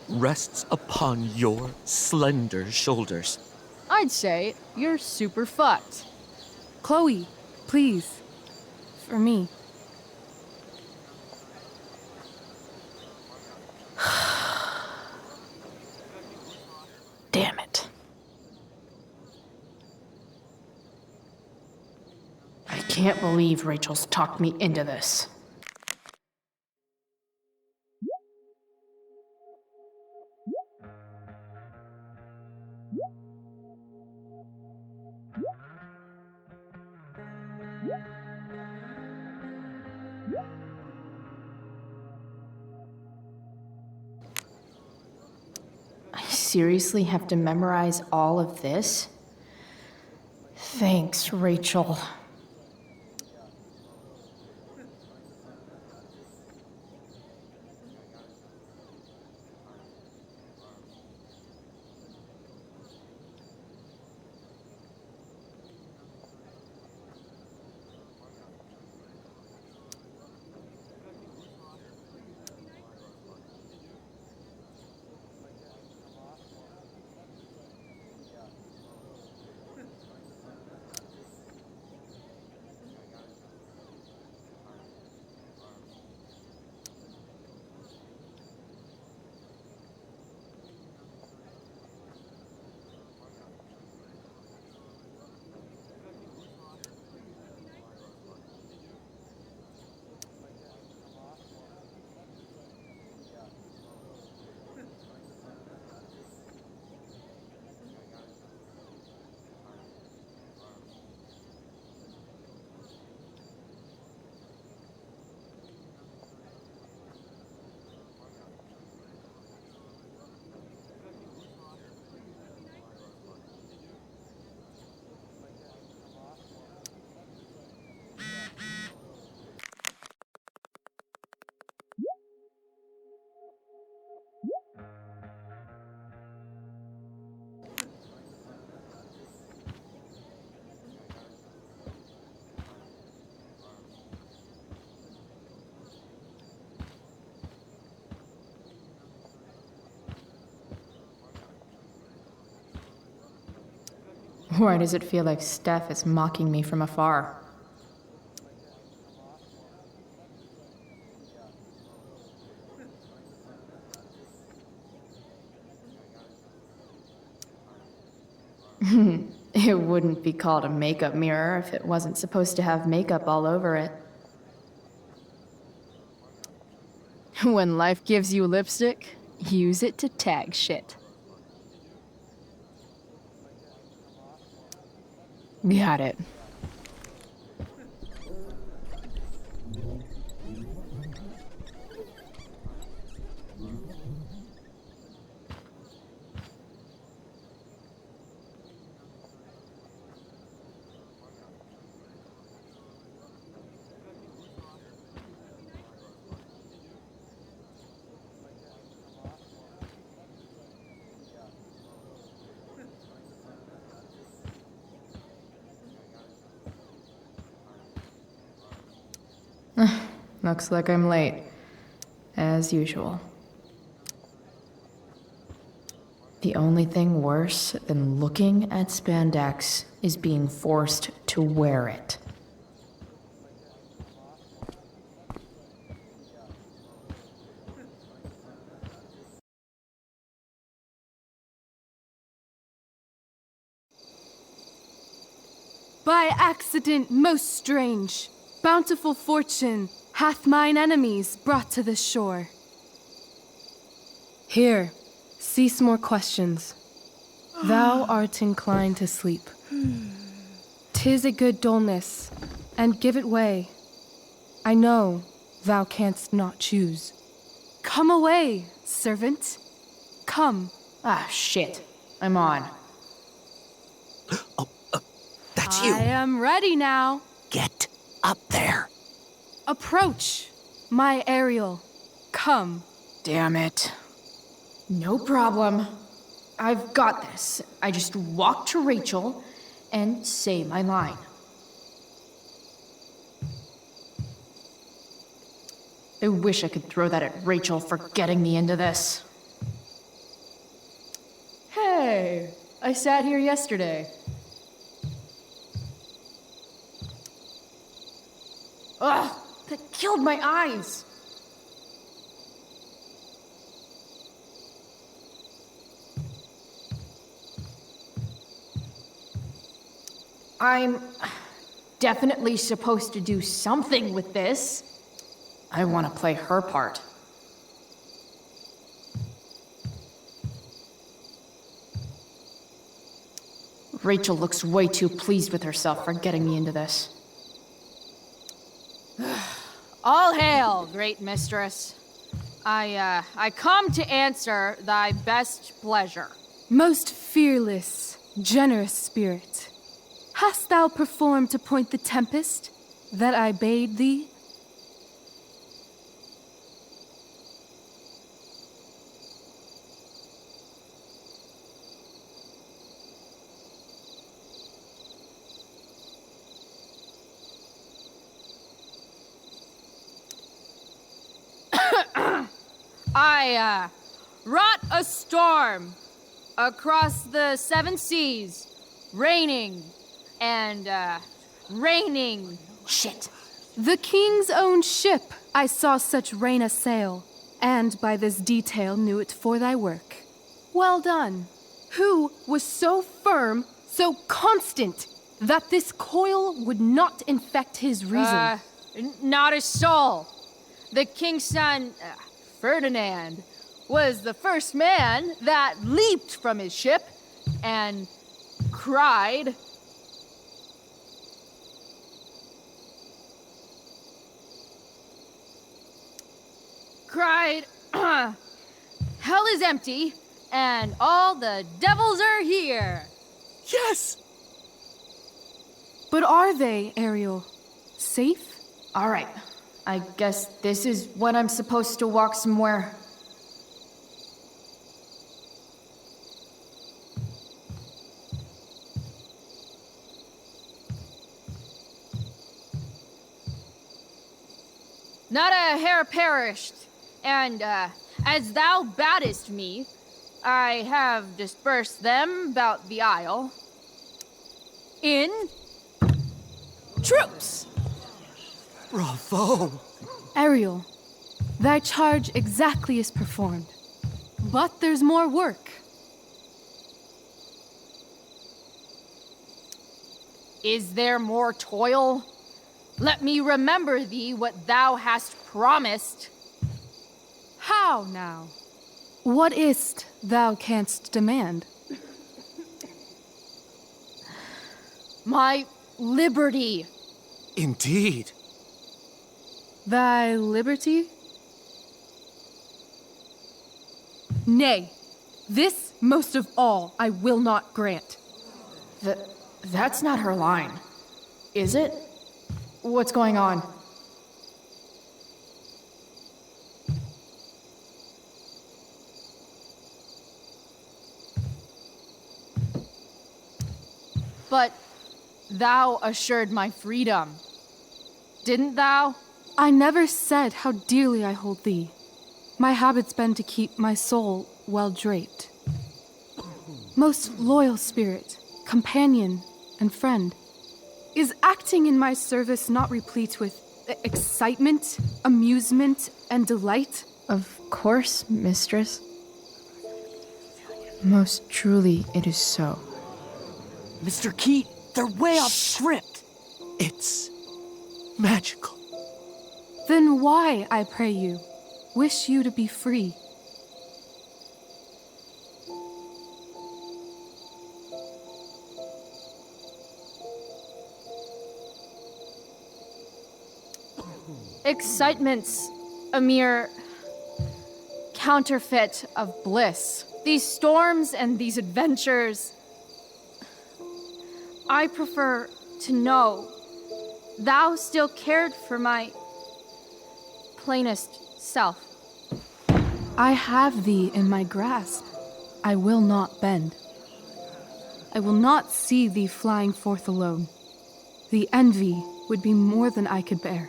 rests upon your slender shoulders? I'd say you're super fucked. Chloe, please. For me. Damn it. I can't believe Rachel's talked me into this. I seriously have to memorize all of this? Thanks, Rachel. Why does it feel like Steph is mocking me from afar? It wouldn't be called a makeup mirror if it wasn't supposed to have makeup all over it. When life gives you lipstick, use it to tag shit. Got it. Looks like I'm late, as usual. The only thing worse than looking at spandex is being forced to wear it. By accident most strange, bountiful fortune hath mine enemies brought to this shore. Here, cease more questions. Thou art inclined to sleep. 'Tis a good dullness, and give it way. I know thou canst not choose. Come away, servant. Come. Ah, shit. I'm on. That's you. I am ready now. Get up there. Approach, my Ariel. Come. Damn it. No problem. I've got this. I just walk to Rachel and say my line. I wish I could throw that at Rachel for getting me into this. Hey, I sat here yesterday. Ugh, that killed my eyes. I'm definitely supposed to do something with this. I want to play her part. Rachel looks way too pleased with herself for getting me into this. All hail, great mistress. I come to answer thy best pleasure. Most fearless, generous spirit, hast thou performed to point the tempest that I bade thee? I wrought a storm across the 7 seas, raining and raining shit. The king's own ship I saw such rain a sail, and by this detail knew it for thy work. Well done. Who was so firm, so constant, that this coil would not infect his reason? Not a soul. The king's son, Ferdinand, was the first man that leaped from his ship and cried. Hell is empty, and all the devils are here. Yes! But are they, Ariel? Safe? All right. I guess this is when I'm supposed to walk somewhere. Not a hair perished, and as thou badest me, I have dispersed them about the isle. in troops. Bravo! Ariel, thy charge exactly is performed. But there's more work. Is there more toil? Let me remember thee what thou hast promised. How now? What is't thou canst demand? My liberty. Indeed. Thy liberty? Nay, this most of all I will not grant. That's not her line, is it? What's going on? But thou assured my freedom, didn't thou? I never said how dearly I hold thee. My habit's been to keep my soul well draped. Most loyal spirit, companion, and friend, is acting in my service not replete with excitement, amusement, and delight? Of course, mistress. Most truly it is so. Mr. Keat, they're way off script. It's magical. Then why, I pray you, wish you to be free? Excitement's a mere counterfeit of bliss. These storms and these adventures, I prefer to know thou still cared for my plainest self. I have thee in my grasp. I will not bend. I will not see thee flying forth alone. The envy would be more than I could bear.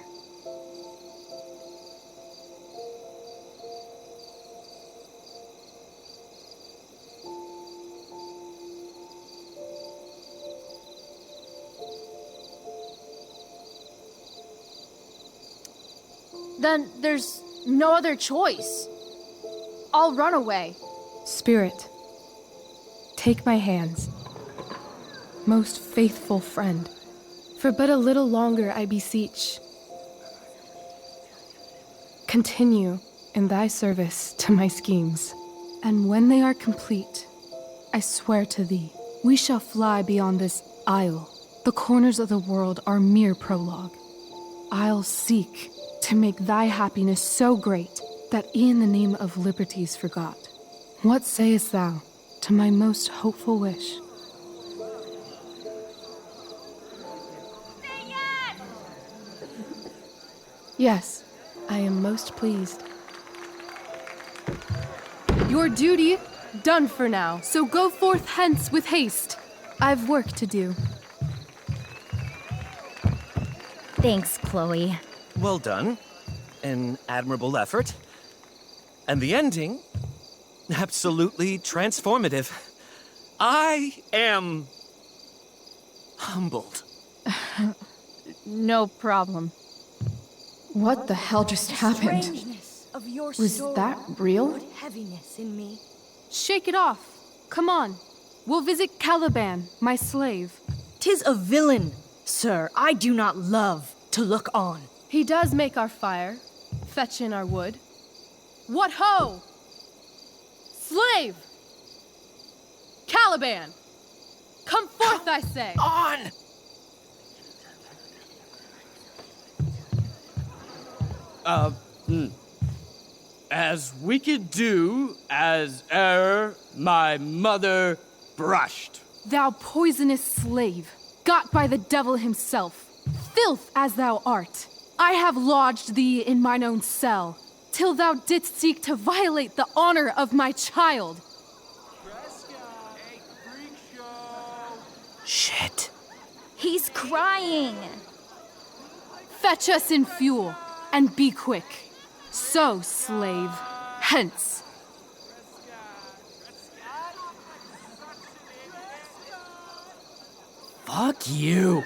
Then there's no other choice. I'll run away. Spirit, take my hands. Most faithful friend, for but a little longer I beseech. Continue in thy service to my schemes, and when they are complete, I swear to thee, we shall fly beyond this isle. The corners of the world are mere prologue. I'll seek to make thy happiness so great that e'en the name of liberty's forgot. What sayest thou to my most hopeful wish? Yes, I am most pleased. Your duty done for now, so go forth hence with haste. I've work to do. Thanks, Chloe. Well done. An admirable effort. And the ending, absolutely transformative. I am humbled. No problem. What the hell just happened? Strangeness of your Was story that real? put heaviness in me. Shake it off. Come on. We'll visit Caliban, my slave. 'Tis a villain, sir, I do not love to look on. He does make our fire, fetch in our wood. What ho! Slave! Caliban! Come forth, I say! On! As we could do as e'er my mother brushed. Thou poisonous slave, got by the devil himself, filth as thou art, I have lodged thee in mine own cell, till thou didst seek to violate the honor of my child. Shit. He's crying. Fetch us in fuel, and be quick. So, slave, hence. Fuck you.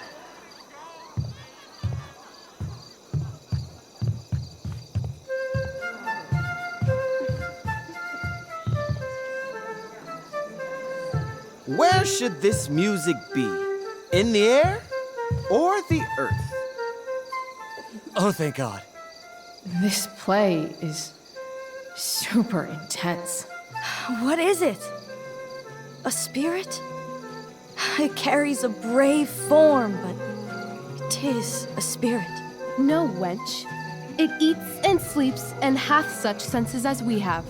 Where should this music be? In the air or the earth? Oh, thank God. This play is super intense. What is it? A spirit? It carries a brave form, but it is a spirit. No, wench. It eats and sleeps and hath such senses as we have.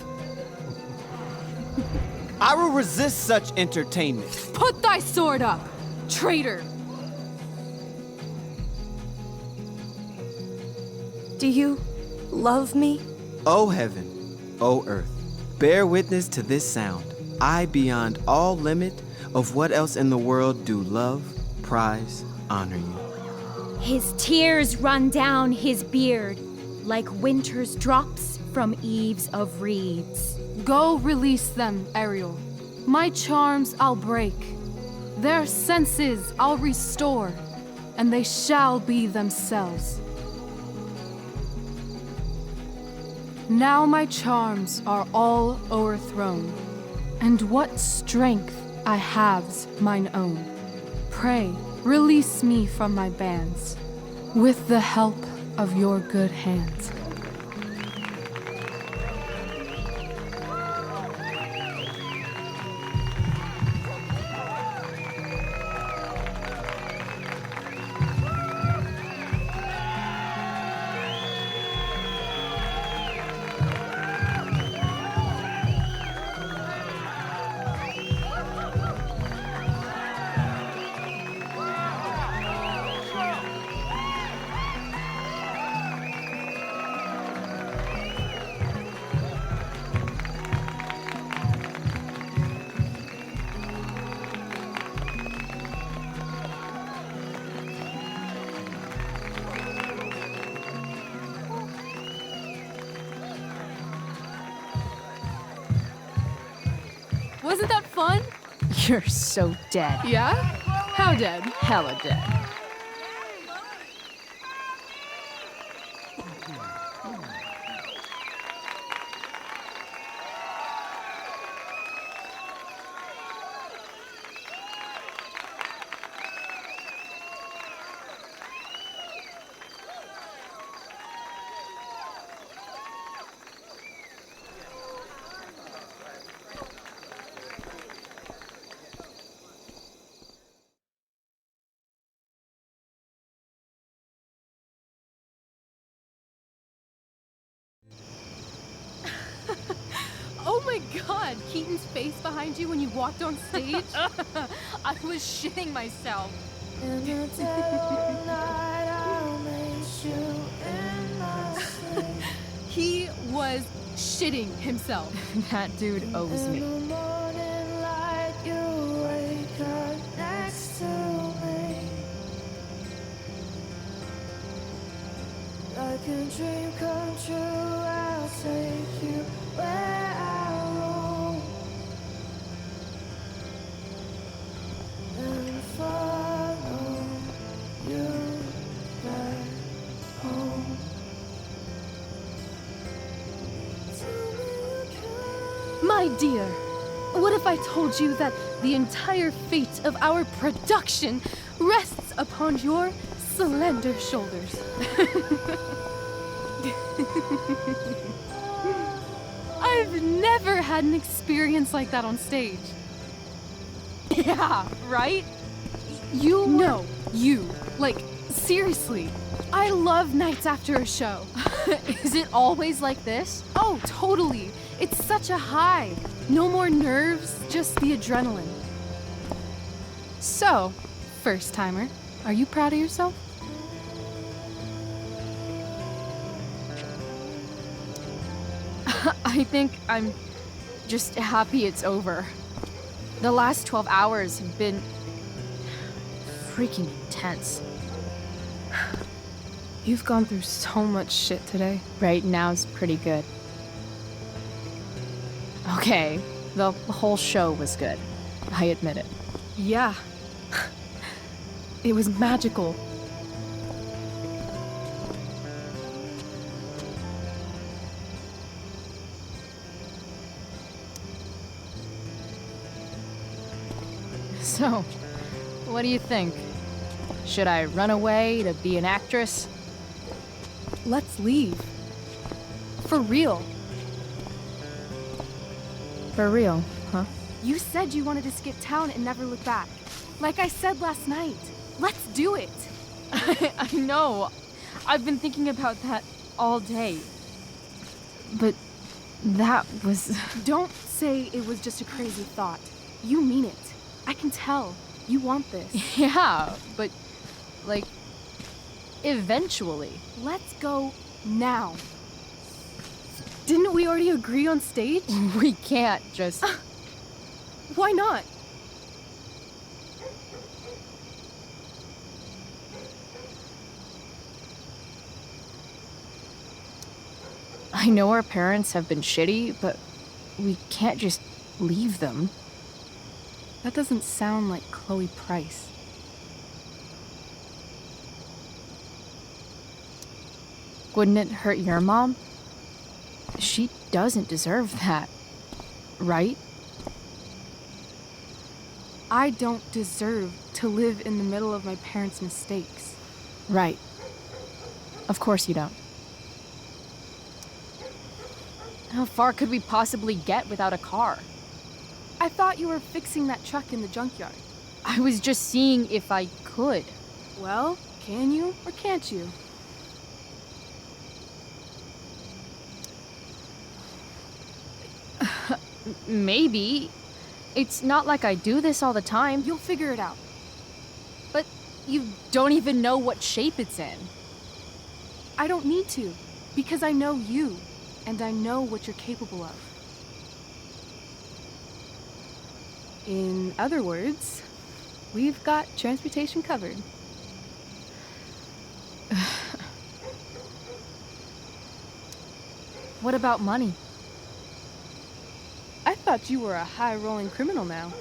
I will resist such entertainment. Put thy sword up, traitor! Do you love me? O heaven, O earth, bear witness to this sound. I, beyond all limit of what else in the world do love, prize, honor you. His tears run down his beard like winter's drops from eaves of reeds. Go release them, Ariel. My charms I'll break. Their senses I'll restore, and they shall be themselves. Now my charms are all o'erthrown, and what strength I have's mine own. Pray, release me from my bands, with the help of your good hands. Wasn't that fun? You're so dead. Yeah? How dead? Hella dead. Oh my god, Keaton's face behind you when you walked on stage? I was shitting myself. He was shitting himself. That dude owes me. Like a dream come true, I'll take you where I roam and follow you back home. My dear, what if I told you that the entire fate of our production rests upon your slender shoulders? I've never had an experience like that on stage. Yeah, right? You were... No, you. Like, seriously. I love nights after a show. Is it always like this? Oh, totally. It's such a high. No more nerves, just the adrenaline. So, first timer, are you proud of yourself? I think I'm just happy it's over. The last 12 hours have been freaking intense. You've gone through so much shit today. Right now's pretty good. Okay, the whole show was good. I admit it. Yeah. It was magical. So, what do you think? Should I run away to be an actress? Let's leave. For real. For real, huh? You said you wanted to skip town and never look back. Like I said last night. Let's do it. I know. I've been thinking about that all day. But that was... Don't say it was just a crazy thought. You mean it. I can tell. You want this. Yeah, but, like, eventually. Let's go now. Didn't we already agree on stage? We can't just... Why not? I know our parents have been shitty, but we can't just leave them. That doesn't sound like Chloe Price. Wouldn't it hurt your mom? She doesn't deserve that, right? I don't deserve to live in the middle of my parents' mistakes. Right. Of course you don't. How far could we possibly get without a car? I thought you were fixing that truck in the junkyard. I was just seeing if I could. Well, can you or can't you? Maybe. It's not like I do this all the time. You'll figure it out. But you don't even know what shape it's in. I don't need to, because I know you, and I know what you're capable of. In other words, we've got transportation covered. What about money? I thought you were a high-rolling criminal now.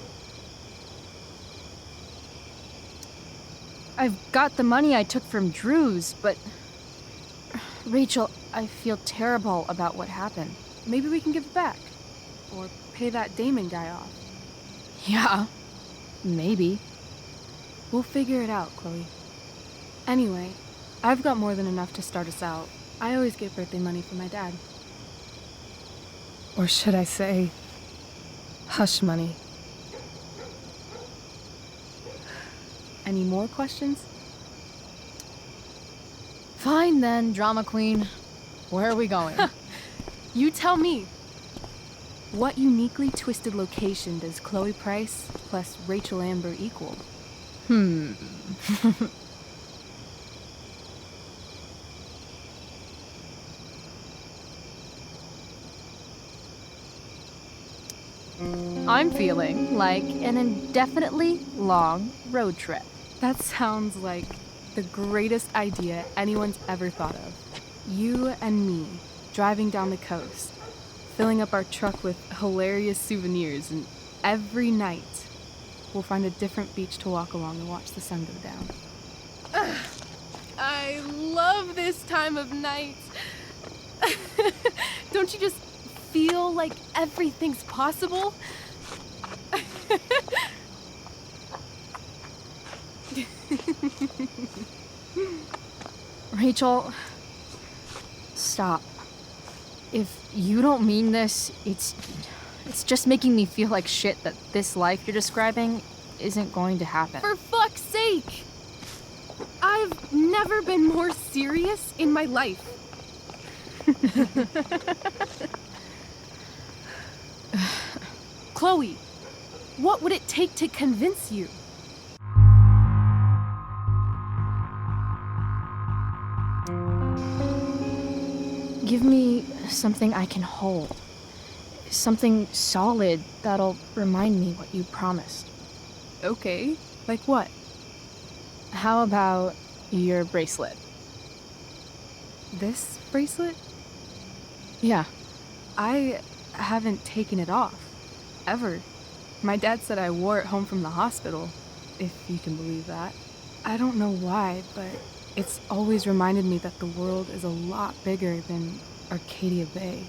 I've got the money I took from Drew's, but... Rachel, I feel terrible about what happened. Maybe we can give it back. Or pay that Damon guy off. Yeah, maybe. We'll figure it out, Chloe. Anyway, I've got more than enough to start us out. I always get birthday money from my dad. Or should I say, hush money. Any more questions? Fine then, drama queen. Where are we going? You tell me. What uniquely twisted location does Chloe Price plus Rachel Amber equal? I'm feeling like an indefinitely long road trip. That sounds like the greatest idea anyone's ever thought of. You and me, driving down the coast, filling up our truck with hilarious souvenirs, and every night we'll find a different beach to walk along and watch the sun go down. I love this time of night. Don't you just feel like everything's possible? Rachel, stop. If you don't mean this, it's just making me feel like shit that this life you're describing isn't going to happen. For fuck's sake! I've never been more serious in my life. Chloe, what would it take to convince you? Give me something I can hold. Something solid that'll remind me what you promised. Okay, like what? How about your bracelet? This bracelet? Yeah. I haven't taken it off. Ever. My dad said I wore it home from the hospital, if you can believe that. I don't know why, but it's always reminded me that the world is a lot bigger than Arcadia Bay.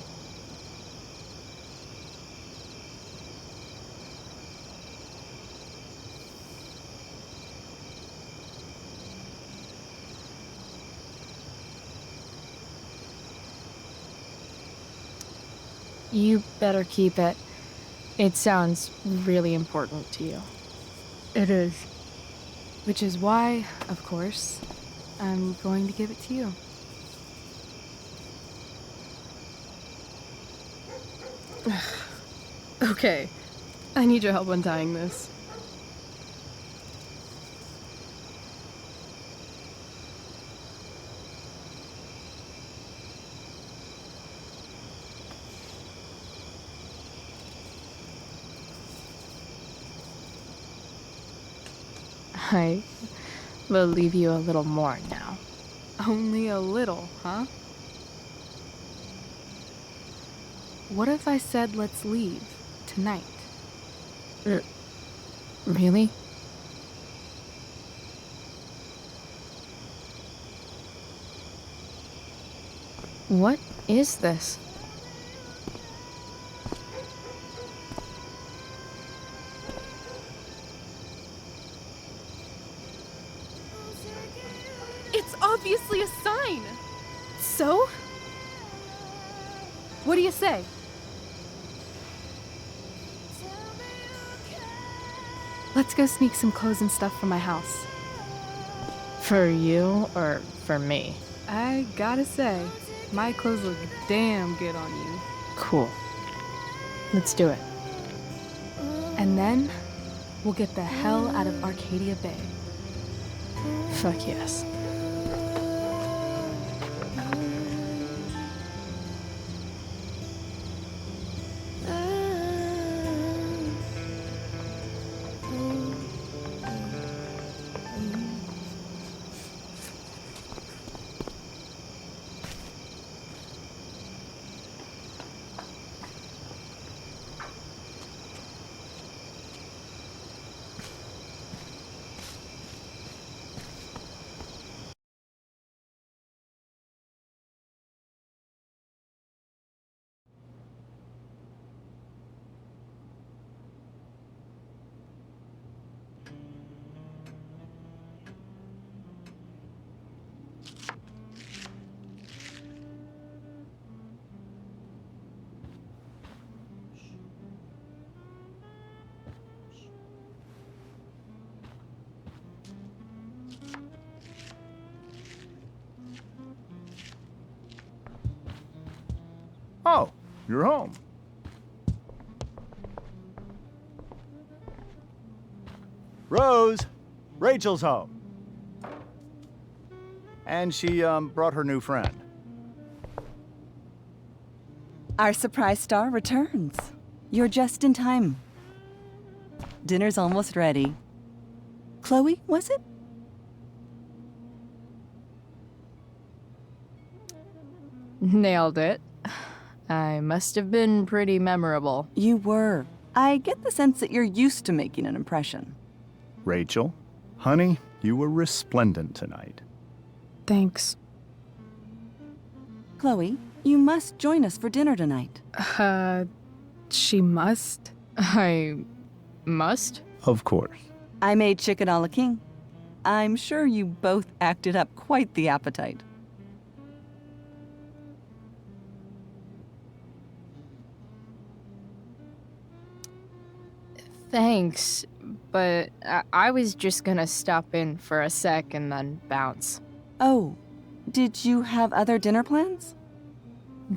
You better keep it. It sounds really important to you. It is. Which is why, of course, I'm going to give it to you. Okay, I need your help untying this. I believe you a little more now. Only a little, huh? What if I said let's leave tonight? Really? What is this? It's obviously a sign! So? What do you say? Let's go sneak some clothes and stuff from my house. For you or for me? I gotta say, my clothes look damn good on you. Cool. Let's do it. And then, we'll get the hell out of Arcadia Bay. Fuck yes. Oh, you're home. Rose, Rachel's home. And she, brought her new friend. Our surprise star returns. You're just in time. Dinner's almost ready. Chloe, was it? Nailed it. I must have been pretty memorable. You were. I get the sense that you're used to making an impression. Rachel, honey, you were resplendent tonight. Thanks. Chloe, you must join us for dinner tonight. She must? I must? Of course. I made chicken a la king. I'm sure you both acted up quite the appetite. Thanks, but I was just gonna stop in for a sec and then bounce. Oh, did you have other dinner plans?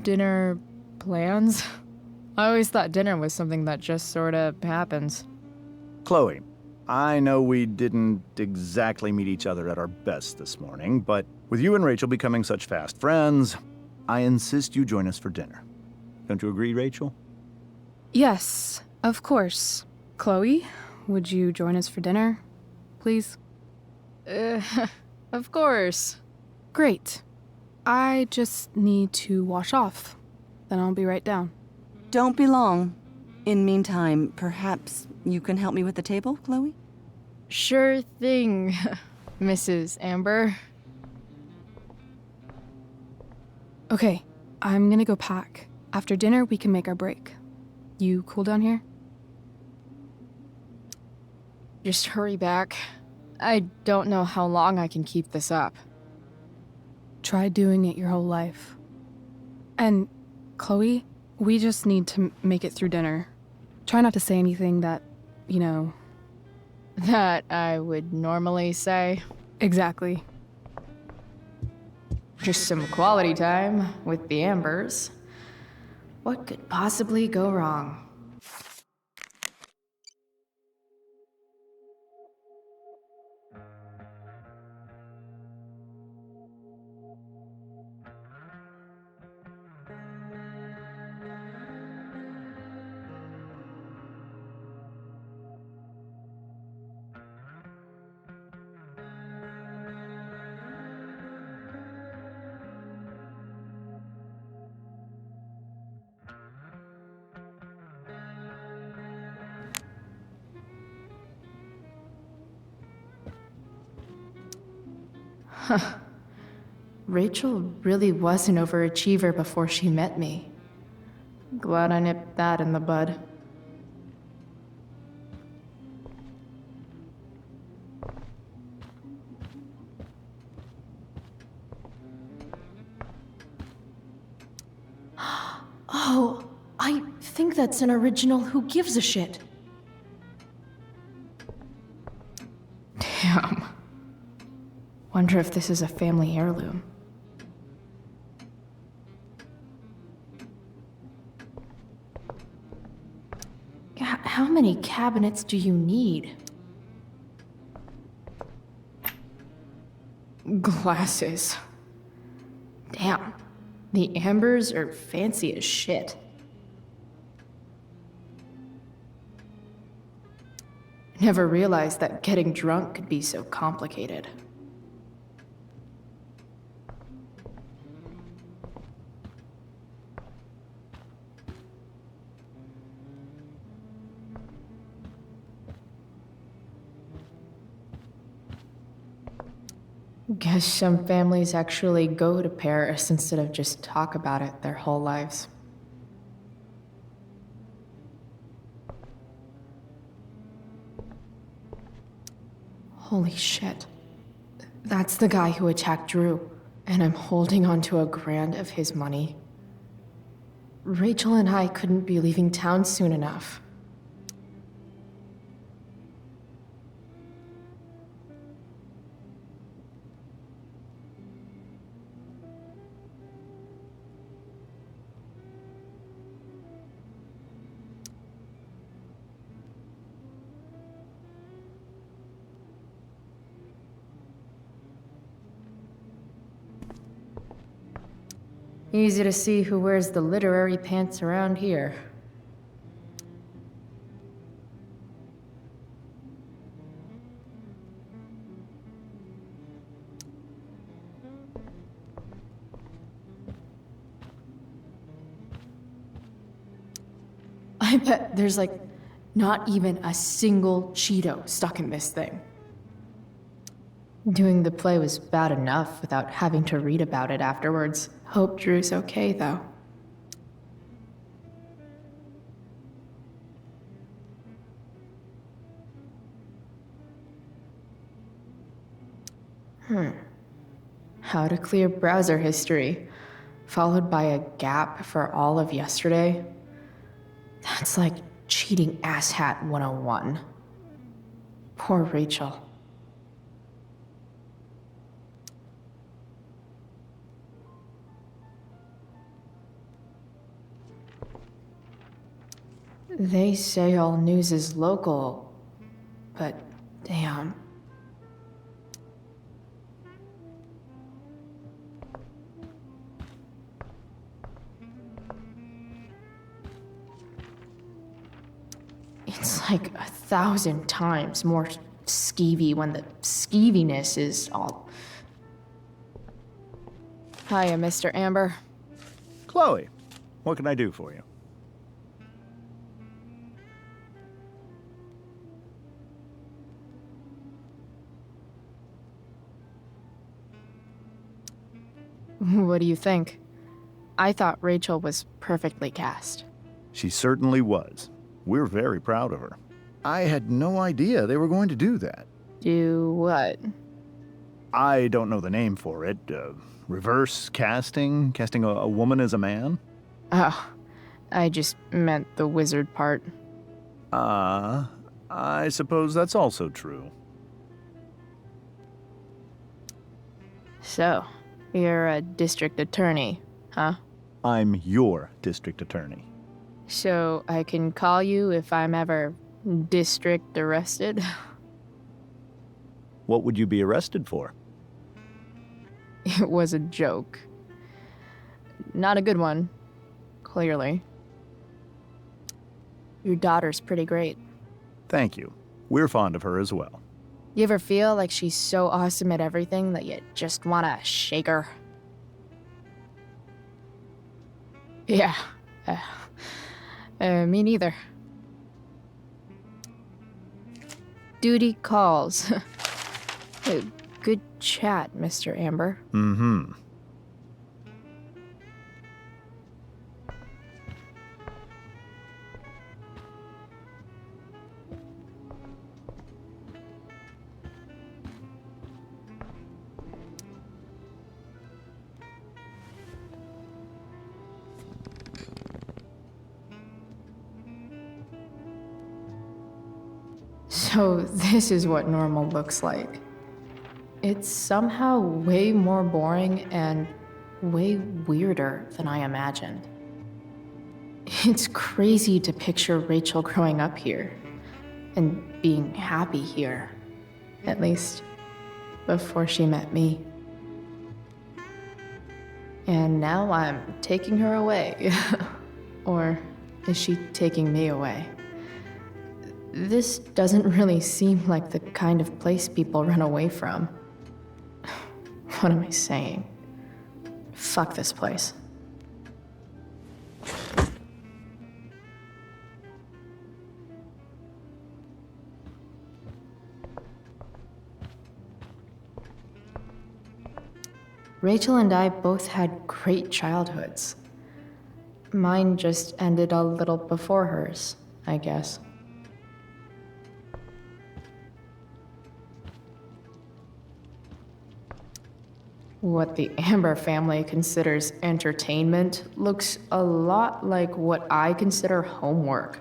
Dinner plans? I always thought dinner was something that just sorta happens. Chloe, I know we didn't exactly meet each other at our best this morning, but with you and Rachel becoming such fast friends, I insist you join us for dinner. Don't you agree, Rachel? Yes, of course. Chloe, would you join us for dinner, please? Of course. Great. I just need to wash off. Then I'll be right down. Don't be long. In meantime, perhaps you can help me with the table, Chloe? Sure thing. Mrs. Amber. Okay, I'm gonna go pack. After dinner, we can make our break. You cool down here? Just hurry back. I don't know how long I can keep this up. Try doing it your whole life. And, Chloe, we just need to make it through dinner. Try not to say anything that, you know... That I would normally say. Exactly. Just some quality time with the Ambers. What could possibly go wrong? Huh. Rachel really was an overachiever before she met me. Glad I nipped that in the bud. Oh, I think that's an original Who Gives a Shit. Damn. Wonder if this is a family heirloom. How many cabinets do you need? Glasses. Damn. The Ambers are fancy as shit. Never realized that getting drunk could be so complicated. Guess some families actually go to Paris instead of just talk about it their whole lives. Holy shit. That's the guy who attacked Drew, and I'm holding onto a grand of his money. Rachel and I couldn't be leaving town soon enough. Easy to see who wears the literary pants around here. I bet there's like not even a single Cheeto stuck in this thing. Doing the play was bad enough without having to read about it afterwards. Hope Drew's okay, though. How to clear browser history, followed by a gap for all of yesterday. That's like cheating asshat 101. Poor Rachel. They say all news is local, but damn. It's like 1,000 times more skeevy when the skeeviness is all... Hiya, Mr. Amber. Chloe, what can I do for you? What do you think? I thought Rachel was perfectly cast. She certainly was. We're very proud of her. I had no idea they were going to do that. Do what? I don't know the name for it. Reverse casting? Casting a woman as a man? Oh, I just meant the wizard part. I suppose that's also true. So, you're a district attorney, huh? I'm your district attorney. So I can call you if I'm ever district arrested? What would you be arrested for? It was a joke. Not a good one, clearly. Your daughter's pretty great. Thank you. We're fond of her as well. You ever feel like she's so awesome at everything that you just want to shake her? Yeah. Me neither. Duty calls. Good chat, Mr. Amber. Mm-hmm. So this is what normal looks like. It's somehow way more boring and way weirder than I imagined. It's crazy to picture Rachel growing up here and being happy here, at least before she met me. And now I'm taking her away. Or is she taking me away? This doesn't really seem like the kind of place people run away from. What am I saying? Fuck this place. Rachel and I both had great childhoods. Mine just ended a little before hers, I guess. What the Amber family considers entertainment looks a lot like what I consider homework.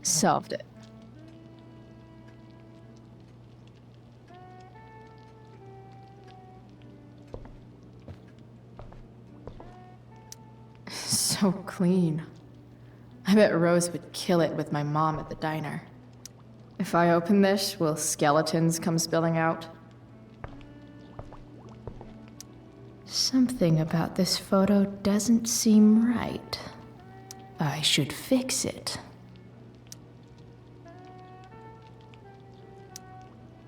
Solved it. So clean. I bet Rose would kill it with my mom at the diner. If I open this, will skeletons come spilling out? Something about this photo doesn't seem right. I should fix it.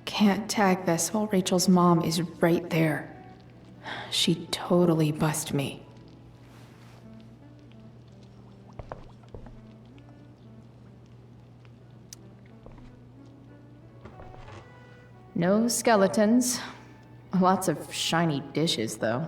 Can't tag this while Rachel's mom is right there. She'd totally bust me. No skeletons. Lots of shiny dishes, though.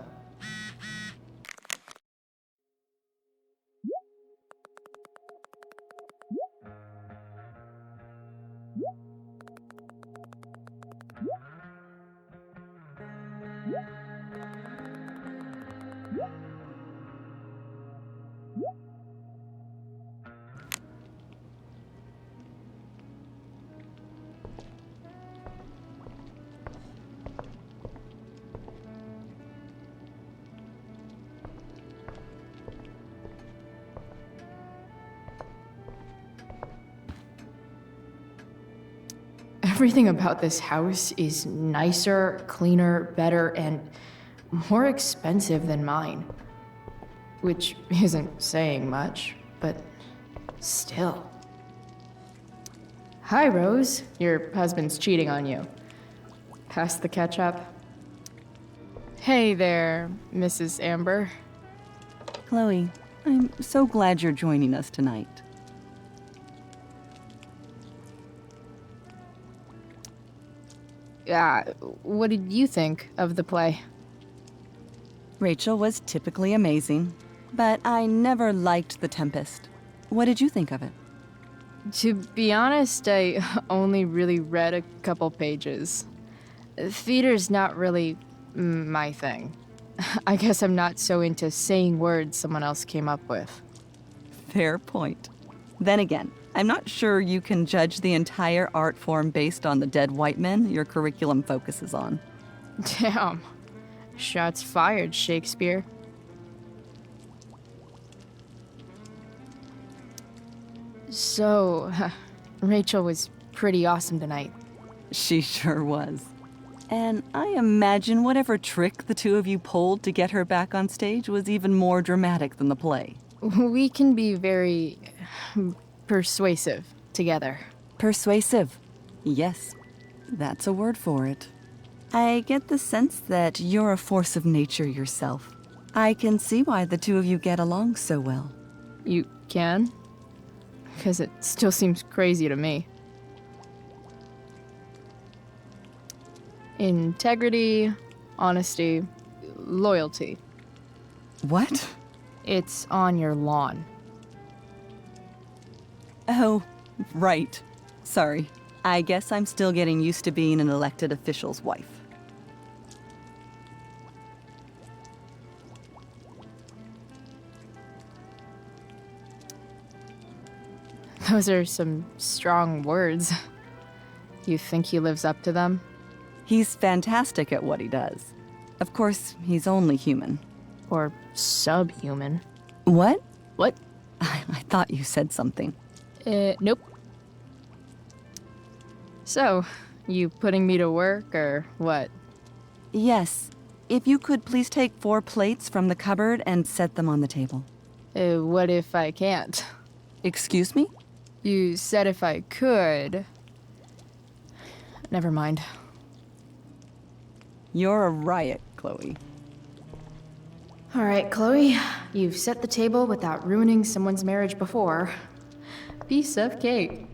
Everything about this house is nicer, cleaner, better, and more expensive than mine. Which isn't saying much, but still. Hi, Rose. Your husband's cheating on you. Pass the ketchup. Hey there, Mrs. Amber. Chloe, I'm so glad you're joining us tonight. What did you think of the play? Rachel was typically amazing, but I never liked The Tempest. What did you think of it? To be honest, I only really read a couple pages. Theater's not really my thing. I guess I'm not so into saying words someone else came up with. Fair point. Then again, I'm not sure you can judge the entire art form based on the dead white men your curriculum focuses on. Damn. Shots fired, Shakespeare. So, Rachel was pretty awesome tonight. She sure was. And I imagine whatever trick the two of you pulled to get her back on stage was even more dramatic than the play. We can be very persuasive together. Persuasive. Yes, that's a word for it. I get the sense that you're a force of nature yourself. I can see why the two of you get along so well. You can? Because it still seems crazy to me. Integrity, honesty, loyalty. What? It's on your lawn. Oh, right. Sorry. I guess I'm still getting used to being an elected official's wife. Those are some strong words. You think he lives up to them? He's fantastic at what he does. Of course, he's only human. Or subhuman. What? What? I thought you said something. Nope. So, you putting me to work, or what? Yes. If you could please take 4 plates from the cupboard and set them on the table. What if I can't? Excuse me? You said if I could. Never mind. You're a riot, Chloe. All right, Chloe. You've set the table without ruining someone's marriage before. Piece of cake.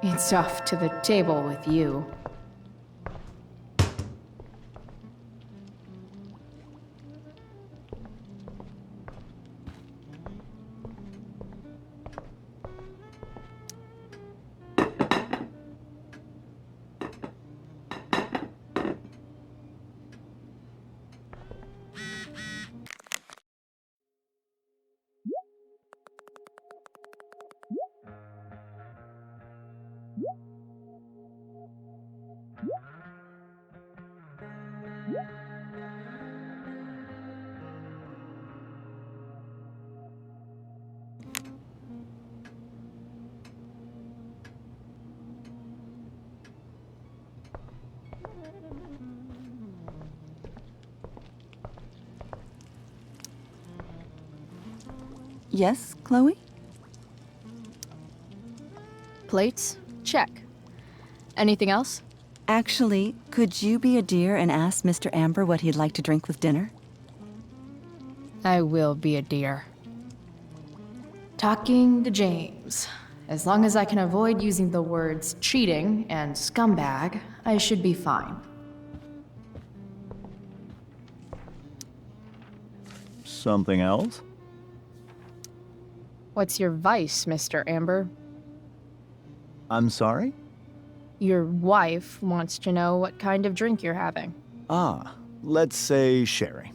It's off to the table with you. Yes, Chloe? Plates? Check. Anything else? Actually, could you be a dear and ask Mr. Amber what he'd like to drink with dinner? I will be a dear. Talking to James. As long as I can avoid using the words cheating and scumbag, I should be fine. Something else? What's your vice, Mr. Amber? I'm sorry? Your wife wants to know what kind of drink you're having. Ah, let's say sherry.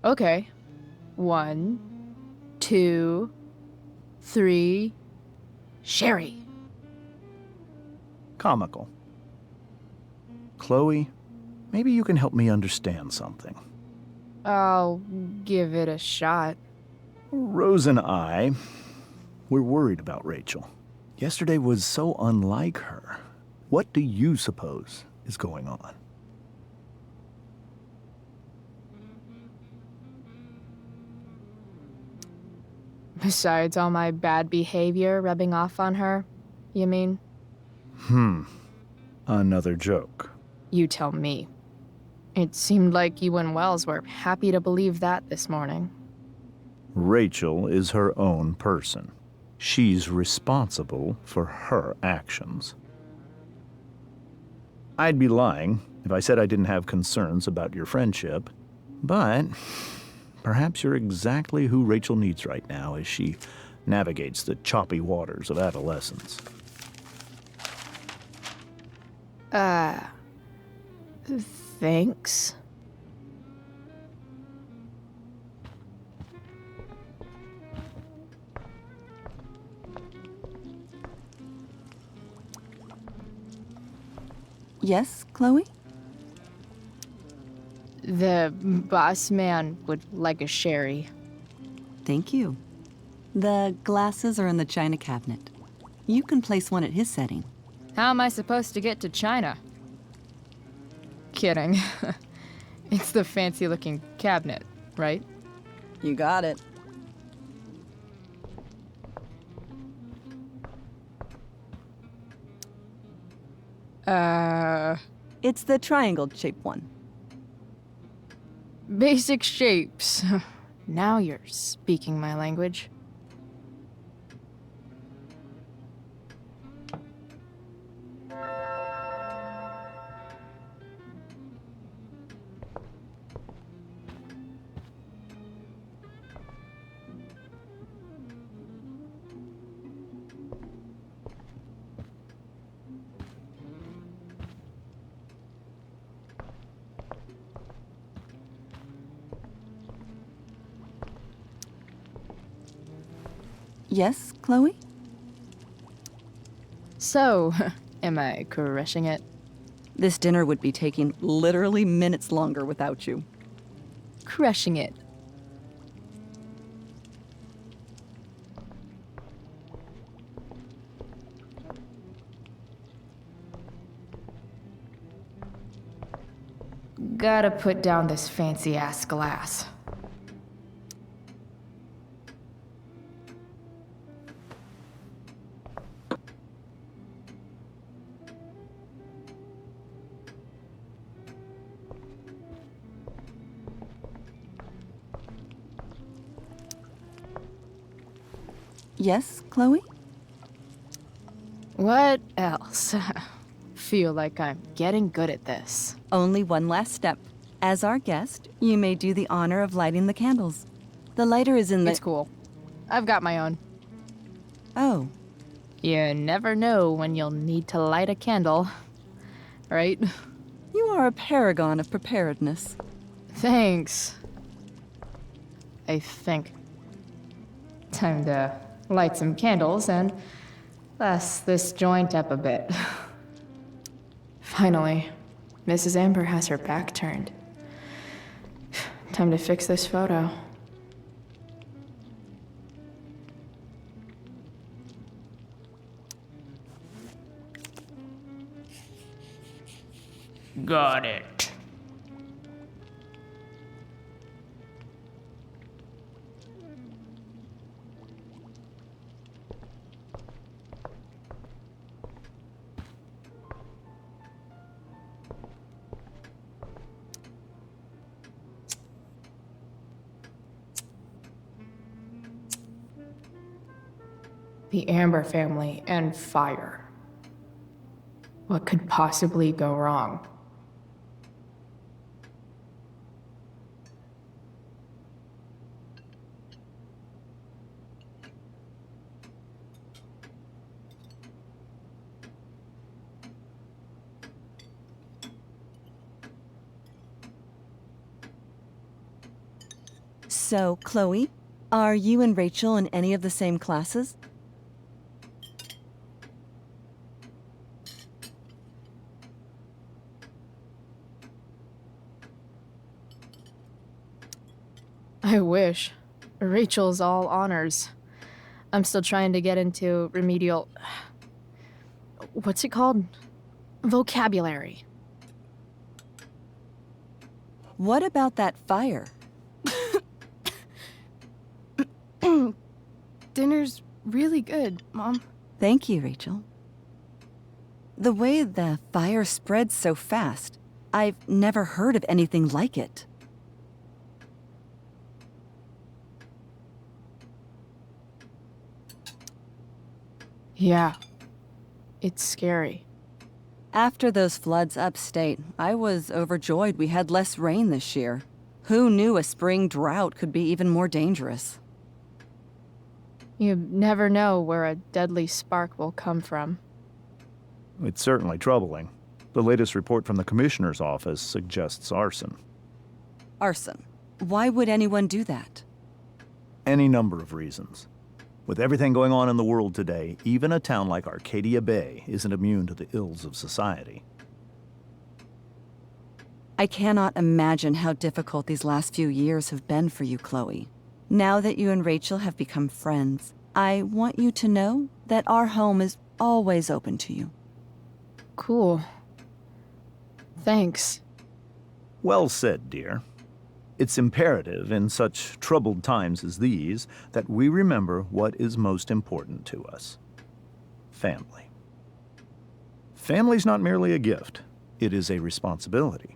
Okay. 1, 2, 3. Sherry. Comical. Chloe, maybe you can help me understand something. I'll give it a shot. Rose and we're worried about Rachel. Yesterday was so unlike her. What do you suppose is going on? Besides all my bad behavior rubbing off on her, you mean? Another joke. You tell me. It seemed like you and Wells were happy to believe that this morning. Rachel is her own person. She's responsible for her actions. I'd be lying if I said I didn't have concerns about your friendship, but perhaps you're exactly who Rachel needs right now as she navigates the choppy waters of adolescence. Thanks. Yes, Chloe? The boss man would like a sherry. Thank you. The glasses are in the china cabinet. You can place one at his setting. How am I supposed to get to China? Kidding. It's the fancy-looking cabinet, right? You got it. It's the triangle-shaped one. Basic shapes. Now you're speaking my language. Yes, Chloe? So, am I crushing it? This dinner would be taking literally minutes longer without you. Crushing it. Gotta put down this fancy-ass glass. Yes, Chloe? What else? Feel like I'm getting good at this. Only one last step. As our guest, you may do the honor of lighting the candles. The lighter is in the— It's cool. I've got my own. Oh. You never know when you'll need to light a candle, right? You are a paragon of preparedness. Thanks. I think. Time to light some candles and bless this joint up a bit. Finally, Mrs. Amber has her back turned. Time to fix this photo. Got it. The Amber family and fire. What could possibly go wrong? So, Chloe, are you and Rachel in any of the same classes? I wish. Rachel's all honors. I'm still trying to get into remedial... What's it called? vocabulary. What about that fire? Dinner's really good, Mom. Thank you, Rachel. The way the fire spread so fast, I've never heard of anything like it. Yeah, it's scary. After those floods upstate, I was overjoyed we had less rain this year. Who knew a spring drought could be even more dangerous? You never know where a deadly spark will come from. It's certainly troubling. The latest report from the Commissioner's office suggests arson. Arson. Why would anyone do that? Any number of reasons. With everything going on in the world today, even a town like Arcadia Bay isn't immune to the ills of society. I cannot imagine how difficult these last few years have been for you, Chloe. Now that you and Rachel have become friends, I want you to know that our home is always open to you. Cool. Thanks. Well said, dear. It's imperative in such troubled times as these that we remember what is most important to us. Family. Family's not merely a gift, it is a responsibility.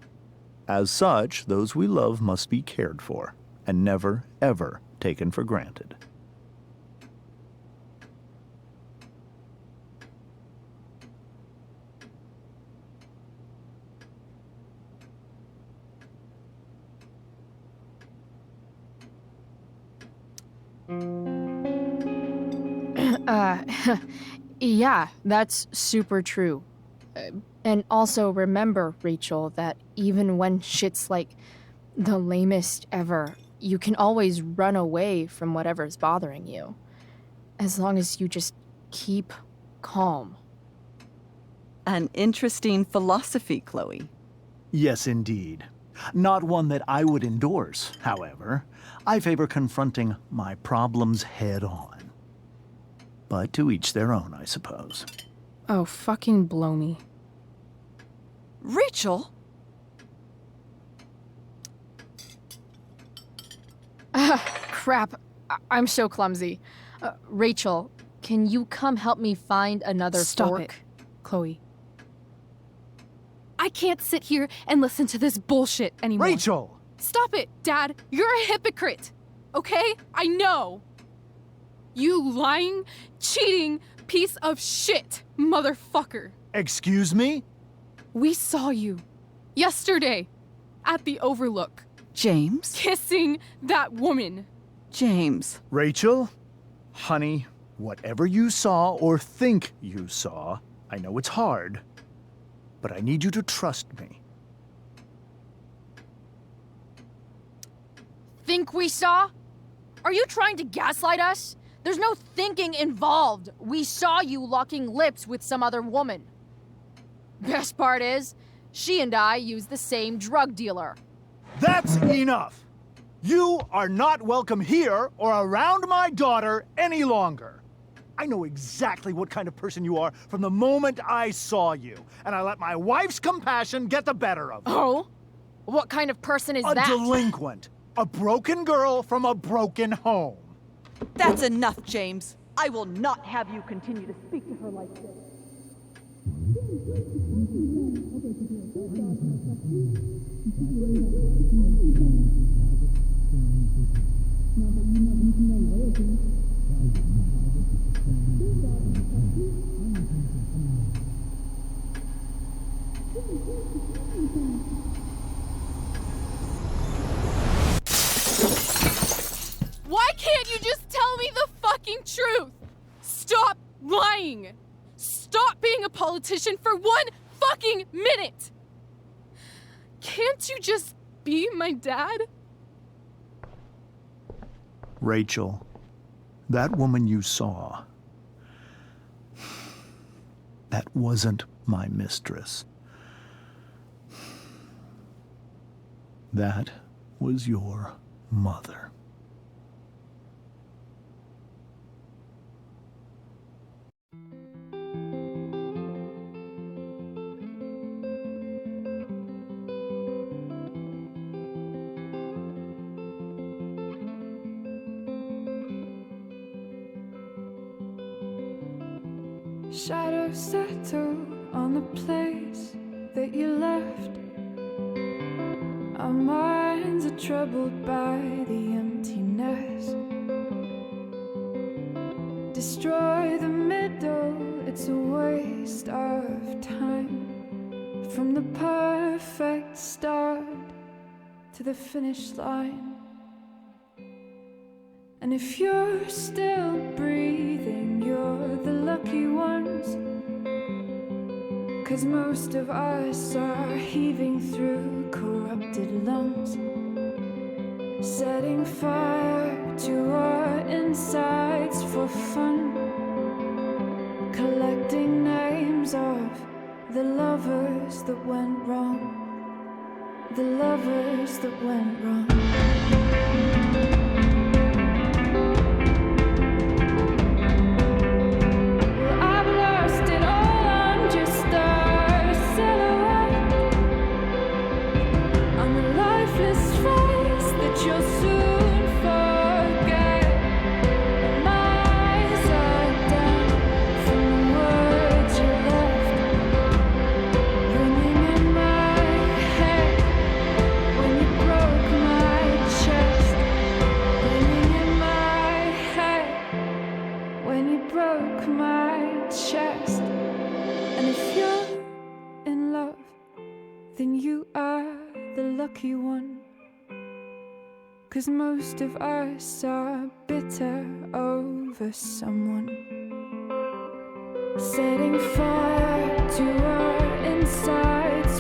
As such, those we love must be cared for and never, ever taken for granted. Yeah, that's super true. And also remember, Rachel, that even when shit's like the lamest ever, you can always run away from whatever's bothering you. As long as you just keep calm. An interesting philosophy, Chloe. Yes, indeed. Not one that I would endorse, however. I favor confronting my problems head on. But to each their own, I suppose. Oh, fucking blow me. Rachel? Crap. I'm so clumsy. Rachel, can you come help me find another Stop fork? it, Chloe. I can't sit here and listen to this bullshit anymore. Rachel! Stop it, Dad. You're a hypocrite. Okay? I know. You lying, cheating piece of shit, motherfucker. Excuse me? We saw you yesterday at the Overlook. James? Kissing that woman. James. Rachel? Honey, whatever you saw or think you saw, I know it's hard, but I need you to trust me. Think we saw? Are you trying to gaslight us? There's no thinking involved. We saw you locking lips with some other woman. Best part is, she and I use the same drug dealer. That's enough! You are not welcome here or around my daughter any longer. I know exactly what kind of person you are from the moment I saw you, and I let my wife's compassion get the better of me. Oh? What kind of person is that? A delinquent. A broken girl from a broken home. That's enough, James. I will not have you continue to speak to her like this. Why can't you just tell me the fucking truth? Stop lying. Stop being a politician for one fucking minute. Can't you just be my dad? Rachel, that woman you saw, that wasn't my mistress. That was your mother. Shadows settle on the place that you left. Our minds are troubled by the emptiness. Destroy the middle, it's a waste of time. From the perfect start to the finish line. And if you're still breathing, you're the lucky ones. 'Cause most of us are heaving through corrupted lungs, setting fire to our insides for fun, collecting names of the lovers that went wrong, the lovers that went wrong. Lucky one, 'cause most of us are bitter over someone, setting fire to our insides